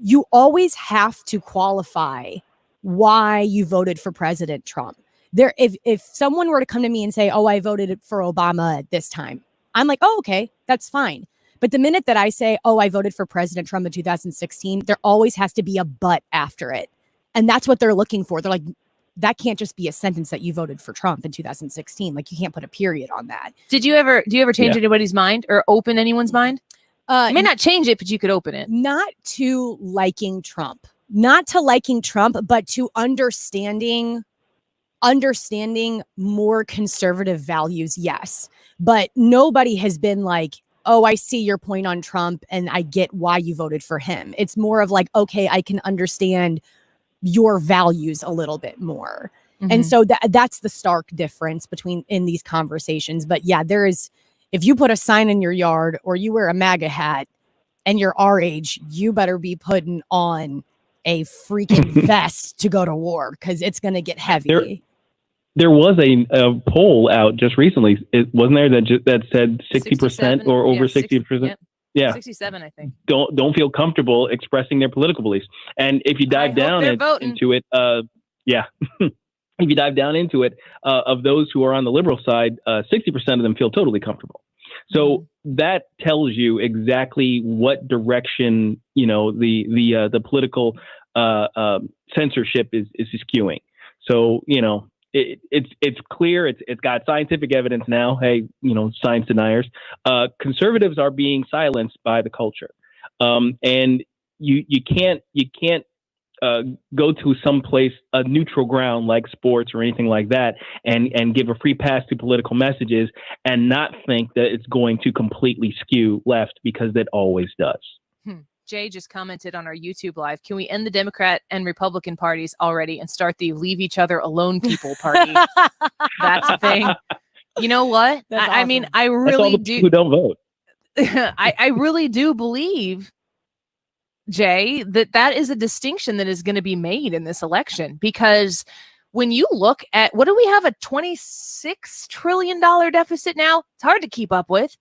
you always have to qualify why you voted for President Trump. If someone were to come to me and say, oh, I voted for Obama at this time, I'm like, oh, okay, that's fine. But the minute that I say, oh, I voted for President Trump in 2016, there always has to be a but after it. And that's what they're looking for. They're like, that can't just be a sentence that you voted for Trump in 2016. Like, you can't put a period on that. Do you ever change anybody's mind or open anyone's mind? You may not change it, but you could open it. Not to liking Trump, but to understanding more conservative values. Yes. But nobody has been like, oh, I see your point on Trump and I get why you voted for him. It's more of like, okay, I can understand your values a little bit more. Mm-hmm. And so that's the stark difference in these conversations. But yeah, there is, if you put a sign in your yard or you wear a MAGA hat and you're our age, you better be putting on a freaking vest to go to war, because it's going to get heavy. There was a poll out just recently, wasn't there, that said 60% or over 60%? Yeah, 67, I think. Don't feel comfortable expressing their political beliefs. And if you dive down into it, if you dive down into it, of those who are on the liberal side, 60% of them feel totally comfortable. So that tells you exactly what direction, the political censorship is skewing. So, it's clear. It's got scientific evidence now. Hey, science deniers. Conservatives are being silenced by the culture, and you can't go to some place, a neutral ground like sports or anything like that, and give a free pass to political messages and not think that it's going to completely skew left, because that always does. Jay just commented on our YouTube live. Can we end the Democrat and Republican parties already and start the leave each other alone people party? That's a thing. You know what? I mean, I really do. Who don't vote? I really do believe, Jay, that is a distinction that is going to be made in this election, because when you look at what do we have, a $26 trillion deficit now? It's hard to keep up with.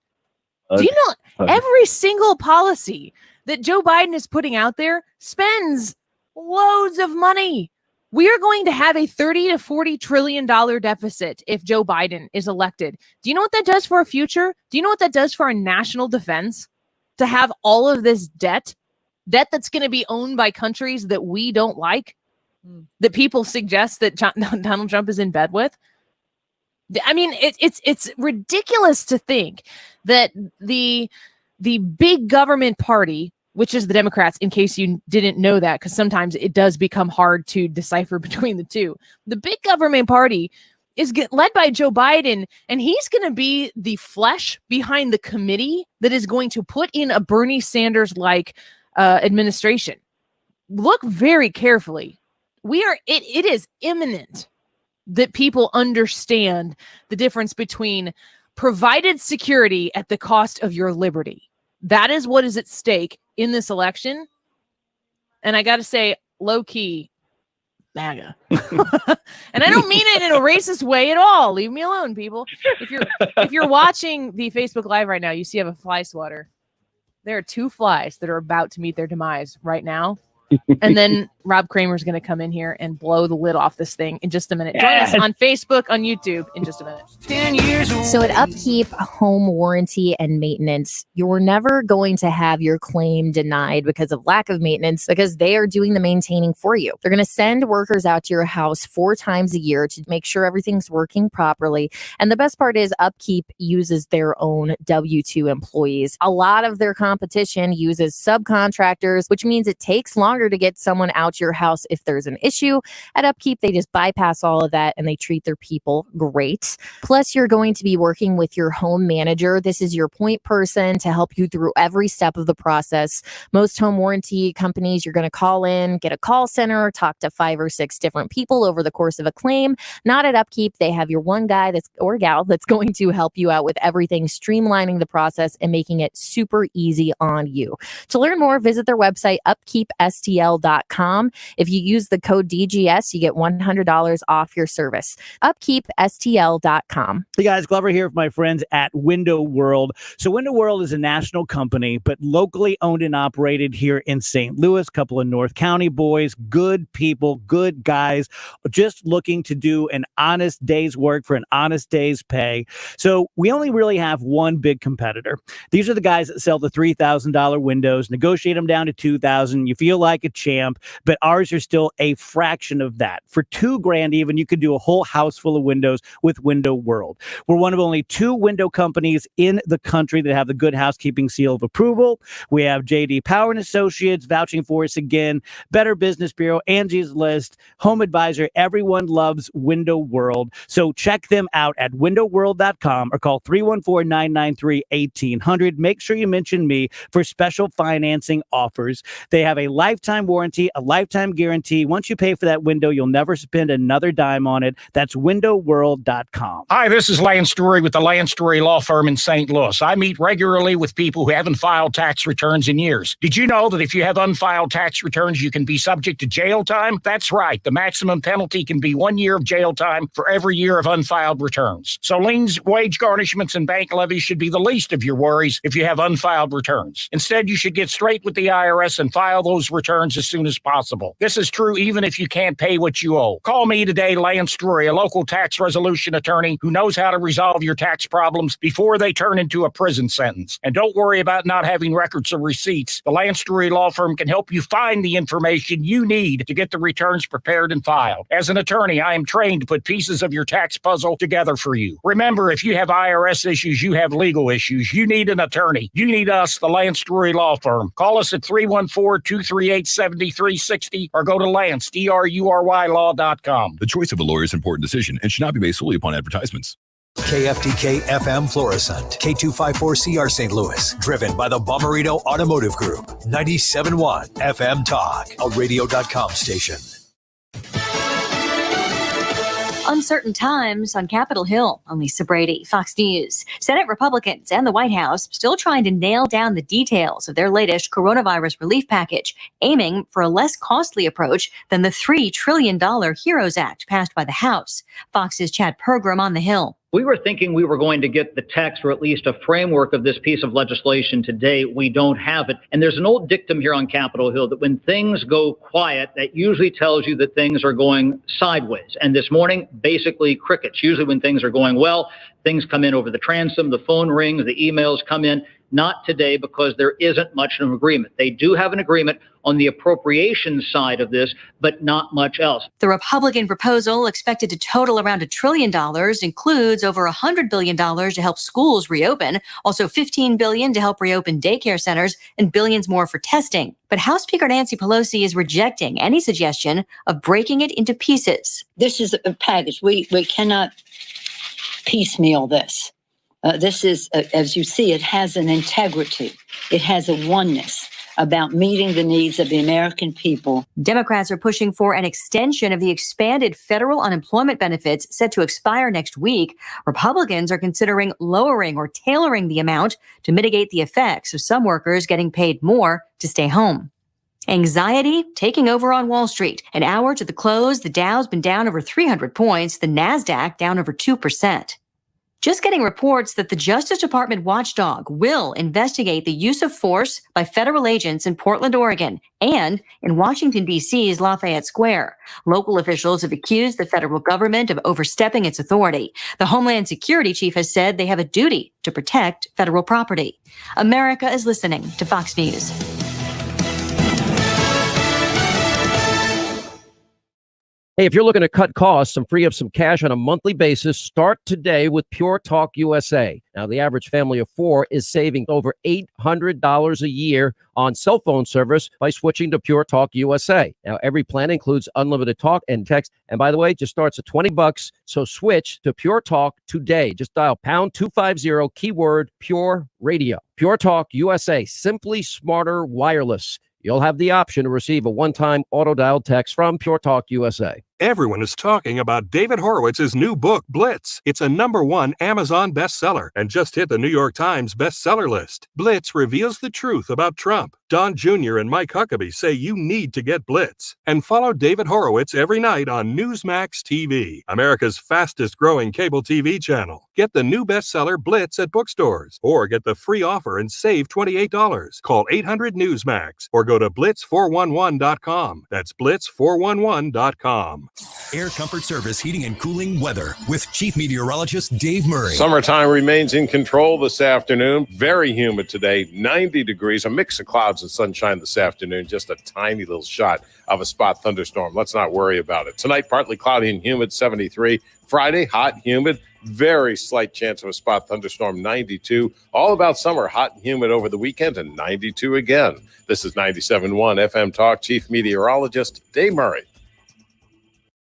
Do you know every single policy that Joe Biden is putting out there spends loads of money? We are going to have a $30 to $40 trillion deficit if Joe Biden is elected. Do you know what that does for our future? Do you know what that does for our national defense? To have all of this debt that's going to be owned by countries that we don't like, that people suggest that Donald Trump is in bed with. I mean, it's ridiculous to think that the big government party, which is the Democrats, in case you didn't know that, because sometimes it does become hard to decipher between the two. The big government party is led by Joe Biden, and he's going to be the flesh behind the committee that is going to put in a Bernie Sanders-like administration. Look very carefully. It is imminent that people understand the difference between provided security at the cost of your liberty. That is what is at stake in this election. And I got to say, low key, MAGA. And I don't mean it in a racist way at all. Leave me alone, people. If you're watching the Facebook Live right now, you see I have a fly swatter. There are 2 flies that are about to meet their demise right now. And then Rob Kramer's going to come in here and blow the lid off this thing in just a minute. Join us on Facebook, on YouTube in just a minute. 10 years old. So at Upkeep Home Warranty and Maintenance, you're never going to have your claim denied because of lack of maintenance, because they are doing the maintaining for you. They're going to send workers out to your house 4 times a year to make sure everything's working properly. And the best part is Upkeep uses their own W-2 employees. A lot of their competition uses subcontractors, which means it takes longer to get someone out to your house if there's an issue. At Upkeep, they just bypass all of that and they treat their people great. Plus, you're going to be working with your home manager. This is your point person to help you through every step of the process. Most home warranty companies, you're going to call in, get a call center, talk to 5 or 6 different people over the course of a claim. Not at Upkeep. They have your one guy or gal that's going to help you out with everything, streamlining the process and making it super easy on you. To learn more, visit their website, upkeepstl.com. If you use the code DGS, you get $100 off your service. Upkeepstl.com. Hey guys, Glover here with my friends at Window World. So Window World is a national company, but locally owned and operated here in St. Louis. Couple of North County boys, good people, good guys, just looking to do an honest day's work for an honest day's pay. So we only really have one big competitor. These are the guys that sell the $3,000 windows, negotiate them down to $2,000. You feel like a champ, but ours are still a fraction of that. For $2,000 even, you could do a whole house full of windows with Window World. We're one of only 2 window companies in the country that have the Good Housekeeping seal of approval. We have JD Power and Associates vouching for us again, Better Business Bureau, Angie's List, Home Advisor. Everyone loves Window World. So check them out at windowworld.com or call 314-993-1800. Make sure you mention me for special financing offers. They have a lifetime warranty, a lifetime guarantee. Once you pay for that window, you'll never spend another dime on it. That's windowworld.com. Hi, this is Lance Drury with the Lance Drury Law Firm in St. Louis. I meet regularly with people who haven't filed tax returns in years. Did you know that if you have unfiled tax returns, you can be subject to jail time? That's right. The maximum penalty can be 1 year of jail time for every year of unfiled returns. So liens, wage garnishments, and bank levies should be the least of your worries if you have unfiled returns. Instead, you should get straight with the IRS and file those returns as soon as possible. This is true even if you can't pay what you owe. Call me today, Lance Drury, a local tax resolution attorney who knows how to resolve your tax problems before they turn into a prison sentence. And don't worry about not having records or receipts. The Lance Drury Law Firm can help you find the information you need to get the returns prepared and filed. As an attorney, I am trained to put pieces of your tax puzzle together for you. Remember, if you have IRS issues, you have legal issues. You need an attorney. You need us, the Lance Drury Law Firm. Call us at 314-238-7360 460 or go to Lance, DRURY law.com. The choice of a lawyer is an important decision and should not be based solely upon advertisements. KFTK FM Florissant, K254CR St. Louis, driven by the Bommarito Automotive Group, 97.1 FM Talk, a radio.com station. Uncertain times on Capitol Hill. I'm Lisa Brady, Fox News. Senate Republicans and the White House still trying to nail down the details of their latest coronavirus relief package, aiming for a less costly approach than the $3 trillion HEROES Act passed by the House. Fox's Chad Pergram on the Hill. We were thinking we were going to get the text or at least a framework of this piece of legislation today. We don't have it. And there's an old dictum here on Capitol Hill that when things go quiet, that usually tells you that things are going sideways. And this morning, basically crickets. Usually when things are going well, things come in over the transom, the phone rings, the emails come in. Not today because there isn't much of an agreement. They do have an agreement on the appropriations side of this, but not much else. The Republican proposal, expected to total around $1 trillion, includes over $100 billion to help schools reopen, also $15 billion to help reopen daycare centers, and billions more for testing. But House Speaker Nancy Pelosi is rejecting any suggestion of breaking it into pieces. This is a package. We cannot piecemeal this. This is, as you see, it has an integrity. It has a oneness about meeting the needs of the American people. Democrats are pushing for an extension of the expanded federal unemployment benefits set to expire next week. Republicans are considering lowering or tailoring the amount to mitigate the effects of some workers getting paid more to stay home. Anxiety taking over on Wall Street. An hour to the close, the Dow's been down over 300 points, the NASDAQ down over 2%. Just getting reports that the Justice Department watchdog will investigate the use of force by federal agents in Portland, Oregon, and in Washington, D.C.'s Lafayette Square. Local officials have accused the federal government of overstepping its authority. The Homeland Security chief has said they have a duty to protect federal property. America is listening to Fox News. Hey, if you're looking to cut costs and free up some cash on a monthly basis, start today with Pure Talk USA. Now, the average family of four is saving over $800 a year on cell phone service by switching to Pure Talk USA. Now, every plan includes unlimited talk and text. And by the way, it just starts at $20. So switch to Pure Talk today. Just dial pound 250 keyword Pure Radio. Pure Talk USA, simply smarter wireless. You'll have the option to receive a one-time auto-dial text from Pure Talk USA. Everyone is talking about David Horowitz's new book, Blitz. It's a #1 Amazon bestseller and just hit the New York Times bestseller list. Blitz reveals the truth about Trump. Don Jr. and Mike Huckabee say you need to get Blitz. And follow David Horowitz every night on Newsmax TV, America's fastest-growing cable TV channel. Get the new bestseller Blitz at bookstores or get the free offer and save $28. Call 800-NEWSMAX or go to blitz411.com. That's blitz411.com. Air Comfort Service Heating and Cooling weather with Chief Meteorologist Dave Murray. Summertime remains in control this afternoon. Very humid today, 90 degrees, a mix of clouds and sunshine this afternoon, just a tiny little shot of a spot thunderstorm. Let's not worry about it. Tonight, partly cloudy and humid, 73. Friday, hot, humid, very slight chance of a spot thunderstorm, 92. All about summer, hot and humid over the weekend, and 92 again. This is 97.1 FM Talk, Chief Meteorologist Dave Murray.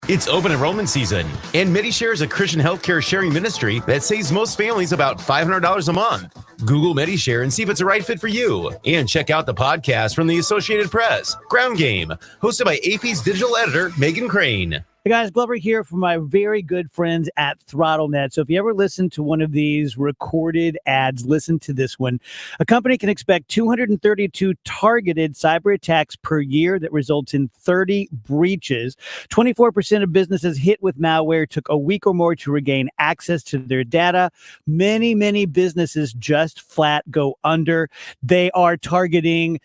It's open enrollment season, and MediShare is a Christian healthcare sharing ministry that saves most families about $500 a month. Google MediShare and see if it's a right fit for you. And check out the podcast from the Associated Press, Ground Game, hosted by AP's digital editor, Megan Crane. Hey guys, Glover here from my very good friends at ThrottleNet. So if you ever listen to one of these recorded ads, listen to this one. A company can expect 232 targeted cyber attacks per year that results in 30 breaches. 24% of businesses hit with malware took a week or more to regain access to their data. Many businesses just flat go under. They are targeting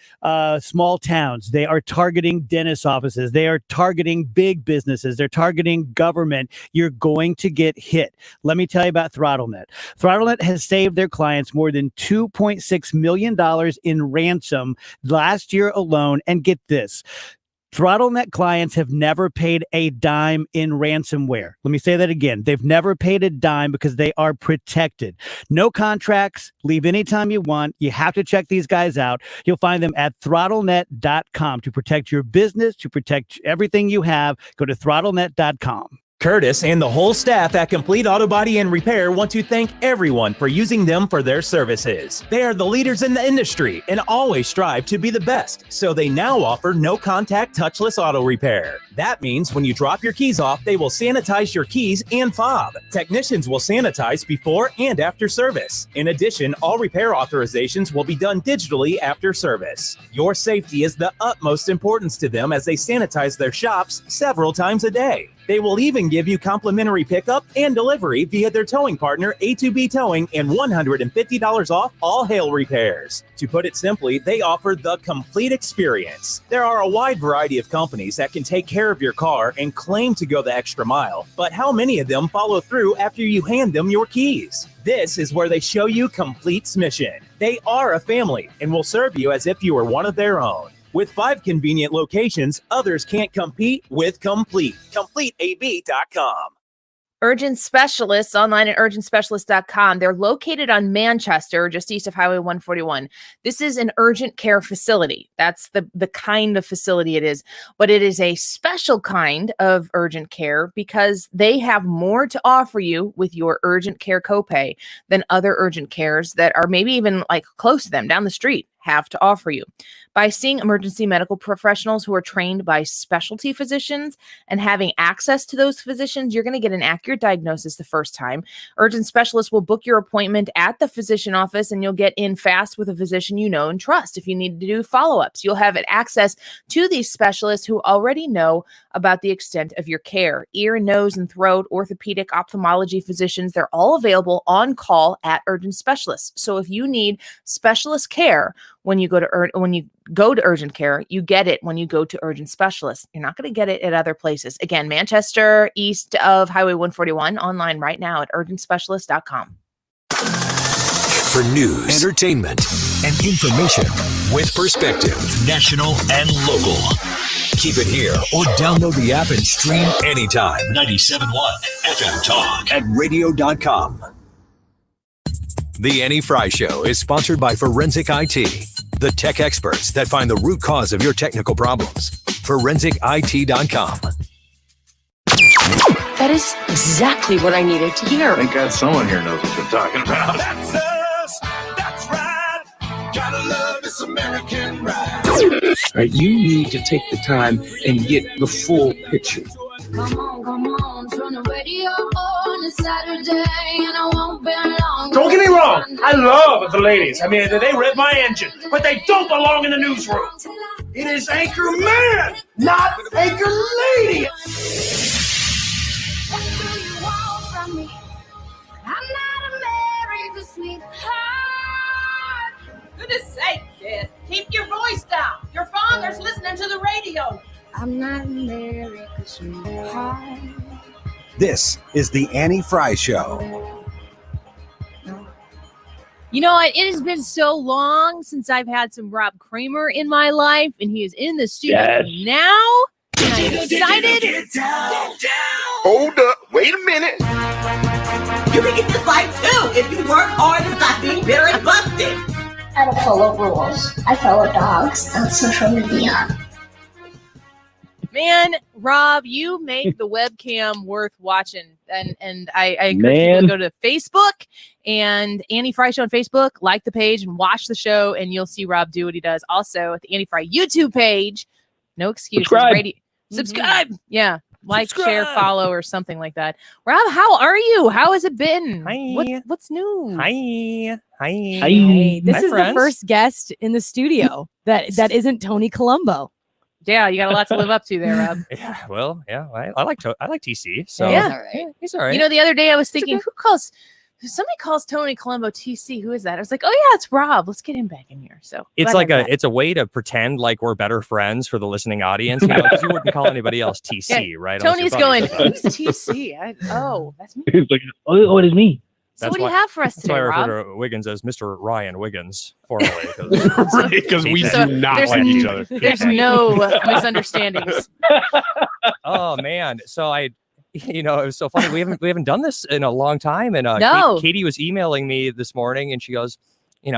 small towns. They are targeting dentist offices. They are targeting big businesses. They're targeting government. You're going to get hit. Let me tell you about ThrottleNet. ThrottleNet has saved their clients more than $2.6 million in ransom last year alone. And get this. ThrottleNet clients have never paid a dime in ransomware. Let me say that again. They've never paid a dime because they are protected. No contracts. Leave anytime you want. You have to check these guys out. You'll find them at throttlenet.com to protect your business, to protect everything you have. Go to throttlenet.com. Curtis and the whole staff at Complete Auto Body and Repair want to thank everyone for using them for their services. They are the leaders in the industry and always strive to be the best, so they now offer no-contact touchless auto repair. That means when you drop your keys off, they will sanitize your keys and fob. Technicians will sanitize before and after service. In addition, all repair authorizations will be done digitally after service. Your safety is the utmost importance to them as they sanitize their shops several times a day. They will even give you complimentary pickup and delivery via their towing partner, A2B Towing, and $150 off all hail repairs. To put it simply, they offer the complete experience. There are a wide variety of companies that can take care of your car and claim to go the extra mile, but how many of them follow through after you hand them your keys? This is where they show you Complete's mission. They are a family and will serve you as if you were one of their own. With 5 convenient locations, others can't compete with Complete. CompleteAV.com. Urgent Specialists online at urgentspecialist.com. They're located on Manchester, just east of Highway 141. This is an urgent care facility. That's the kind of facility it is. But it is a special kind of urgent care because they have more to offer you with your urgent care copay than other urgent cares that are maybe even like close to them down the street have to offer you. By seeing emergency medical professionals who are trained by specialty physicians and having access to those physicians, you're going to get an accurate diagnosis the first time. Urgent Specialists will book your appointment at the physician office and you'll get in fast with a physician you know and trust. If you need to do follow-ups, you'll have access to these specialists who already know about the extent of your care. Ear, nose, and throat, orthopedic, ophthalmology physicians, they're all available on call at Urgent Specialists. So if you need specialist care, when you go to urgent care, you get it when you go to Urgent Specialists. You're not going to get it at other places. Again, Manchester, east of Highway 141, online right now at urgentspecialist.com. For news, entertainment, and information with perspective, national and local. Keep it here or download the app and stream anytime. 97.1 FM Talk at radio.com. The Annie Frey Show is sponsored by Forensic IT, the tech experts that find the root cause of your technical problems. ForensicIT.com. That is exactly what I needed to hear. Thank God someone here knows what they're talking about. That's us. That's right. Gotta love this American ride. Right, you need to take the time and get the full picture. Come on, turn the radio on. It's Saturday and I won't be long. Don't get me wrong, I love the ladies. I mean, they rev my engine, but they don't belong in the newsroom. It is Anchor Man, not Anchor Lady. What do you want from me? I'm not America's sweetheart. Goodness sake, kid. Keep your voice down. Your father's listening to the radio. I'm not America's sweetheart. This is the Annie Frey Show. You know what? It has been so long since I've had some Rob Kramer in my life, and he is in the studio now. And I'm excited. Get down. Hold up. Wait a minute. You can get this fight too if you work hard and stop being bitter and busted. I don't follow rules. I follow dogs on social media. Man, Rob, you make the webcam worth watching. And I encourage people to go to Facebook and Annie Frey Show on Facebook, like the page and watch the show, and you'll see Rob do what he does. Also, at the Annie Frey YouTube page, no excuses. Subscribe. Yeah. Like, share, follow, or something like that. Rob, how are you? How has it been? Hi. What's new? Hi. This is the first guest in the studio that isn't Tony Colombo. Yeah, you got a lot to live up to there, Rob. Yeah, well, yeah, I like TC. So yeah, he's all right. You know, the other day I was thinking, somebody calls Tony Colombo TC. Who is that? I was like, oh yeah, it's Rob. Let's get him back in here. So it's like it's a way to pretend like we're better friends for the listening audience. You know, because you wouldn't call anybody else TC, right? Tony's going, who's TC? That's me. He's like, oh, it is me. So what do you have for us That's why today, I Rob? refer to Wiggins as Mr. Ryan Wiggins, formerly. Right, because we do not there's like each other. There's no misunderstandings. Oh man, so it was so funny. We haven't done this in a long time, and No. Katie was emailing me this morning, and she goes,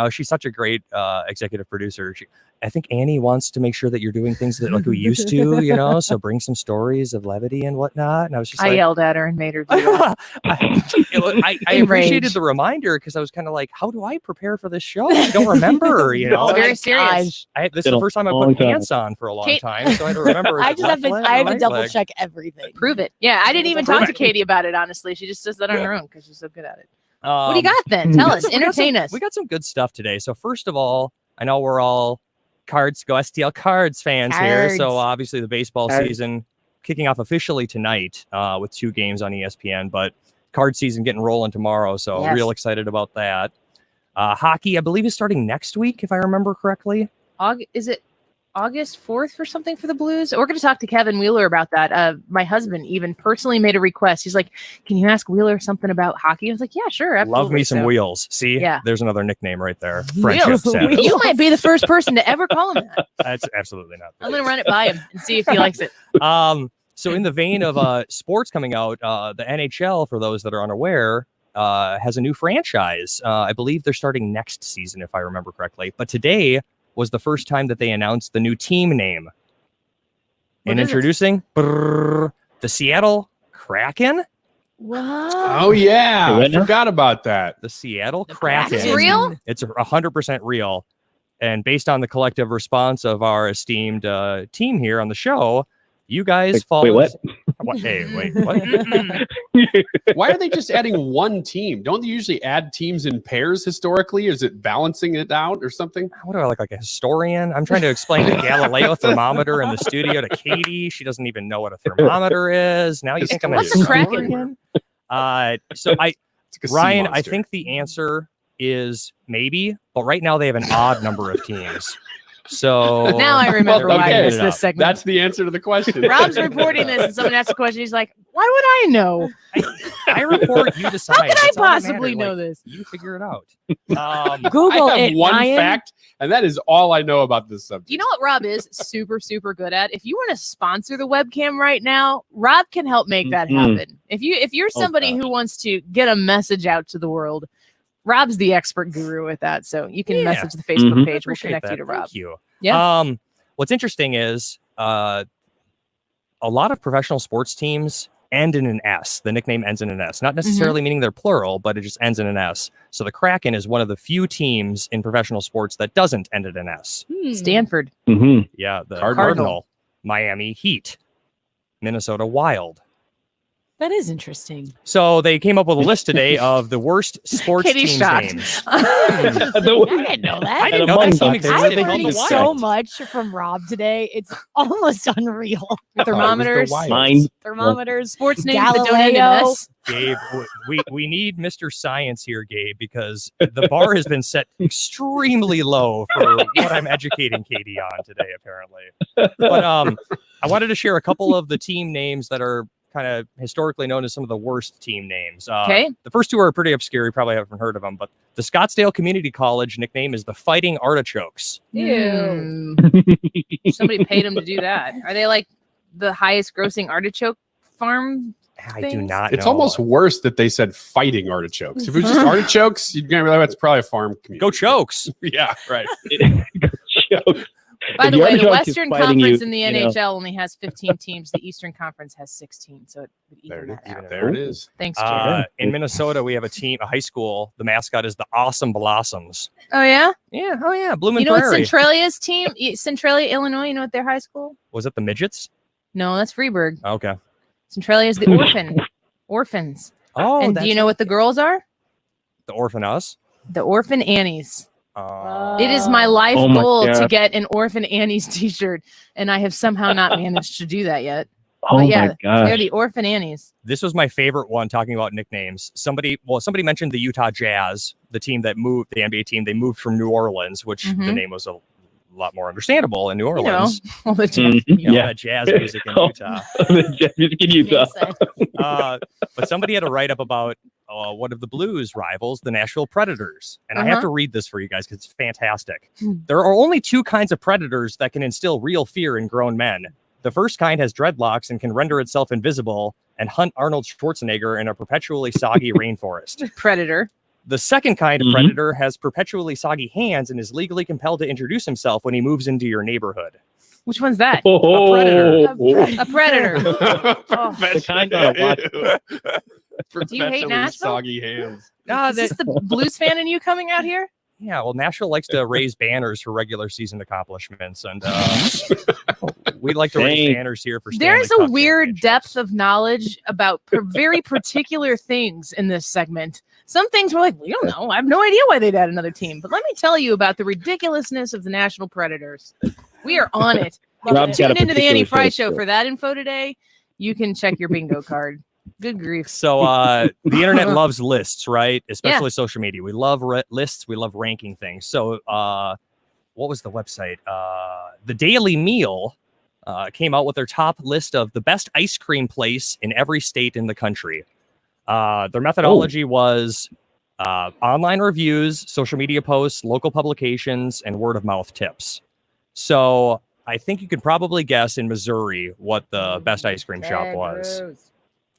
she's such a great executive producer. I think Annie wants to make sure that you're doing things that like we used to, so bring some stories of levity and whatnot. And I was just I yelled at her and made her do that. I appreciated the reminder because I was kind of like, how do I prepare for this show? I don't remember, It's very serious. This is the first time I put pants on for a long time, so I had to remember. I have to double check everything. Prove it. Yeah, I didn't even talk to Katie about it, honestly. She just does that on her own because she's so good at it. What do you got then? Tell us. Entertain us. We got some good stuff today. So first of all, I know we're all Go STL Cards fans here. So obviously the baseball season kicking off officially tonight with 2 games on ESPN, but card season getting rolling tomorrow. So real excited about that. Hockey, I believe, is starting next week, if I remember correctly. Is it August 4th or something for the Blues? We're going to talk to Kevin Wheeler about that. My husband even personally made a request. He's like, can you ask Wheeler something about hockey? I was like, yeah, sure. Absolutely. Love me some Wheels. See, there's another nickname right there. Wheels. You might be the first person to ever call him that. That's absolutely not. I'm going to run it by him and see if he likes it. So in the vein of sports coming out, the NHL, for those that are unaware, has a new franchise. I believe they're starting next season, if I remember correctly. But today was the first time that they announced the new team name. And introducing the Seattle Kraken. Wow. Oh yeah, I forgot about that. The Seattle Kraken. It's real? It's 100% real. And based on the collective response of our esteemed team here on the show, you guys fall. Wait, what? Hey, wait, what? Why are they just adding one team? Don't they usually add teams in pairs historically? Is it balancing it out or something? What do I look like, a historian? I'm trying to explain the Galileo thermometer in the studio to Katie. She doesn't even know what a thermometer is. Now you think I'm a historian? Ryan, I think the answer is maybe, but right now they have an odd number of teams. So now I remember why I missed this segment. That's the answer to the question. Rob's reporting this, and someone asked a question. He's like, "Why would I know? I report. You decide. How can I possibly know this? You figure it out." Google I have it, one Ryan. fact, and that is all I know about this subject. You know what Rob is super, super good at? If you want to sponsor the webcam right now, Rob can help make that happen. If you're somebody who wants to get a message out to the world, Rob's the expert guru with that. So you can message the Facebook page. We'll connect you to Rob. Thank you. Yeah. What's interesting is a lot of professional sports teams end in an S. The nickname ends in an S, not necessarily meaning they're plural, but it just ends in an S. So the Kraken is one of the few teams in professional sports that doesn't end in an S. Stanford. Yeah, the Cardinal. Miami Heat, Minnesota Wild. That is interesting. So they came up with a list today of the worst sports Katie's teams shocked. names. I didn't know that. I didn't know that team existed. I'm called learning the Wild. so much from Rob today. It's almost unreal. Thermometers, thermometers, sports names that don't end in Galileo. S. Gabe, we need Mr. Science here, Gabe, because the bar has been set extremely low for what I'm educating Katie on today, apparently. But I wanted to share a couple of the team names that are kind of historically known as some of the worst team names. Okay. The first two are pretty obscure. You probably haven't heard of them, but the Scottsdale Community College nickname is the Fighting Artichokes. Ew. Somebody paid him to do that. Are they like the highest grossing artichoke farm? I do not It's know. almost worse that they said fighting artichokes. If it was just artichokes, you'd get realize it's probably a farm community. Go Chokes. Yeah, right. By the If way, your the artichoke is Western fighting Conference you, in the you know. NHL only has 15 teams. The Eastern Conference has 16. So it would even that out. There it is. Thanks, Jared. In Minnesota, we have a team, a high school. The mascot is the Awesome Blossoms. Oh, yeah? Yeah. Oh, yeah. Blooming You know what Prairie. Centralia's team? Centralia, Illinois, you know what their high school? Was it the Midgets? No, that's Freeburg. Okay. Centralia is the orphans. Oh, and do you know what the girls are? The Orphan Us? The Orphan Annies. It is my life Oh my goal to God. get an Orphan Annie's t-shirt, and I have somehow not managed to do that yet. Oh But yeah, my gosh. they're the Orphan Annies. This was my favorite one, talking about nicknames. Somebody mentioned the Utah Jazz, the team that moved, the NBA team. They moved from New Orleans, which the Mhm. name was a lot more understandable in New You know, Orleans. all the jazz. That jazz music in Utah. The jazz music in Utah. But somebody had a write-up about one of the Blues rivals, the Nashville Predators. And I have to read this for you guys because it's fantastic. There are only two kinds of predators that can instill real fear in grown men. The first kind has dreadlocks and can render itself invisible and hunt Arnold Schwarzenegger in a perpetually soggy rainforest. Predator. The second kind of predator has perpetually soggy hands and is legally compelled to introduce himself when he moves into your neighborhood. Which one's that? A predator. A predator. The kind Do you hate Perpetually Nashville? soggy hands. Is this the Blues fan in you coming out here? Yeah, well, Nashville likes to raise banners for regular season accomplishments, and we like to raise banners here for Stanley There's a Cup weird depth of knowledge about very particular things in this segment. Some things we're like, we don't know. I have no idea why they'd add another team. But let me tell you about the ridiculousness of the Nashville Predators. We are on it. Rob's got a Tune into the Annie particular Fry taste Show for it. for that info today. You can check your bingo card. Good grief. So the internet loves lists, right? Especially social media. We love lists. We love ranking things. So what was the website? The Daily Meal came out with their top list of the best ice cream place in every state in the country. Their methodology was online reviews, social media posts, local publications, and word of mouth tips. So I think you could probably guess in Missouri what the best ice cream shop was.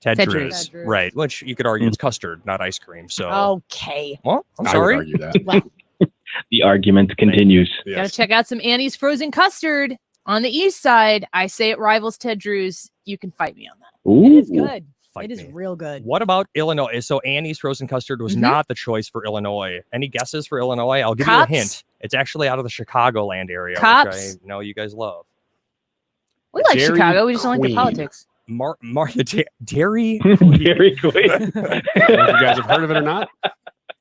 Ted Drew's. Right. Which you could argue it's custard, not ice cream. So Okay. well, I'm I sorry. would argue that. Well, The argument continues. Gotta check out some Annie's frozen custard on the east side. I say it rivals Ted Drew's. You can fight me on that. Ooh. it is good. Fight It is me. real good. What about Illinois? So Annie's frozen custard was not the choice for Illinois. Any guesses for Illinois? I'll give Cops? you a hint. It's actually out of the Chicagoland area, Cops? which I know you guys love. We like Dairy Chicago. We just don't like Queen. the politics. Dairy. Dairy Queen. I don't know if you guys have heard of it or not?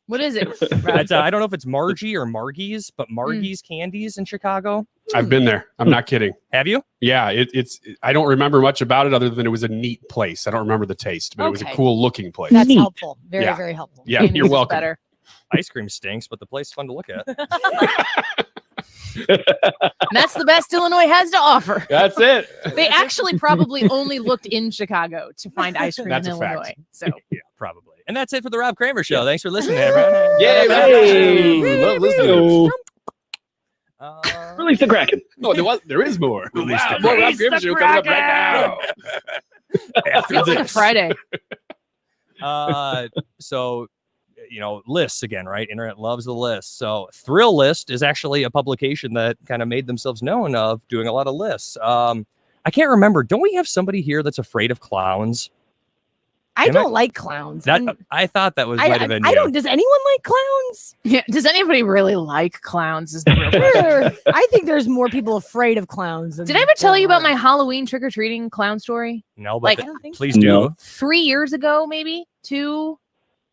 What is it? It's, I don't know if it's Margie or Margie's, but Margie's Candies in Chicago. I've been there. I'm not kidding. Have you? Yeah, it's. I don't remember much about it other than it was a neat place. I don't remember the taste, but it was a Okay. cool looking place. That's helpful. Very, Yeah. very helpful. Yeah, Annie's you're is welcome. Better. Ice cream stinks, but the place is fun to look at. And that's the best Illinois has to offer. That's it. They actually probably only looked in Chicago to find ice cream That's in a fact. Illinois. So Yeah, probably. And that's it for the Rob Kramer Show. Thanks for listening, everyone. Yay, Hey. love listening. Release the Kraken. Oh, there is more. Release the More Rob Kraken. Kramer Show coming up right now. feels like a Friday. So, lists again, right? Internet loves the lists. So Thrill List is actually a publication that kind of made themselves known of doing a lot of lists. I can't remember. Don't we have somebody here that's afraid of clowns? I don't like clowns. I thought that was I might have been I you. don't. Does anyone like clowns? Yeah. Does anybody really like clowns? Is the real question. I think there's more people afraid of clowns. Did I ever tell you about my Halloween trick-or-treating clown story? No, but Like, please do. No. 3 years ago, maybe 2,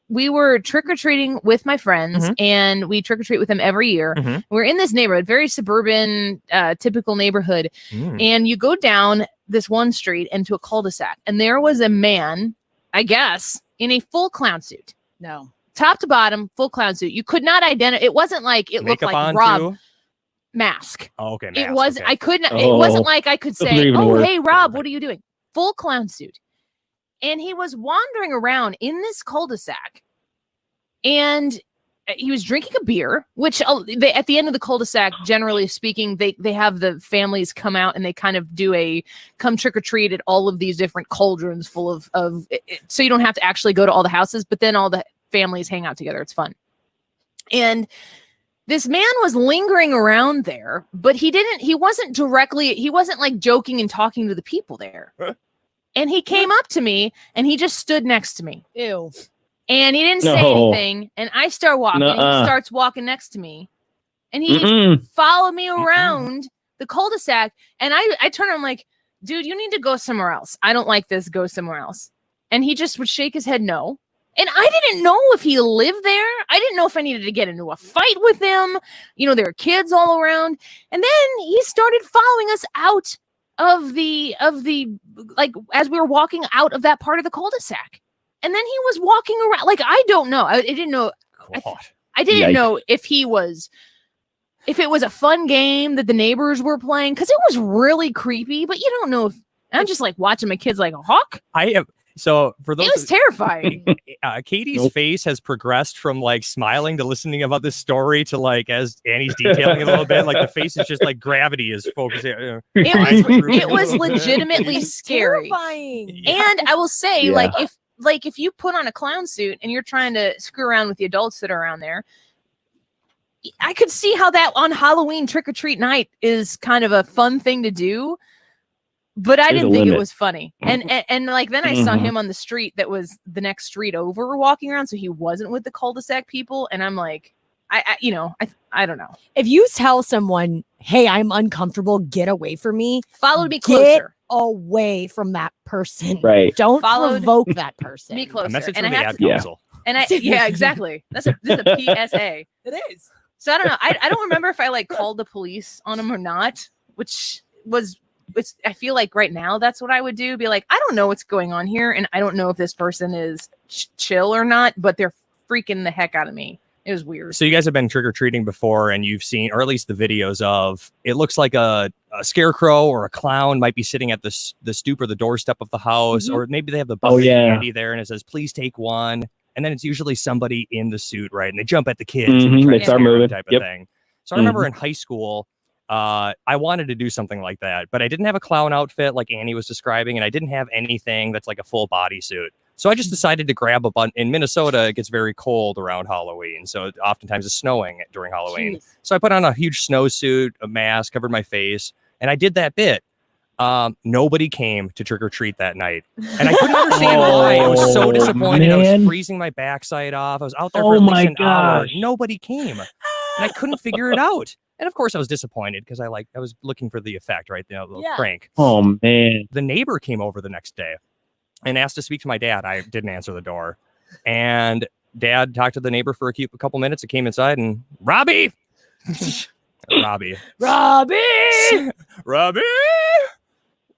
we were trick-or-treating with my friends, and we trick-or-treat with them every year. We're in this neighborhood, very suburban, typical neighborhood, and you go down this one street into a cul-de-sac, and there was a man, I guess, in a full clown suit. No. Top to bottom, full clown suit. You could not identify. It wasn't like it looked Makeup like on, Rob too? mask. Oh, okay. It mask, was. okay. I couldn't. It Oh. wasn't like I could Those are say, even "Oh, worse. hey, Rob, what are you doing?" Full clown suit, and he was wandering around in this cul-de-sac, and he was drinking a beer. Which at the end of the cul-de-sac, generally speaking, they have the families come out and they kind of do a come trick or treat at all of these different cauldrons full of so you don't have to actually go to all the houses, but then all the families hang out together. It's fun, and this man was lingering around there, but he wasn't like joking and talking to the people there. And he came up to me and he just stood next to me. Ew. And he didn't say No. anything. And I start walking. And Nuh-uh. he starts walking next to me. And he Mm-mm. followed me around the cul-de-sac. And I turn around, I'm like, dude, you need to go somewhere else. I don't like this. Go somewhere else. And he just would shake his head no. And I didn't know if he lived there. I didn't know if I needed to get into a fight with him. There were kids all around. And then he started following us out of the like as we were walking out of that part of the cul-de-sac. And then he was walking around like I don't know. I didn't know. I didn't Yikes. know if it was a fun game that the neighbors were playing because it was really creepy. But you don't know if I'm just like watching my kids like a hawk. So for those, it was terrifying. Katie's face has progressed from like smiling to listening about this story to like, as Annie's detailing a little bit, like the face is just like gravity is focusing. It was legitimately scary. Terrifying. And I will say, Yeah. if you put on a clown suit and you're trying to screw around with the adults that are around there, I could see how that on Halloween trick or treat night is kind of a fun thing to do. But I There's didn't a think it limit. was funny. And like then I saw Mhm. him on the street that was the next street over walking around, so he wasn't with the cul-de-sac people. And I'm like, I don't know. If you tell someone, "Hey, I'm uncomfortable, get away from me," Follow me get closer. away from that person. Right. Don't Followed provoke that person. Me closer. A message and from I the have ad to, council. and I yeah, exactly. This is a PSA. It is. So I don't know. I don't remember if I like called the police on him or not, which was I feel like right now that's what I would do. Be like, I don't know what's going on here, and I don't know if this person is chill or not, but they're freaking the heck out of me. It was weird. So you guys have been trick or treating before, and you've seen, or at least the videos of, it looks like a scarecrow or a clown might be sitting at the stoop or the doorstep of the house, or maybe they have the bucket candy there, and it says, "Please take one." And then it's usually somebody in the suit, right? And they jump at the kids and Mhm, try they to start scare them moving. type of Yep. thing. So I remember in high school, I wanted to do something like that, but I didn't have a clown outfit like Annie was describing, and I didn't have anything that's like a full bodysuit. So I just decided to grab a bunch. In Minnesota, it gets very cold around Halloween, so oftentimes it's snowing during Halloween. Jeez. So I put on a huge snowsuit, a mask, covered my face, and I did that bit. Nobody came to trick or treat that night, and I couldn't understand why. I was so disappointed. I was man. freezing my backside off. I was out there Oh for at my least an hour. gosh. Nobody came, and I couldn't figure it out. And of course, I was disappointed because I was looking for the effect, right? The Yeah. prank. Oh man. The neighbor came over the next day and asked to speak to my dad. I didn't answer the door, and Dad talked to the neighbor for a couple minutes. It came inside, and Robbie, Robbie.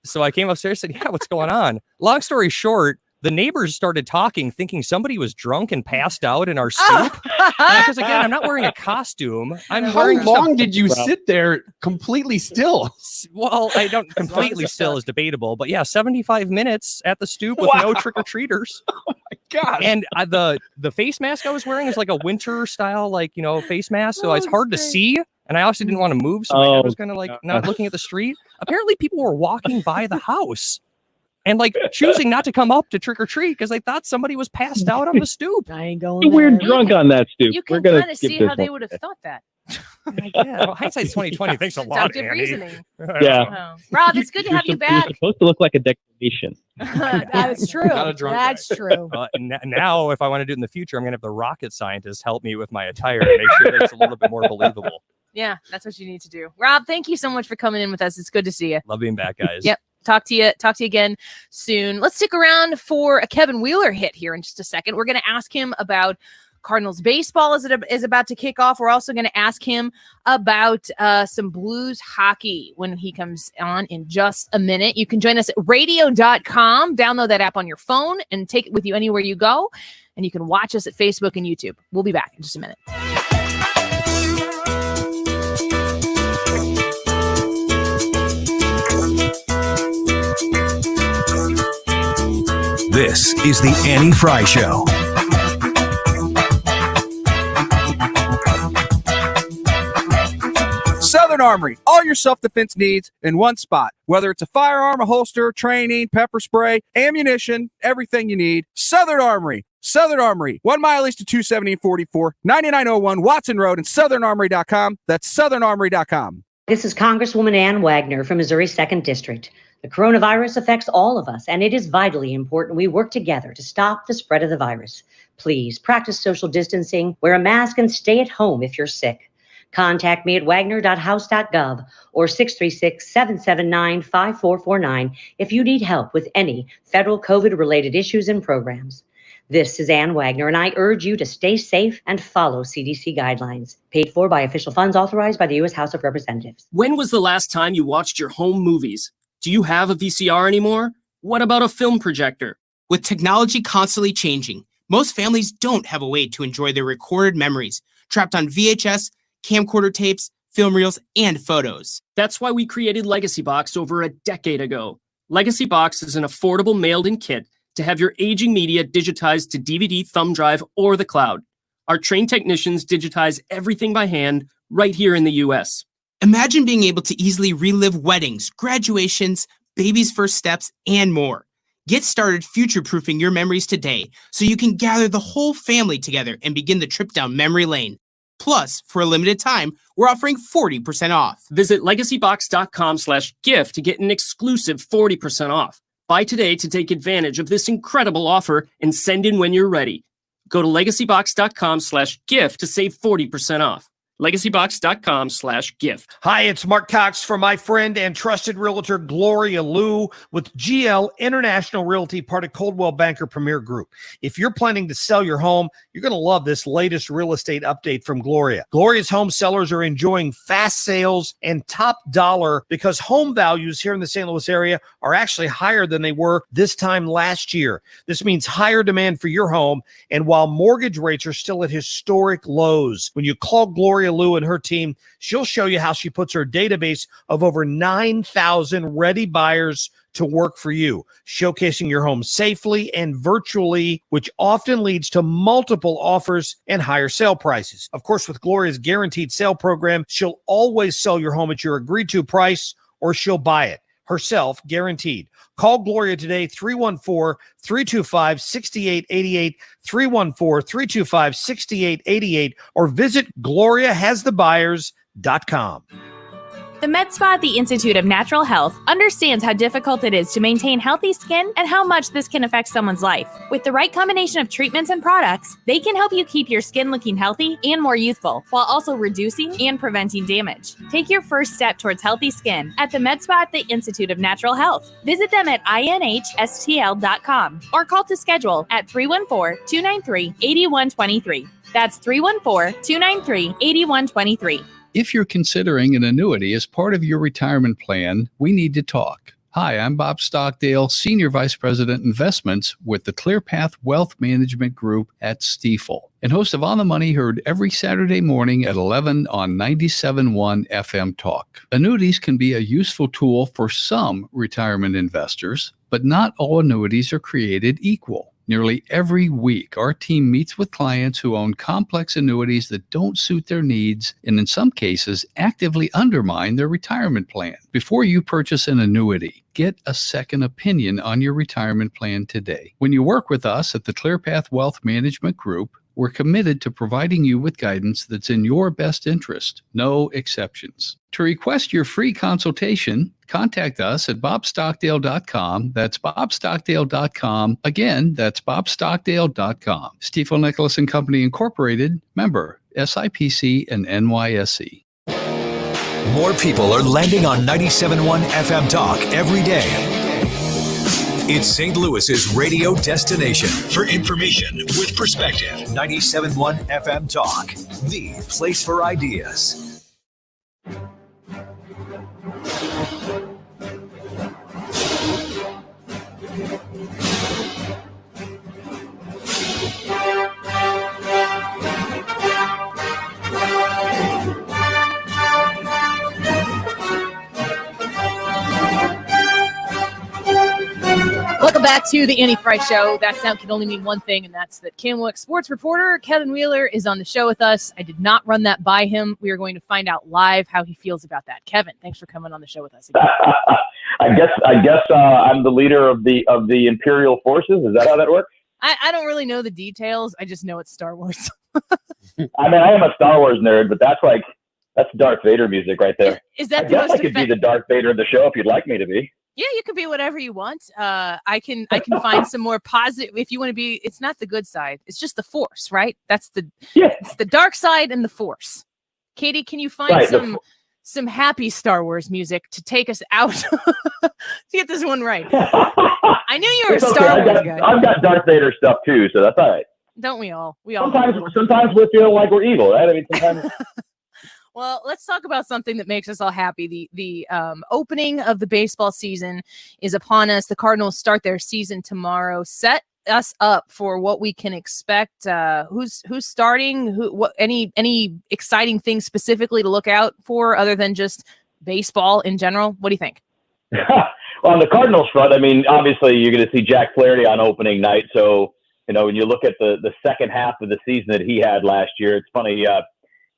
So I came upstairs and said, "Yeah, what's going on?" Long story short, the neighbors started talking, thinking somebody was drunk and passed out in our stoop. Because again, I'm not wearing a costume. I'm How wearing just a- long did you sit there completely still? Well, I don't completely still is debatable, but yeah, 75 minutes at the stoop with no trick-or-treaters. God. And the face mask I was wearing is like a winter style, like, face mask. So it's hard to see. And I also didn't want to move. So my head was kind of like not looking at the street. Apparently people were walking by the house and like choosing not to come up to trick or treat because they thought somebody was passed out on the stoop. I ain't going We're there. drunk on that stoop. You We're can gonna kind of skip see this how they one. would have thought that. Well, hindsight's 2020. Thanks a lot, Deductive Annie. reasoning. Yeah. Oh. Rob, it's good to have you You're back. supposed to look like a decoration. That's true. Not a drunk guy. That's true. Now, if I want to do it in the future, I'm going to have the rocket scientist help me with my attire and make sure that it's a little bit more believable. Yeah, that's what you need to do. Rob, thank you so much for coming in with us. It's good to see you. Love being back, guys. Yep. Talk to you again soon. Let's stick around for a Kevin Wheeler hit here in just a second. We're going to ask him about Cardinals baseball is about to kick off. We're also going to ask him about some Blues hockey when he comes on in just a minute. You can join us at radio.com. Download that app on your phone and take it with you anywhere you go. And you can watch us at Facebook and YouTube. We'll be back in just a minute. This is the Annie Frey Show. Southern Armory, all your self-defense needs in one spot. Whether it's a firearm, a holster, training, pepper spray, ammunition, everything you need. Southern Armory. Southern Armory, 1 mile east of 270 and 44, 9901 Watson Road, and southernarmory.com. That's southernarmory.com. This is Congresswoman Ann Wagner from Missouri's 2nd District. The coronavirus affects all of us, and it is vitally important we work together to stop the spread of the virus. Please practice social distancing, wear a mask, and stay at home if you're sick. Contact me at wagner.house.gov or 636-779-5449 if you need help with any federal COVID-related issues and programs. This is Ann Wagner, and I urge you to stay safe and follow CDC guidelines. Paid for by official funds authorized by the U.S. House of Representatives. When was the last time you watched your home movies? Do you have a VCR anymore? What about a film projector? With technology constantly changing, most families don't have a way to enjoy their recorded memories, trapped on VHS, camcorder tapes, film reels, and photos. That's why we created Legacy Box over a decade ago. Legacy Box is an affordable mailed-in kit to have your aging media digitized to DVD, thumb drive, or the cloud. Our trained technicians digitize everything by hand right here in the US. Imagine being able to easily relive weddings, graduations, baby's first steps, and more. Get started future-proofing your memories today so you can gather the whole family together and begin the trip down memory lane. Plus, for a limited time, we're offering 40% off. Visit legacybox.com/gift to get an exclusive 40% off. Buy today to take advantage of this incredible offer and send in when you're ready. Go to legacybox.com/gift to save 40% off. legacybox.com/gift. Hi, it's Mark Cox for my friend and trusted realtor Gloria Liu with GL International Realty, part of Coldwell Banker Premier Group. If you're planning to sell your home, you're going to love this latest real estate update from Gloria. Gloria's home sellers are enjoying fast sales and top dollar because home values here in the St. Louis area are actually higher than they were this time last year. This means higher demand for your home, and while mortgage rates are still at historic lows, when you call Gloria Liu and her team, she'll show you how she puts her database of over 9,000 ready buyers to work for you, showcasing your home safely and virtually, which often leads to multiple offers and higher sale prices. Of course, with Gloria's guaranteed sale program, she'll always sell your home at your agreed to price, or she'll buy it herself, guaranteed. Call Gloria today, 314-325-6888, 314-325-6888, or visit GloriaHasTheBuyers.com. The Med Spa at the Institute of Natural Health understands how difficult it is to maintain healthy skin and how much this can affect someone's life. With the right combination of treatments and products, they can help you keep your skin looking healthy and more youthful, while also reducing and preventing damage. Take your first step towards healthy skin at the Med Spa at the Institute of Natural Health. Visit them at inhstl.com or call to schedule at 314-293-8123. That's 314-293-8123. If you're considering an annuity as part of your retirement plan, we need to talk. Hi, I'm Bob Stockdale, Senior Vice President Investments with the ClearPath Wealth Management Group at Stifel, and host of On the Money, heard every Saturday morning at 11 on 97.1 FM Talk. Annuities can be a useful tool for some retirement investors, but not all annuities are created equal. Nearly every week, our team meets with clients who own complex annuities that don't suit their needs and, in some cases, actively undermine their retirement plan. Before you purchase an annuity, get a second opinion on your retirement plan today. When you work with us at the ClearPath Wealth Management Group, we're committed to providing you with guidance that's in your best interest, no exceptions. To request your free consultation, contact us at bobstockdale.com. That's bobstockdale.com. Again, that's bobstockdale.com. Stifel Nicholas and Company Incorporated, member SIPC and NYSE. More people are landing on 97.1 FM Talk every day. It's St. Louis's radio destination for information with perspective. 97.1 FM Talk, the place for ideas. Welcome back to the Annie Frey Show. That sound can only mean one thing, and that's that KMOX sports reporter Kevin Wheeler is on the show with us. I did not run that by him. We are going to find out live how he feels about that. Kevin, thanks for coming on the show with us again. I guess I'm the leader of the Imperial forces. Is that how that works? I don't really know the details. I just know it's Star Wars. I mean, I am a Star Wars nerd, but that's Darth Vader music right there. Is that I the guess most I could be the Darth Vader of the show if you'd like me to be. Yeah, you could be whatever you want. I can find some more positive. If you want to be, it's not the good side. It's just the Force, right? It's the dark side and the Force. Katie, can you find some happy Star Wars music to take us out? To get this one right. I knew you were a Star Wars guy. I've got Darth Vader stuff too, so that's all right. Don't we all? We all. Sometimes we feel like we're evil, right? I mean, sometimes. Well, let's talk about something that makes us all happy. The opening of the baseball season is upon us. The Cardinals start their season tomorrow. Set us up for what we can expect. Who's starting? Any exciting things specifically to look out for other than just baseball in general? What do you think? Well, on the Cardinals front, I mean, obviously you're going to see Jack Flaherty on opening night. So, when you look at the second half of the season that he had last year, it's funny,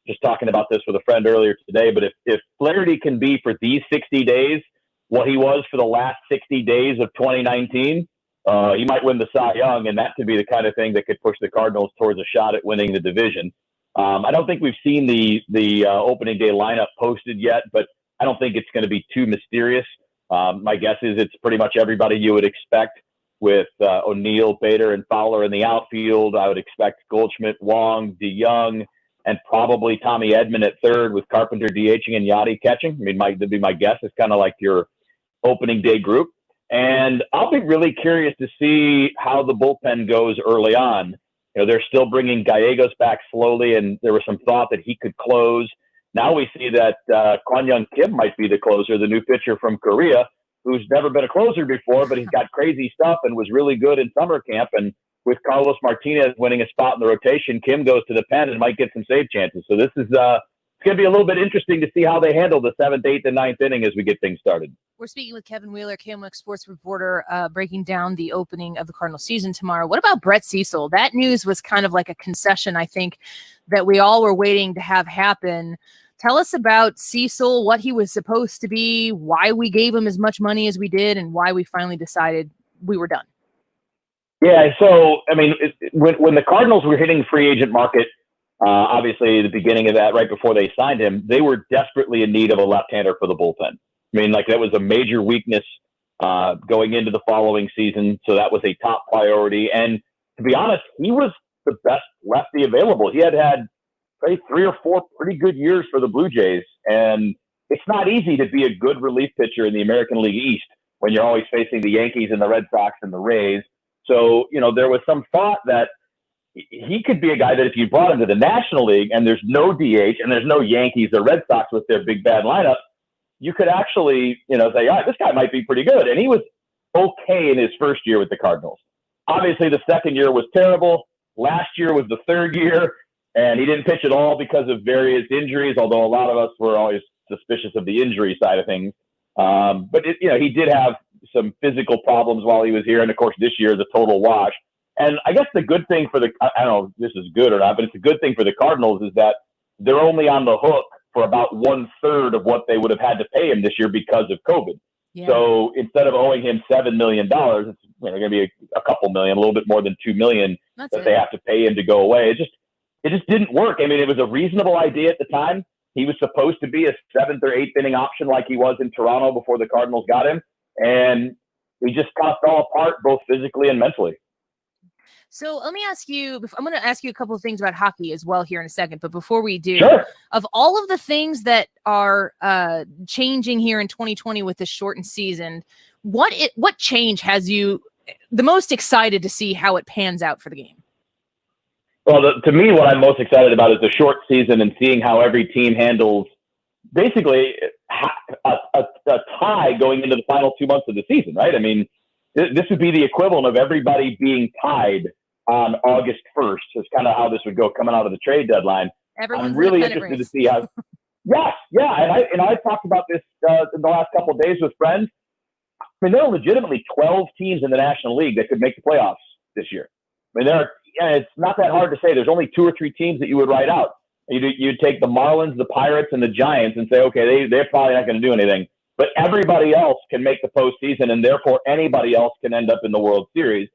just talking about this with a friend earlier today, but if Flaherty can be for these 60 days what he was for the last 60 days of 2019, he might win the Cy Young, and that could be the kind of thing that could push the Cardinals towards a shot at winning the division. I don't think we've seen the opening day lineup posted yet, but I don't think it's going to be too mysterious. My guess is it's pretty much everybody you would expect with O'Neill, Bader, and Fowler in the outfield. I would expect Goldschmidt, Wong, DeYoung, and probably Tommy Edman at third with Carpenter DHing and Yachty catching. I mean, that'd be my guess. It's kind of like your opening day group. And I'll be really curious to see how the bullpen goes early on. They're still bringing Gallegos back slowly, and there was some thought that he could close. Now we see that Kwon Young Kim might be the closer, the new pitcher from Korea, who's never been a closer before, but he's got crazy stuff and was really good in summer camp. And with Carlos Martinez winning a spot in the rotation, Kim goes to the pen and might get some save chances. So this is it's going to be a little bit interesting to see how they handle the 7th, 8th, and 9th inning as we get things started. We're speaking with Kevin Wheeler, KMOX sports reporter, breaking down the opening of the Cardinal season tomorrow. What about Brett Cecil? That news was kind of like a concession, I think, that we all were waiting to have happen. Tell us about Cecil, what he was supposed to be, why we gave him as much money as we did, and why we finally decided we were done. Yeah, so, I mean, when the Cardinals were hitting the free agent market, obviously the beginning of that, right before they signed him, they were desperately in need of a left-hander for the bullpen. I mean, that was a major weakness going into the following season, so that was a top priority. And to be honest, he was the best lefty available. He had say 3 or 4 pretty good years for the Blue Jays. And it's not easy to be a good relief pitcher in the American League East when you're always facing the Yankees and the Red Sox and the Rays. So, there was some thought that he could be a guy that if you brought him to the National League and there's no DH and there's no Yankees or Red Sox with their big bad lineup, you could actually, say, all right, this guy might be pretty good. And he was okay in his first year with the Cardinals. Obviously, the second year was terrible. Last year was the third year. And he didn't pitch at all because of various injuries, although a lot of us were always suspicious of the injury side of things. But he did have some physical problems while he was here. And, of course, this year is a total wash. And I guess the good thing for I don't know if this is good or not, but it's a good thing for the Cardinals is that they're only on the hook for about 1/3 of what they would have had to pay him this year because of COVID. Yeah. So instead of owing him $7 million, it's going to be a couple million, a little bit more than $2 million they have to pay him to go away. It just didn't work. I mean, it was a reasonable idea at the time. He was supposed to be a 7th or 8th inning option like he was in Toronto before the Cardinals got him. And he just kind of fell apart both physically and mentally. So let me ask you, I'm going to ask you a couple of things about hockey as well here in a second. But before we do, sure. Of all of the things that are changing here in 2020 with this shortened season, what change has you the most excited to see how it pans out for the game? Well, to me, what I'm most excited about is the short season and seeing how every team handles basically a tie going into the final 2 months of the season, right? I mean, this would be the equivalent of everybody being tied on August 1st. It's kind of how this would go coming out of the trade deadline. Everyone's I'm really interested to see how. Yes, yeah, and I talked about this in the last couple of days with friends. I mean, there are legitimately 12 teams in the National League that could make the playoffs this year. I mean, it's not that hard to say. There's only 2 or 3 teams that you would write out. You'd take the Marlins, the Pirates, and the Giants and say, okay, they're probably not going to do anything. But everybody else can make the postseason, and therefore anybody else can end up in the World Series.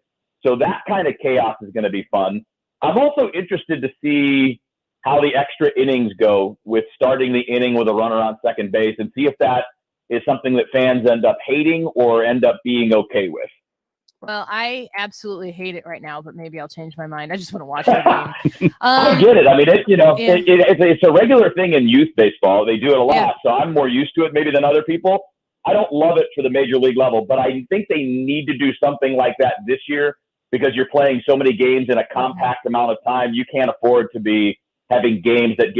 So that kind of chaos is going to be fun. I'm also interested to see how the extra innings go with starting the inning with a runner on second base and see if that is something that fans end up hating or end up being okay with. Well, I absolutely hate it right now, but maybe I'll change my mind. I just want to watch the game. I get it. I mean, it's a regular thing in youth baseball. They do it a lot, so I'm more used to it maybe than other people. I don't love it for the major league level, but I think they need to do something like that this year because you're playing so many games in a compact amount of time. You can't afford to be having games that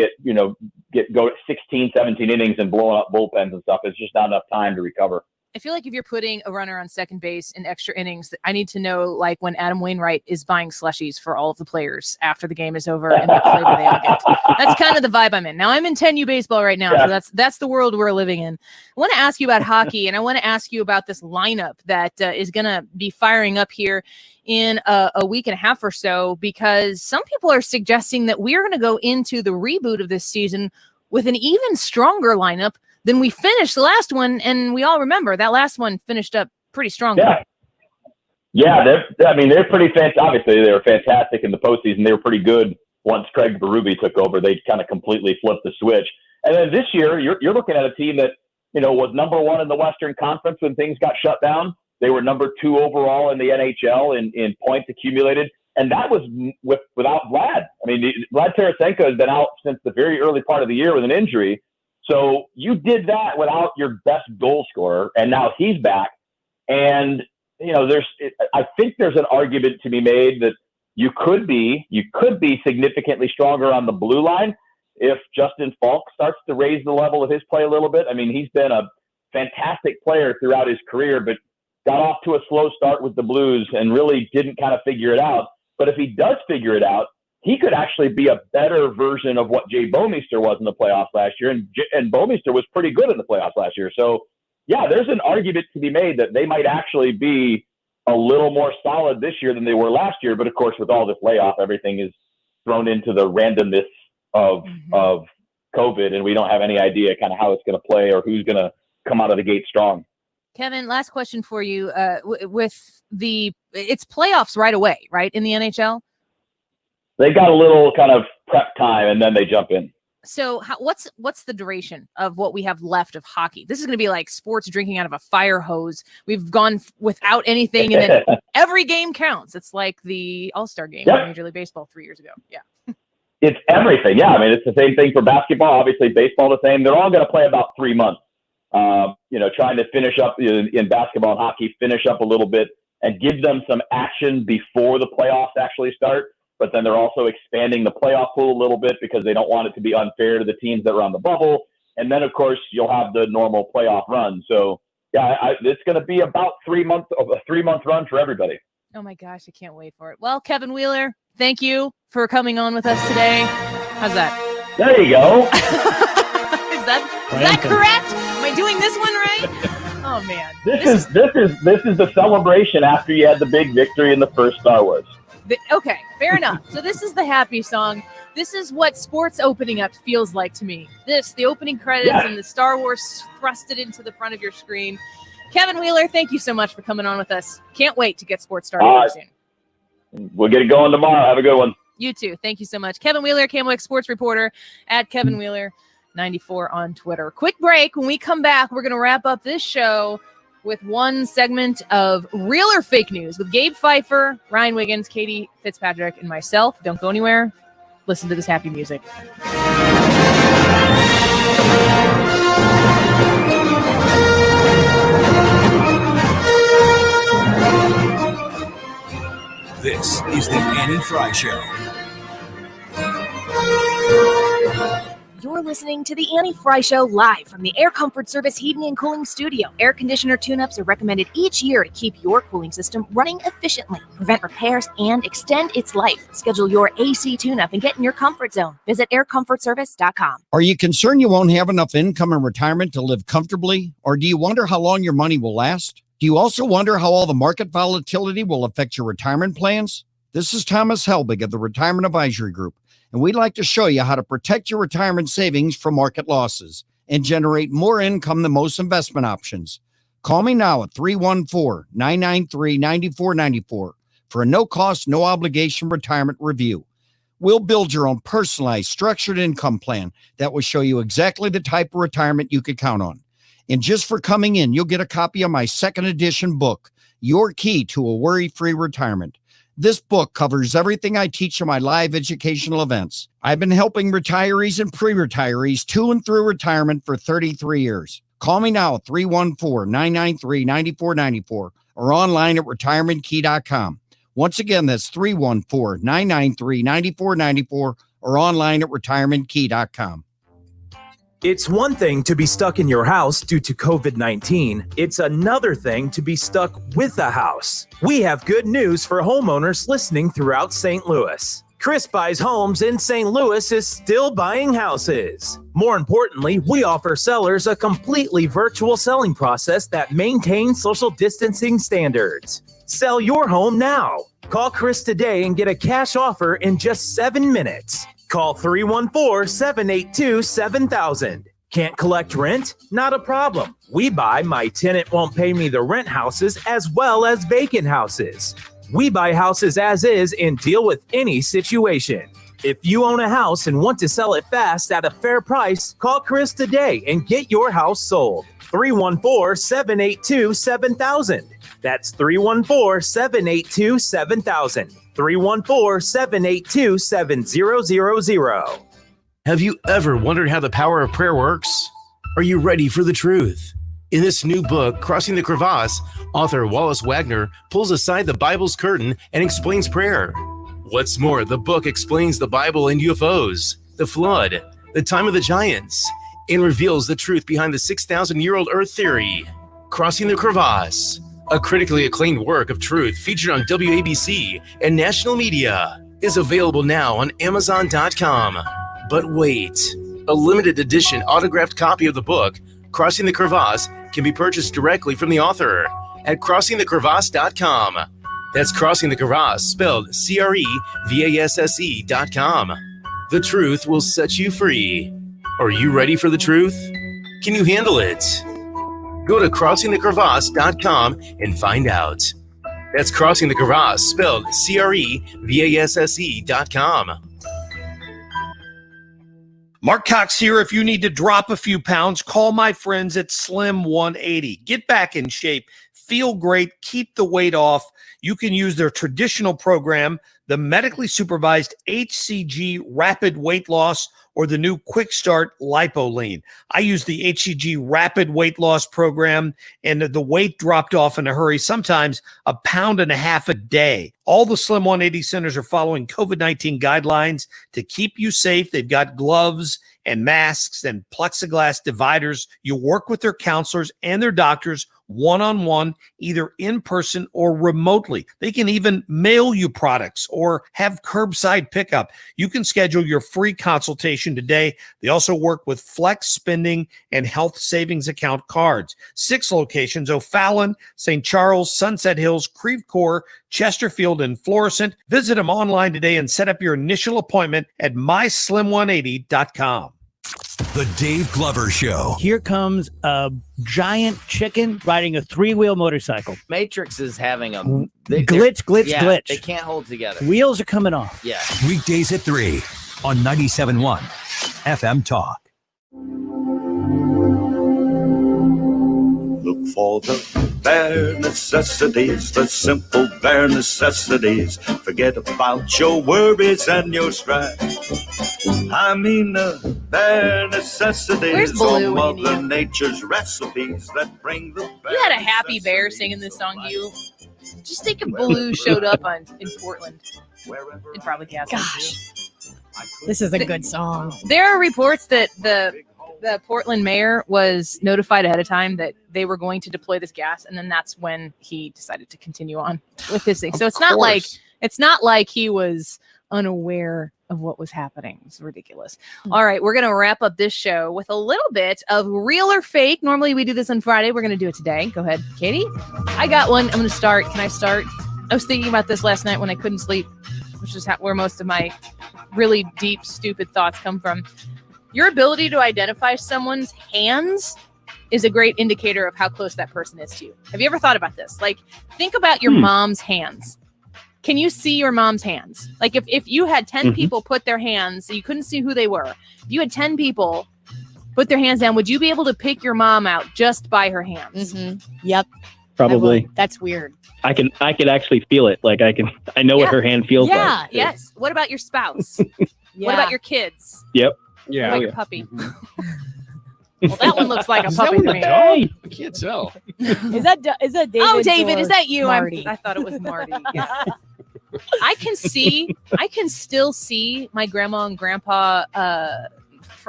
go 16, 17 innings and blowing up bullpens and stuff. It's just not enough time to recover. I feel like if you're putting a runner on second base in extra innings, I need to know like when Adam Wainwright is buying slushies for all of the players after the game is over and what flavor they all get. That's kind of the vibe I'm in. Now I'm in 10U baseball right now, so that's the world we're living in. I want to ask you about hockey, and I want to ask you about this lineup that is going to be firing up here in a week and a half or so, because some people are suggesting that we're going to go into the reboot of this season with an even stronger lineup than we finished the last one, and we all remember that last one finished up pretty strong. Yeah, they're pretty fantastic. Obviously, they were fantastic in the postseason. They were pretty good once Craig Berube took over. They kind of completely flipped the switch. And then this year, you're looking at a team that was number one in the Western Conference when things got shut down. They were number 2 overall in the NHL in points accumulated, and that was without Vlad. I mean, Vlad Tarasenko has been out since the very early part of the year with an injury. So you did that without your best goal scorer, and now he's back. And I think there's an argument to be made that you could be significantly stronger on the blue line if Justin Falk starts to raise the level of his play a little bit. I mean, he's been a fantastic player throughout his career, but got off to a slow start with the Blues and really didn't kind of figure it out. But if he does figure it out, he could actually be a better version of what Jay Bouwmeester was in the playoffs last year. And Bouwmeester was pretty good in the playoffs last year. So, yeah, there's an argument to be made that they might actually be a little more solid this year than they were last year. But, of course, with all this layoff, everything is thrown into the randomness of COVID, and we don't have any idea kind of how it's going to play or who's going to come out of the gate strong. Kevin, last question for you. It's playoffs right away, right, in the NHL? They got a little kind of prep time, and then they jump in. So what's the duration of what we have left of hockey? This is going to be like sports drinking out of a fire hose. We've gone without anything, and then every game counts. It's like the All-Star game in Major League Baseball 3 years ago. Yeah. It's everything. Yeah, I mean, it's the same thing for basketball. Obviously, baseball the same. They're all going to play about 3 months. Trying to finish up in basketball and hockey, finish up a little bit and give them some action before the playoffs actually start. But then they're also expanding the playoff pool a little bit because they don't want it to be unfair to the teams that are on the bubble. And then, of course, you'll have the normal playoff run. So, yeah, it's going to be about 3 months of a 3-month run for everybody. Oh, my gosh. I can't wait for it. Well, Kevin Wheeler, thank you for coming on with us today. How's that? There you go. Is that correct? Am I doing this one right? Oh, man. This is the celebration after you had the big victory in the first Star Wars. Okay, fair enough. So this is the happy song. This is what sports opening up feels like to me. The opening credits and the Star Wars thrusted into the front of your screen. Kevin Wheeler, thank you so much for coming on with us. Can't wait to get sports started soon. We'll get it going tomorrow. Have a good one. You too. Thank you so much. Kevin Wheeler, KMOX sports reporter at Kevin Wheeler 94 on Twitter. Quick break. When we come back, we're going to wrap up this show with one segment of Real or Fake News with Gabe Pfeifer, Ryan Wiggins, Katie Fitzpatrick, and myself. Don't go anywhere. Listen to this happy music. This is the Annie Frey Show. You're listening to the Annie Frey Show live from the Air Comfort Service Heating and Cooling Studio. Air conditioner tune-ups are recommended each year to keep your cooling system running efficiently, prevent repairs, and extend its life. Schedule your AC tune-up and get in your comfort zone. Visit aircomfortservice.com. Are you concerned you won't have enough income in retirement to live comfortably? Or do you wonder how long your money will last? Do you also wonder how all the market volatility will affect your retirement plans? This is Thomas Helbig of the Retirement Advisory Group, and we'd like to show you how to protect your retirement savings from market losses and generate more income than most investment options. Call me now at 314-993-9494 for a no-cost, no-obligation retirement review. We'll build your own personalized, structured income plan that will show you exactly the type of retirement you could count on. And just for coming in, you'll get a copy of my second edition book, Your Key to a Worry-Free Retirement. This book covers everything I teach in my live educational events. I've been helping retirees and pre-retirees to and through retirement for 33 years. Call me now at 314-993-9494 or online at retirementkey.com. Once again, that's 314-993-9494 or online at retirementkey.com. It's one thing to be stuck in your house due to COVID-19. It's another thing to be stuck with a house. We have good news for homeowners listening throughout St. Louis. Chris Buys Homes in St. Louis is still buying houses. More importantly, we offer sellers a completely virtual selling process that maintains social distancing standards. Sell your home now. Call Chris today and get a cash offer in just 7 minutes. Call 314-782-7000. Can't collect rent? Not a problem. We buy My Tenant Won't Pay Me the Rent houses as well as vacant houses. We buy houses as is and deal with any situation. If you own a house and want to sell it fast at a fair price, call Chris today and get your house sold. 314-782-7000. That's 314-782-7000. 314-782-7000. Have you ever wondered how the power of prayer works? Are you ready for the truth? In this new book, Crossing the Crevasse, author Wallace Wagner pulls aside the Bible's curtain and explains prayer. What's more, the book explains the Bible and UFOs, the flood, the time of the giants, and reveals the truth behind the 6,000-year-old Earth theory. Crossing the Crevasse, a critically acclaimed work of truth featured on WABC and national media, is available now on Amazon.com. But wait, a limited edition autographed copy of the book, Crossing the Crevasse, can be purchased directly from the author at crossingthecrevasse.com. That's Crossing the Crevasse, spelled CREVASSE.com. The truth will set you free. Are you ready for the truth? Can you handle it? Go to crossingthecrevasse.com and find out. That's Crossing the Crevasse, spelled CREVASSE.com. Mark Cox here. If you need to drop a few pounds, call my friends at Slim 180. Get back in shape, feel great, keep the weight off. You can use their traditional program, the medically supervised HCG Rapid Weight Loss, or the new Quick Start LipoLean. I use the HCG Rapid Weight Loss program, and the weight dropped off in a hurry, sometimes 1.5 pounds a day. All the Slim 180 centers are following COVID-19 guidelines to keep you safe. They've got gloves and masks and plexiglass dividers. You work with their counselors and their doctors one-on-one, either in person or remotely. They can even mail you products or have curbside pickup. You can schedule your free consultation today. They also work with flex spending and health savings account cards. 6 locations: O'Fallon, St. Charles, Sunset Hills, Creve Coeur, Chesterfield, and Florissant. Visit them online today and set up your initial appointment at myslim180.com. The Dave Glover Show. Here comes a giant chicken riding a 3-wheel motorcycle. Matrix is having a glitch. They can't hold together. Wheels are coming off. Yeah. Weekdays at 3 on 97.1 FM Talk. Look for the bare necessities, the simple bare necessities. Forget about your worries and your strife. I mean the bare necessities, all Mother Nature's recipes that bring the bare. You had a happy bear singing this song. You just think if Baloo showed up in Portland, it'd probably cast. Gosh, this is a good song. There are reports that the Portland mayor was notified ahead of time that they were going to deploy this gas, and then that's when he decided to continue on with this thing. So it's not like he was unaware of what was happening. It's ridiculous. All right, we're going to wrap up this show with a little bit of real or fake. Normally we do this on Friday. We're going to do it today. Go ahead, Katie. I got one. I'm going to start. Can I start? I was thinking about this last night when I couldn't sleep, which is where most of my really deep, stupid thoughts come from. Your ability to identify someone's hands is a great indicator of how close that person is to you. Have you ever thought about this? Like, think about your mom's hands. Can you see your mom's hands? Like, if you had 10 people put their hands, so you couldn't see who they were. If you had 10 people put their hands down, would you be able to pick your mom out just by her hands? Yep. Probably. That's weird. I can actually feel it. Like I know what her hand feels like. Yeah. Yes. What about your spouse? What about your kids? Yep. What about your puppy? Well, that one looks like a puppy to me. I can't tell. Is that David? Oh, David, is that you? Marty? I thought it was Marty. Yeah. I can still see my grandma and grandpa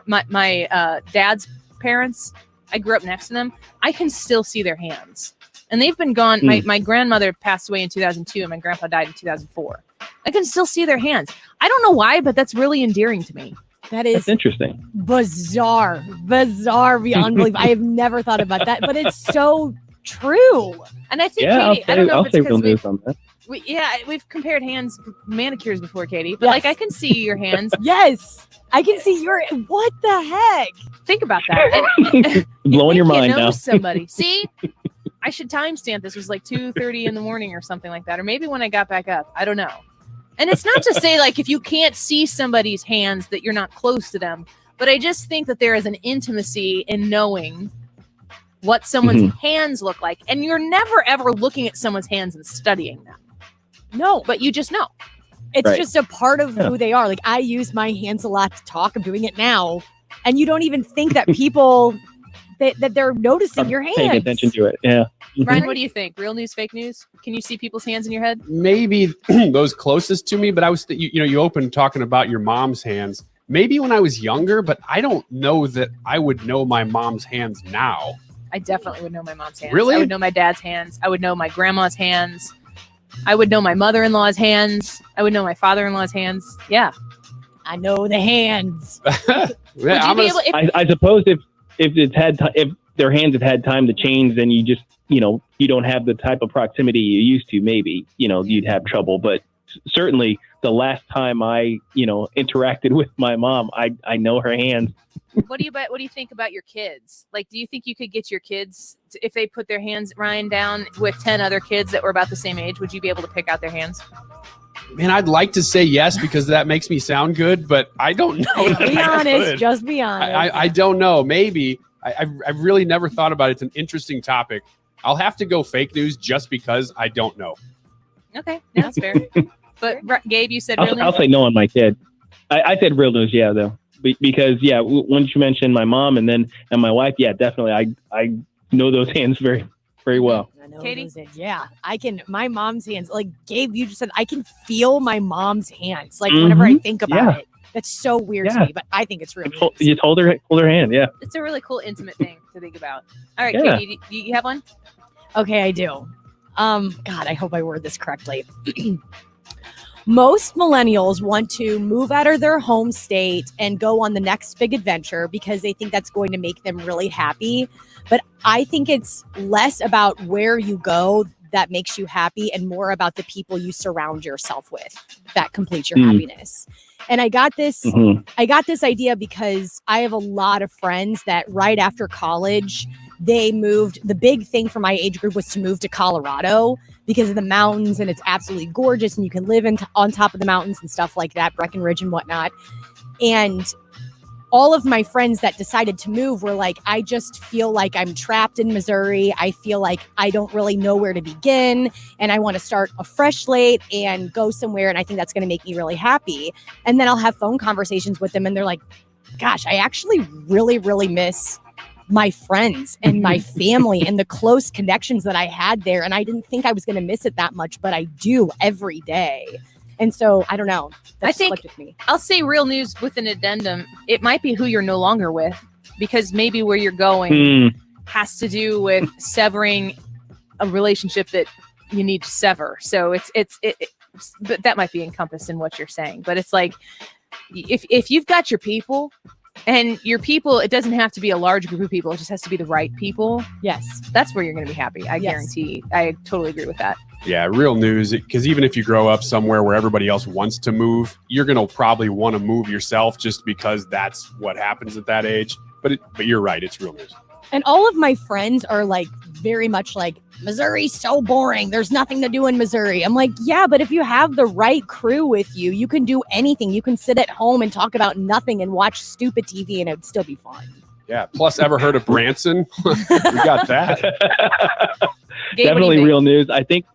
my dad's parents, I grew up next to them. I can still see their hands. And they've been gone. My grandmother passed away in 2002 and my grandpa died in 2004. I can still see their hands. I don't know why, but that's really endearing to me. That's interesting. Bizarre beyond belief. I have never thought about that, but it's so true. And I think, Yeah, Katie, I don't know I'll if say it's real because news on that. we've compared hands, manicures before, Katie. But like, I can see your hands. Yes, I can see your. What the heck? Think about that. Blowing your mind You know now. somebody. See, I should timestamp this. It was like 2:30 in the morning or something like that, or maybe when I got back up. I don't know. And it's not to say like if you can't see somebody's hands that you're not close to them, but I just think that there is an intimacy in knowing what someone's hands look like, and you're never ever looking at someone's hands and studying them. No, but you just know. It's Right. just a part of who they are. Like I use my hands a lot to talk. I'm doing it now, and you don't even think that people that they're noticing your hands. Paying attention to it. Yeah. Ryan, what do you think? Real news, fake news? Can you see people's hands in your head? Maybe those closest to me, but I was, you opened talking about your mom's hands. Maybe when I was younger, but I don't know that I would know my mom's hands now. I definitely would know my mom's hands. Really? I would know my dad's hands. I would know my grandma's hands. I would know my mother-in-law's hands. I would know my father-in-law's hands. Yeah. I know the hands. Yeah, Would you be able, if, I suppose if if their hands have had time to change, then you just you don't have the type of proximity you used to. Maybe you'd have trouble, but certainly the last time I interacted with my mom, I know her hands. what do you think about your kids? Like, do you think you could get your kids if they put their hands, Ryan, down with 10 other kids that were about the same age? Would you be able to pick out their hands? Man, I'd like to say yes because that makes me sound good, but I don't know. Be honest. Just be honest. I don't know. Maybe. I've really never thought about it. It's an interesting topic. I'll have to go fake news just because I don't know. Okay, yeah, that's fair. But Gabe, you said real news? I'll say no on my kid. I said real news, yeah, though. Because, once you mentioned my mom and my wife, yeah, definitely. I know those hands very, very well. I know Katie? Yeah, I can. My mom's hands, like Gabe, you just said, I can feel my mom's hands. Like whenever I think about it, that's so weird to me, but I think it's real. You just hold her hand, yeah. It's a really cool, intimate thing to think about. All right, Yeah. Katie, do you have one? Okay, I do. God, I hope I word this correctly. Most millennials want to move out of their home state and go on the next big adventure because they think that's going to make them really happy. But I think it's less about where you go that makes you happy and more about the people you surround yourself with that completes your happiness. And I got this idea because I have a lot of friends that right after college, they moved. The big thing for my age group was to move to Colorado because of the mountains, and it's absolutely gorgeous, and you can live on top of the mountains and stuff like that, Breckenridge and whatnot. And all of my friends that decided to move were like, I just feel like I'm trapped in Missouri. I feel like I don't really know where to begin, and I want to start a fresh slate and go somewhere, and I think that's going to make me really happy. And then I'll have phone conversations with them, and they're like, gosh, I actually really, really miss my friends and my family and the close connections that I had there. And I didn't think I was going to miss it that much, but I do every day. And so I don't know. That I think clicked with me. I'll say real news with an addendum. It might be who you're no longer with, because maybe where you're going has to do with severing a relationship that you need to sever. So but that might be encompassed in what you're saying. But it's like, if you've got your people, and your people, it doesn't have to be a large group of people. It just has to be the right people. Yes. That's where you're going to be happy. I guarantee. I totally agree with that. Yeah, real news. Because even if you grow up somewhere where everybody else wants to move, you're going to probably want to move yourself just because that's what happens at that age. But you're right. It's real news. And all of my friends are like very much like, Missouri's so boring. There's nothing to do in Missouri. I'm like, yeah, but if you have the right crew with you, you can do anything. You can sit at home and talk about nothing and watch stupid TV and it'd still be fun. Yeah. Plus, ever heard of Branson? We got that. Gabe, Definitely real news. I think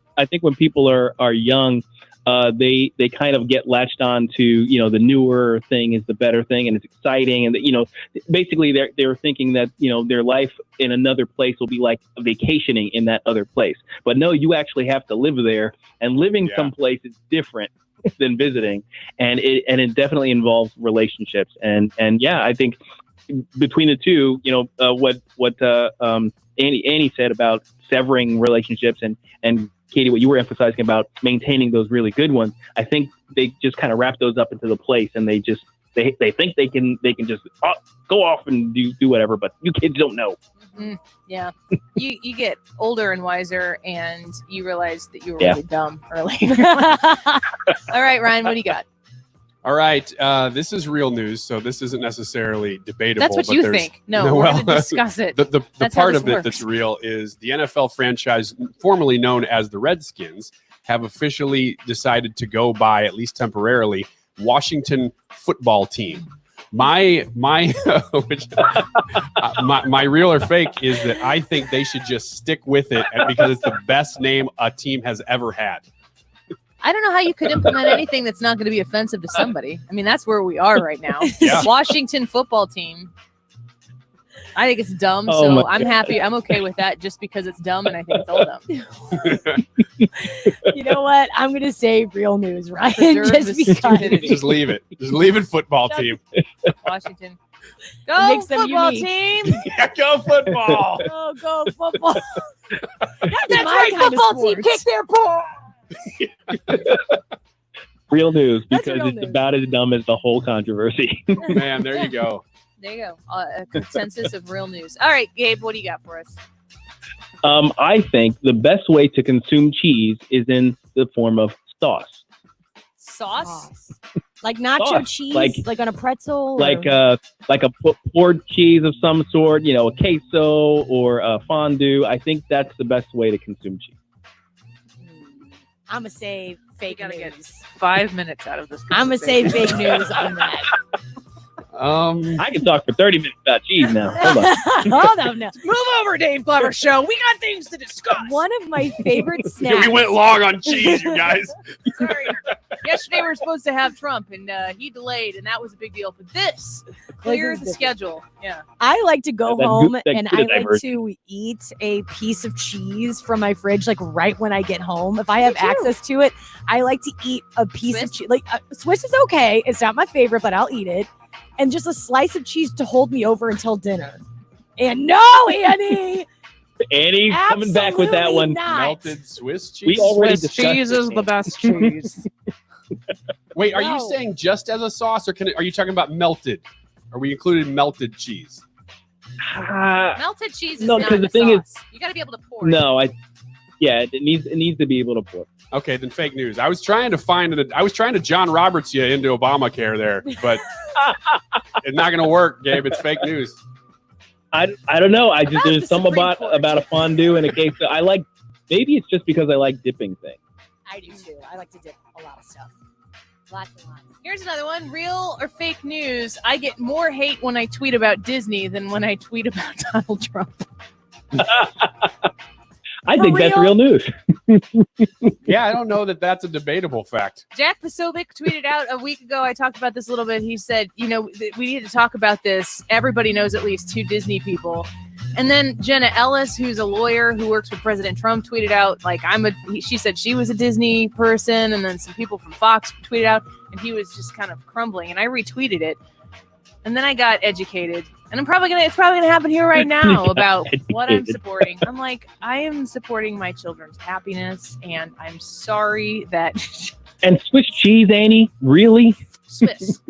when people are young, they kind of get latched on to, the newer thing is the better thing and it's exciting. And, basically they're thinking that, their life in another place will be like vacationing in that other place. But no, you actually have to live there, and living someplace is different than visiting, and it definitely involves relationships. And yeah, I think between the two, what Annie said about severing relationships, and Katie, what you were emphasizing about maintaining those really good ones, I think they just kind of wrap those up into the place, and they think they can just go off and do whatever, but you kids don't know. Yeah, you get older and wiser, and you realize that you were really dumb early. All right, Ryan, what do you got? All right, this is real news, so this isn't necessarily debatable. That's what but you there's- think. No, we're going to discuss it. The That's how part this of it works. that's real is the NFL franchise, formerly known as the Redskins, have officially decided to go by, at least temporarily, Washington football team. My real or fake is that I think they should just stick with it because it's the best name a team has ever had. I don't know how you could implement anything that's not going to be offensive to somebody. I mean, that's where we are right now. Yeah. Washington football team. I think it's dumb, Oh so my I'm God. happy. I'm okay with that just because it's dumb, and I think it's all dumb. You know what? I'm going to say real news, Ryan, Preserve just the because. stupidity. Just leave it. Just leave it, football team. Washington. It Go makes them football unique. team. Yeah, go football. Oh, go football. That's my right, kind of football team. sports. Kick their ball. Real news, That's because real it's news. about as dumb as the whole controversy. Man, there you go. There you go. A consensus of real news. All right, Gabe, what do you got for us? I think the best way to consume cheese is in the form of sauce. Sauce? Like nacho Sauce. cheese, Like- like on a pretzel. Like or- a poured cheese of some sort, a queso or a fondue. I think that's the best way to consume cheese. I'm going to say fake gotta news. get 5 minutes out of this. I'm going to say fake news on that. I can talk for 30 minutes about cheese now. Hold on. Hold on now. Move over, Dave Glover Show. We got things to discuss. One of my favorite snacks. We went long on cheese, you guys. Sorry. Yesterday we were supposed to have Trump, and he delayed, and that was a big deal. But this clear is the different. schedule. Yeah. I like to go That home that and good I like diversion. to eat a piece of cheese from my fridge, like right when I get home. If I have too. access to it, I like to eat a piece of Swiss? cheese. Like Swiss is okay. It's not my favorite, but I'll eat it. And just a slice of cheese to hold me over until dinner. And no, Annie, Annie's coming back with that absolutely one. not. Melted Swiss cheese. We already Swiss discussed cheese this, is the Annie. best cheese. Wait, are No. you saying just as a sauce, or are you talking about melted? Are we included melted cheese? Melted cheese is No, not 'cause a the thing is- sauce. You got to be able to pour it. No, it needs to be able to pour. Okay, then fake news. I was trying to John Roberts you into Obamacare there, but it's not going to work, Gabe. It's fake news. I don't know. I just About there's the something Supreme about Court. a fondue and a queso. I like. Maybe it's just because I like dipping things. I do too. I like to dip a lot of stuff. Lots and lots. Here's another one. Real or fake news? I get more hate when I tweet about Disney than when I tweet about Donald Trump. I think that's real news. Yeah, I don't know that that's a debatable fact. Jack Posobiec tweeted out a week ago. I talked about this a little bit. He said, we need to talk about this. Everybody knows at least 2 Disney people. And then Jenna Ellis, who's a lawyer who works with President Trump, tweeted out, like, she said she was a Disney person. And then some people from Fox tweeted out, and he was just kind of crumbling. And I retweeted it. And then I got educated. And it's probably gonna happen here right now about what I'm supporting. I'm like, I am supporting my children's happiness, and I'm sorry that And Swiss cheese, Annie? Really? Swiss.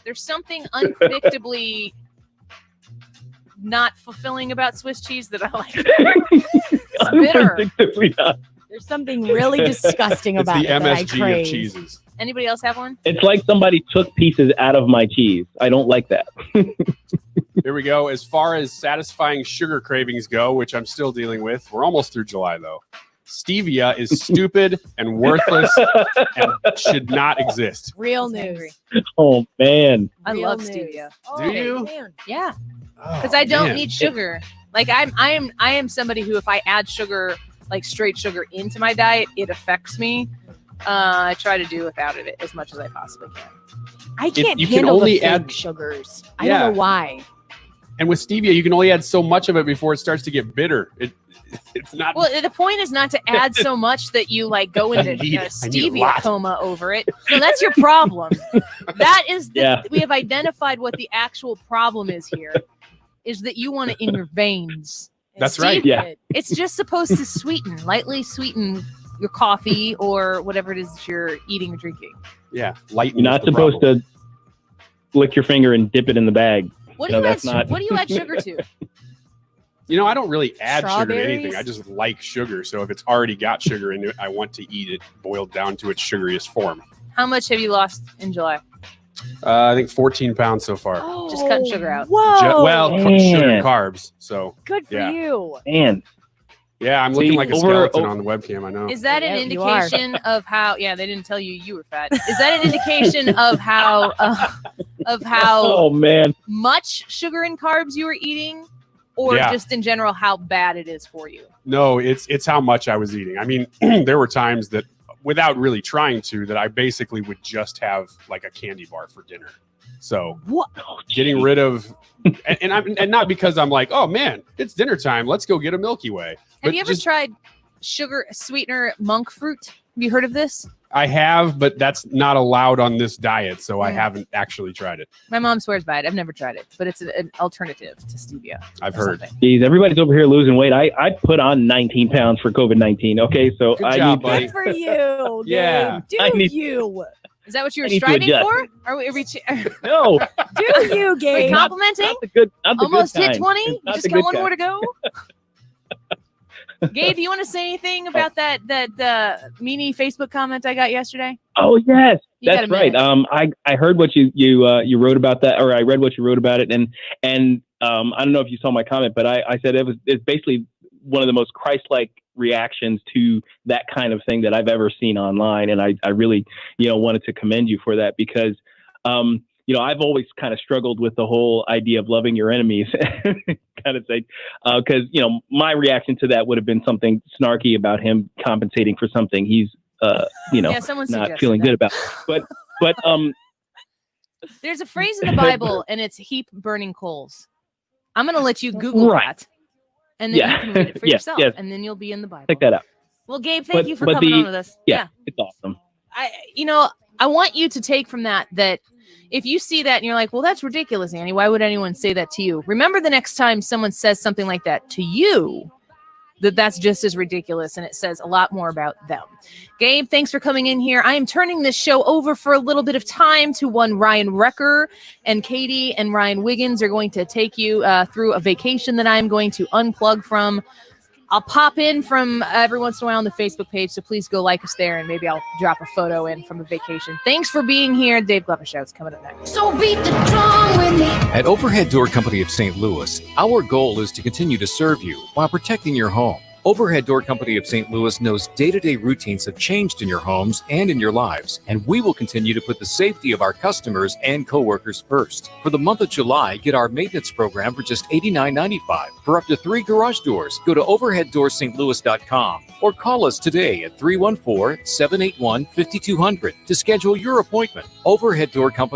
There's something unpredictably not fulfilling about Swiss cheese that I like. It's bitter. Unpredictably not. There's something really disgusting It's about the it that I MSG crave. of cheeses. Anybody else have one? It's like somebody took pieces out of my cheese. I don't like that. Here we go. As far as satisfying sugar cravings go, which I'm still dealing with, we're almost through July though. Stevia is stupid and worthless and should not exist. Real news. Oh man. I Real love news. stevia. Do you? Man. Yeah, Oh, because I don't man. need sugar. Like I am somebody who, if I add sugar, like straight sugar, into my diet, it affects me. I try to do without it as much as I possibly can. I can't you can handle only the fake add- sugars. I Yeah. don't know why. And with stevia, you can only add so much of it before it starts to get bitter. It's not. Well, the point is not to add so much that you like go into stevia coma over it. No, that's your problem. That is we have identified what the actual problem is here. Is that you want it in your veins? That's right. Yeah. It's just supposed to lightly sweeten your coffee or whatever it is you're eating or drinking. Yeah, You're not supposed to lick your finger and dip it in the bag. What do you add sugar to? I don't really add sugar to anything. Strawberries? I just like sugar. So if it's already got sugar in it, I want to eat it boiled down to its sugariest form. How much have you lost in July? I think 14 pounds so far. Just cutting sugar out. Sugar and carbs. So Good for you. Man. Yeah, I'm looking like a skeleton on the webcam. I know. Is that an indication of how? Yeah, they didn't tell you were fat. Is that an indication of how? Oh man. Much sugar and carbs you were eating, or just in general how bad it is for you? No, it's how much I was eating. I mean, there were times that, without really trying to, that I basically would just have like a candy bar for dinner. So getting rid of, and not because I'm like, oh man, it's dinner time, let's go get a Milky Way. Have you ever tried sugar sweetener monk fruit? Have you heard of this? I have, but that's not allowed on this diet, so I haven't actually tried it. My mom swears by it. I've never tried it, but it's an alternative to stevia. I've heard. Geez, everybody's over here losing weight. I put on 19 pounds for COVID-19 Okay, so Good job, need buddy. Good for you. Yeah. Gabe. You. Is that what you were I need to striving adjust. for? Are we No. Do you, Gabe? complimenting? Not the good Almost hit kind. 20? It's not Just the got good one more kind. to go? Gabe, do you want to say anything about that meanie Facebook comment I got yesterday? Oh yes, You got that's a right. minute. I heard what you wrote about that, or I read what you wrote about it, and I don't know if you saw my comment, but I said it's basically one of the most Christ-like reactions to that kind of thing that I've ever seen online, and I really wanted to commend you for that because I've always kind of struggled with the whole idea of loving your enemies kind of thing. Because, my reaction to that would have been something snarky about him compensating for something he's, someone not suggested feeling that. good about. But There's a phrase in the Bible, and it's heap burning coals. I'm going to let you Google Right. that, and then you can read it for Yes, yourself, yes. and then you'll be in the Bible. check that out. Well, Gabe, thank But- you for but coming the- on with us. Yeah, it's awesome. I want you to take from that if you see that and you're like, well, that's ridiculous, Annie. Why would anyone say that to you? Remember the next time someone says something like that to you, that's just as ridiculous, and it says a lot more about them. Gabe, thanks for coming in here. I am turning this show over for a little bit of time to one Ryan Wrecker, and Katie and Ryan Wiggins are going to take you through a vacation that I'm going to unplug from. I'll pop in from every once in a while on the Facebook page, so please go like us there, and maybe I'll drop a photo in from a vacation. Thanks for being here. Dave Glover Show is coming up next. So beat the drum with me. At Overhead Door Company of St. Louis, our goal is to continue to serve you while protecting your home. Overhead Door Company of St. Louis knows day-to-day routines have changed in your homes and in your lives, and we will continue to put the safety of our customers and coworkers first. For the month of July, get our maintenance program for just $89.95. For up to 3 garage doors, go to overheaddoorstlouis.com or call us today at 314-781-5200 to schedule your appointment. Overhead Door Company